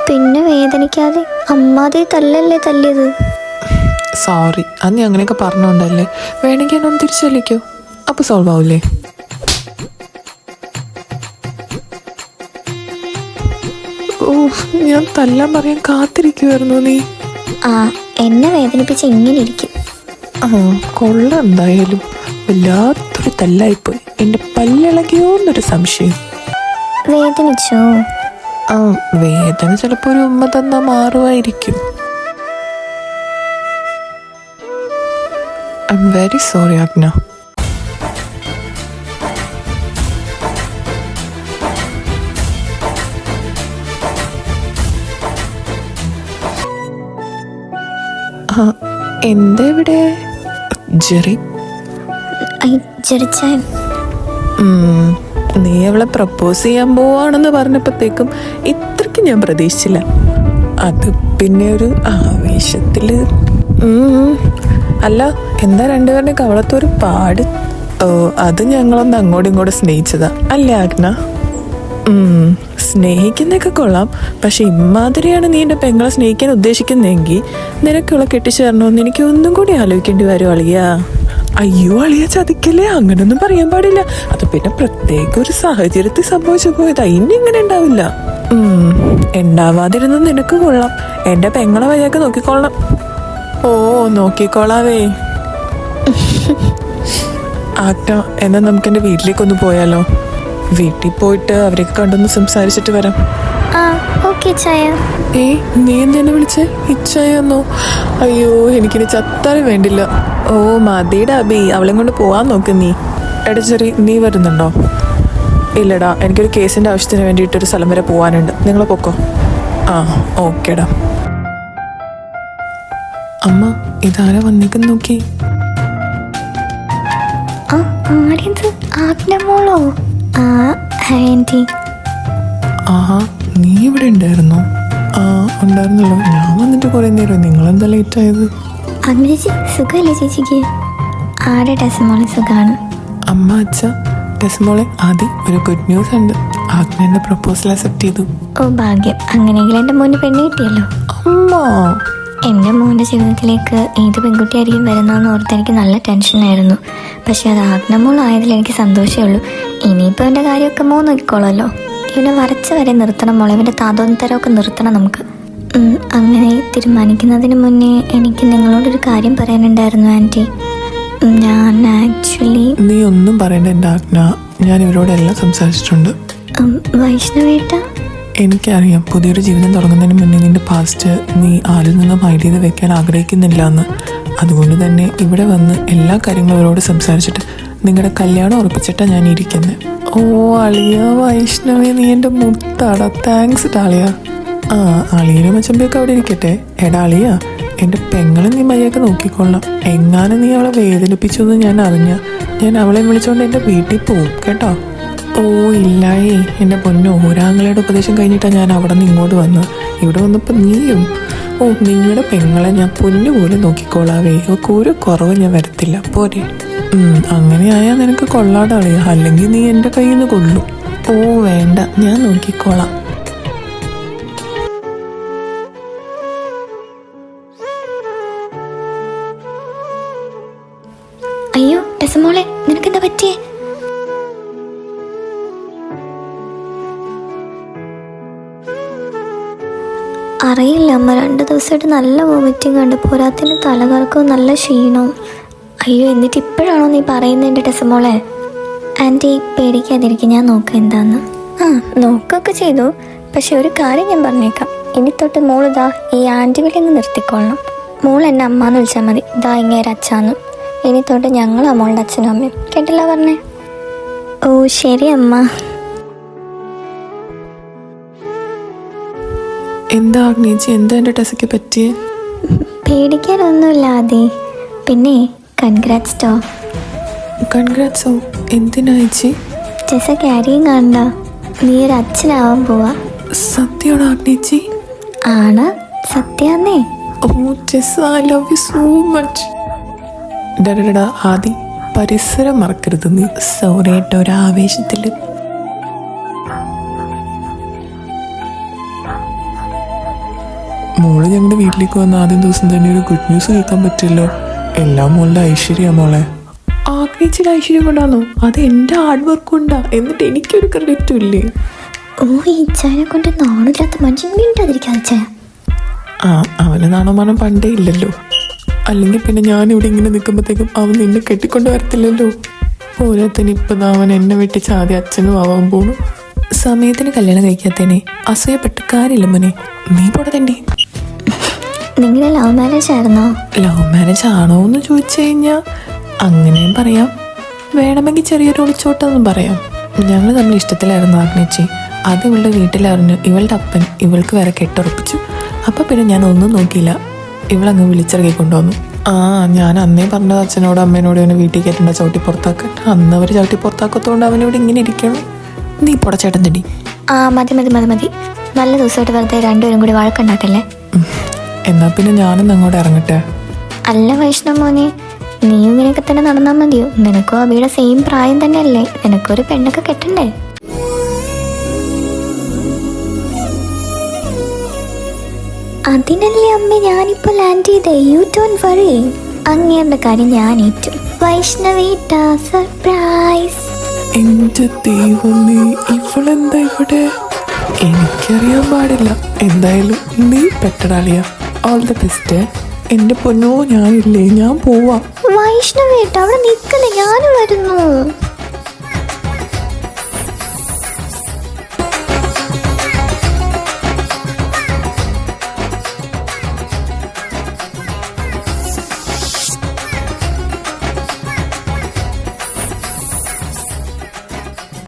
പിന്നെ വേദനിക്കാതെ. അമ്മാതെ തല്ലല്ലേ തല്ലിയത്. സോറി, അന്ന് അങ്ങനെയൊക്കെ പറഞ്ഞോണ്ടല്ലേ. വേണമെങ്കിൽ എന്നൊന്ന് തിരിച്ചു തല്ലിക്കോ, അപ്പോൾ സോൾവ് ആവില്ലേ? ഞാൻ തല്ലാൻ പറയാൻ കാത്തിരിക്കുമായിരുന്നു. നീ എന്നെ വേദനിപ്പിച്ച് ഇങ്ങനെ ഇരിക്കും. കൊള്ള എന്തായാലും വല്ലാത്തൊരു തല്ലായിപ്പോയി. എൻ്റെ പല്ലിളകിയോന്നൊരു സംശയം. വേദനിച്ചോ? വേദന ചിലപ്പോൾ ഒരു ഉമ്മ തന്നാ മാറുമായിരിക്കും. I am very sorry Agna. എന്താ ഇവിടെ? ജെറി, നീ അവളെ പ്രപ്പോസ് ചെയ്യാൻ പോവാണെന്ന് പറഞ്ഞപ്പോഴത്തേക്കും ഇത്രയ്ക്ക് ഞാൻ പ്രതീക്ഷിച്ചില്ല. അത് പിന്നെ ഒരു ആവേശത്തില്. അല്ല, എന്താ രണ്ടുപേരുടെ കവളത്തൊരു പാട്? അത് ഞങ്ങളൊന്ന് അങ്ങോട്ടും ഇങ്ങോട്ടും സ്നേഹിച്ചതാ അല്ലേ ആഗ്ന? സ്നേഹിക്കുന്നതൊക്കെ കൊള്ളാം. പക്ഷെ ഇമ്മാതിരിയാണ് നീ എൻ്റെ പെങ്ങളെ സ്നേഹിക്കാൻ ഉദ്ദേശിക്കുന്നതെങ്കിൽ നിനക്കുള്ള കെട്ടിച്ചു തരണമെന്ന് എനിക്ക് ഒന്നും കൂടി ആലോചിക്കേണ്ടി വരും അളിയാ. അയ്യോ അളിയ, ചതിക്കല്ലേ, അങ്ങനൊന്നും പറയാൻ പാടില്ല. അത് പിന്നെ പ്രത്യേക ഒരു സാഹചര്യത്തിൽ സംഭവിച്ചു പോയതാ. ഇനി ഇങ്ങനെ ഉണ്ടാവില്ല. ഉണ്ടാവാതിരുന്ന് നിനക്ക് കൊള്ളാം. എൻ്റെ പെങ്ങളെ വഴിയൊക്കെ നോക്കിക്കൊള്ളാം. നോക്കിക്കോളാവേ. ആഗ്ന, എന്നാൽ നമുക്ക് എൻ്റെ വീട്ടിലേക്കൊന്ന് പോയാലോ? വീട്ടിൽ പോയിട്ട് അവരൊക്കെ കണ്ടൊന്ന് സംസാരിച്ചിട്ട് വരാം. നീ എന്തെന്നെ വിളിച്ചേ? ഇച്ഛയെന്നോ? അയ്യോ, എനിക്കിനി ചത്താലും വേണ്ടില്ല. മതിയുടെ അബി, അവളെ കൊണ്ട് പോവാൻ നോക്ക് നീ. എടച്ചെറി, നീ വരുന്നുണ്ടോ? ഇല്ലടാ, എനിക്കൊരു കേസിൻ്റെ ആവശ്യത്തിന് വേണ്ടിയിട്ടൊരു സ്ഥലം വരെ പോകാനുണ്ട്. നിങ്ങൾ പൊക്കോ. ഓക്കേടാ. അമ്മ, ഇതാരാ വന്നേക്കെന്ന് നോക്കി. നീ ഇവിടെ ഉണ്ടായിരുന്നോ? ഉണ്ടായിരുന്നല്ലോ. ഞാൻ വന്നിട്ട് കുറെ നേരം. നിങ്ങളെന്താ ലേറ്റ് ആയത്? സുഖല്ലേ ചേച്ചിക്ക്? ആടെ ടെസ്മോളെ സുഖാണ്. അമ്മ, അച്ഛ, ടെസ്മോളെ, ആദ്യം ഒരു ഗുഡ് ന്യൂസ് ഉണ്ട്. ആഗ്ന എന്റെ പ്രപ്പോസൽ അക്സെപ്റ്റ് ചെയ്തു. ഭാഗ്യം. അങ്ങനെയെങ്കിൽ എൻ്റെ മോന് പെണ്ണ് കിട്ടിയല്ലോ. അമ്മ, എൻ്റെ മോൻ്റെ ജീവിതത്തിലേക്ക് ഏത് പെൺകുട്ടിയായിരിക്കും വരുന്നതെന്ന് ഓർത്ത് എനിക്ക് നല്ല ടെൻഷനായിരുന്നു. പക്ഷെ അത് ആഗ്നമോളായതിൽ എനിക്ക് സന്തോഷമേ ഉള്ളൂ. ഇനിയിപ്പോൾ എൻ്റെ കാര്യമൊക്കെ മോൻ നോക്കിക്കോളല്ലോ. ഇവനെ വരച്ച വരെ നിർത്തണം മോളെ. ഇവൻ്റെ താതോന്തരമൊക്കെ നിർത്തണം നമുക്ക്. അങ്ങനെ തീരുമാനിക്കുന്നതിന് മുന്നേ എനിക്ക് നിങ്ങളോടൊരു കാര്യം പറയാനുണ്ടായിരുന്നു ആൻറ്റി. ഞാൻ ആക്ച്വലി... നീ ഒന്നും പറയണ്ട എൻ്റെ ആഗ്ന. ഞാൻ ഇവരോടെല്ലാം സംസാരിച്ചിട്ടുണ്ട്. വൈഷ്ണവേട്ട, എനിക്കറിയാം പുതിയൊരു ജീവിതം തുടങ്ങുന്നതിന് മുന്നേ നിന്റെ പാസ്റ്റ് നീ ആരിൽ നിന്നും ഹൈഡ് ചെയ്ത് വെക്കാൻ ആഗ്രഹിക്കുന്നില്ല എന്ന്. അതുകൊണ്ട് തന്നെ ഇവിടെ വന്ന് എല്ലാ കാര്യങ്ങളും അവരോട് സംസാരിച്ചിട്ട് നിങ്ങളുടെ കല്യാണം ഉറപ്പിച്ചിട്ടാണ് ഞാൻ ഇരിക്കുന്നത്. അളിയ വൈഷ്ണവേ, നീ എൻ്റെ മുത്താടാ. താങ്ക്സ് ടാളിയ. ആ അളിയനും അച്ചമ്പിയൊക്കെ അവിടെ ഇരിക്കട്ടെ. എടാ അളിയ, എൻ്റെ പെങ്ങളെ നീ മര്യാദക്ക് നോക്കിക്കൊള്ളാം. എങ്ങാനും നീ അവളെ വേദനിപ്പിച്ചു എന്ന് ഞാൻ ഞാൻ അവളെ വിളിച്ചുകൊണ്ട് എൻ്റെ വീട്ടിൽ പോവും കേട്ടോ. ഓ ഇല്ലായേ എൻ്റെ പൊന്നോ, ഒരാങ്ങളയുടെ ഉപദേശം കഴിഞ്ഞിട്ടാണ് ഞാൻ അവിടെ നിന്ന് ഇങ്ങോട്ട് വന്നത്. ഇവിടെ വന്നപ്പോൾ നീയും നിങ്ങളുടെ പെങ്ങളെ ഞാൻ പൊന്നു പോലെ നോക്കിക്കോളാവേ. അവൾക്ക് ഒരു കുറവ് ഞാൻ വരത്തില്ല പോരെ. അങ്ങനെയായാൽ നിനക്ക് കൊള്ളാടളിയ, അല്ലെങ്കിൽ നീ എൻ്റെ കയ്യിൽ നിന്ന് കൊള്ളും. ഓ വേണ്ട, ഞാൻ നോക്കിക്കോളാം. അയ്യോ ടെസമോളെ, നിനക്കെന്താ പറ്റിയേ? അറിയില്ല അമ്മ, 2 ദിവസമായിട്ട് നല്ല വോമിറ്റിംഗ് ഉണ്ട്. പോരാത്തിന് തലകറക്കവും നല്ല ക്ഷീണവും. അയ്യോ എന്നിട്ട് ഇപ്പോഴാണോ നീ പറയുന്നത് എൻ്റെ ടെസമോളെ? ആൻറ്റി പേടിക്കാതിരിക്കും, ഞാൻ നോക്കാം എന്താന്ന്. നോക്കുകയൊക്കെ ചെയ്തു. പക്ഷെ ഒരു കാര്യം ഞാൻ പറഞ്ഞേക്കാം, ഇനി തൊട്ട് മോളിതാ ഈ ആൻറ്റി വിളി അങ്ങ് നിർത്തിക്കൊള്ളണം. മോൾ എന്നെ അമ്മാന്ന് വിളിച്ചാൽ മതി. ഇതാ ഇങ്ങേരെ അച്ഛാന്ന്. ഇനി തൊട്ട് ഞങ്ങളാ മോളുടെ അച്ഛനും അമ്മയും. കേട്ടില്ല പറഞ്ഞേ? ഓ ശരി അമ്മ. എന്താ ആഗ്നേച്ചി, എന്താ എൻ്റെ ടെസയ്ക്ക് പറ്റിയേ? പേടിക്കാനൊന്നുമില്ല ആദി. പിന്നെ കൺഗ്രാറ്റ്സ് ടോ. കൺഗ്രാറ്റ്സോ? എന്തിനാ ചേച്ചി? ടെസ ക്യാരിയും കാണണ്ട, നീ ഒരു അച്ഛനാവാൻ പോവാ. സത്യമാണോ ആഗ്നേച്ചി? ആണ്, സത്യാന്നേ. ഓ Tessa, I love you so much. ഡാ ആദി, പരിസരം മറക്കരുത് നീ. സോറി കേട്ടോ, ഒരു ആവേശത്തിൽ. മോള് ഞങ്ങളുടെ വീട്ടിലേക്ക് വന്ന ആദ്യം ദിവസം തന്നെ ഒരു ഗുഡ് ന്യൂസ് കേൾക്കാൻ പറ്റില്ലോ. എല്ലാം മോളുടെ ഐശ്വര്യ മോളെ. ആഗ്നേച്ചിയുടെ ഐശ്വര്യം കൊണ്ടാണോ? അത് എൻ്റെ ഹാർഡ് വർക്ക് കൊണ്ടാ. എന്നിട്ട് എനിക്കൊരു ക്രെഡിറ്റും ഇല്ലേ? ഓ ഈ ചായനെ കൊണ്ട് നാണില്ലാത്ത മനുഷ്യൻ വീണ്ടാതിരിക്കാതെ ചായ. അവന് നാണമാനം പണ്ടേ ഇല്ലല്ലോ. അല്ലെങ്കിൽ പിന്നെ ഞാനിവിടെ ഇങ്ങനെ നിൽക്കുമ്പോഴത്തേക്കും അവൻ നിന്നെ കെട്ടിക്കൊണ്ട് വരത്തില്ലല്ലോ. ഓരോരുത്തന് ഇപ്പം അവൻ എന്നെ വെട്ടിച്ച് ആദ്യം അച്ഛനും ആവാൻ പോണു. സമയത്തിന് കല്യാണം കഴിക്കാത്തതിനെ അസൂയപ്പെട്ട് കാര്യമില്ല മോനെ. നീ പോടതണ്ടി. നിങ്ങളുടെ ലവ് മാരേജ് ആയിരുന്നോ? ലവ് മാരേജ് ആണോ എന്ന് ചോദിച്ചു കഴിഞ്ഞാൽ അങ്ങനെയും പറയാം, വേണമെങ്കിൽ ചെറിയൊരു ഒളിച്ചോട്ടെന്നും പറയാം. ഞങ്ങൾ തമ്മിൽ ഇഷ്ടത്തിലായിരുന്നു ആഗ്നേച്ചി. അത് ഇവളുടെ വീട്ടിലറിഞ്ഞു ഇവളുടെ അപ്പൻ ഇവൾക്ക് വേറെ കെട്ടുറപ്പിച്ചു. അപ്പം പിന്നെ ഞാൻ ഒന്നും നോക്കിയില്ല, ഇവളങ്ങ് വിളിച്ചിറക്കി കൊണ്ടുവന്നു. ഞാൻ അന്നേ പറഞ്ഞത് അച്ഛനോടും അമ്മേനോടും ഇവനെ വീട്ടിൽ കയറ്റേണ്ട, ചവിട്ടി പുറത്താക്കാൻ. അന്ന് അവർ ചവിട്ടി പുറത്താക്കത്തോണ്ട് അവനിവിടെ ഇങ്ങനെ ഇരിക്കണം. നീ പൊടച്ചേട്ടൻ തടി. മതി മതി മതി മതി. നല്ല ദിവസമായിട്ട് വെറുതെ രണ്ടുപേരും കൂടി വഴക്കുണ്ടാക്കല്ലേ. എന്നാ പിന്നെ ഞാനും അങ്ങോട്ട് ഇറങ്ങട്ടെ. അല്ല വൈഷ്ണവ് മോനെ, നീ ഇങ്ങനെയൊക്കെ തന്നെ നടന്നാൽ മതിയോ? നിനക്കും അബിയുടെ സെയിം പ്രായം തന്നെയല്ലേ? നിനക്കൊരു പെണ്ണൊക്കെ കെട്ടണ്ടേ? അതിനല്ലേ അമ്മ ഞാനിപ്പോൾ ലാൻഡ് ചെയ്തേ. You don't worry. അങ്ങേരുടെ കാര്യം ഞാൻ ഏറ്റു. വൈഷ്ണവീട്ട സർപ്രൈസ്. എന്റെ ദൈവമേ, ഇവളെന്താ ഇവിടെ? എനിക്കറിയാൻ പാടില്ല. എന്തായാലും നീ പെട്ടടാളിയ. All the best. എന്റെ പൊന്നോ, ഞാനില്ലേ, ഞാൻ പോവാ. വൈഷ്ണവേട്ട അവിടെ നിൽക്കല്ലേ, ഞാൻ വരുന്നു.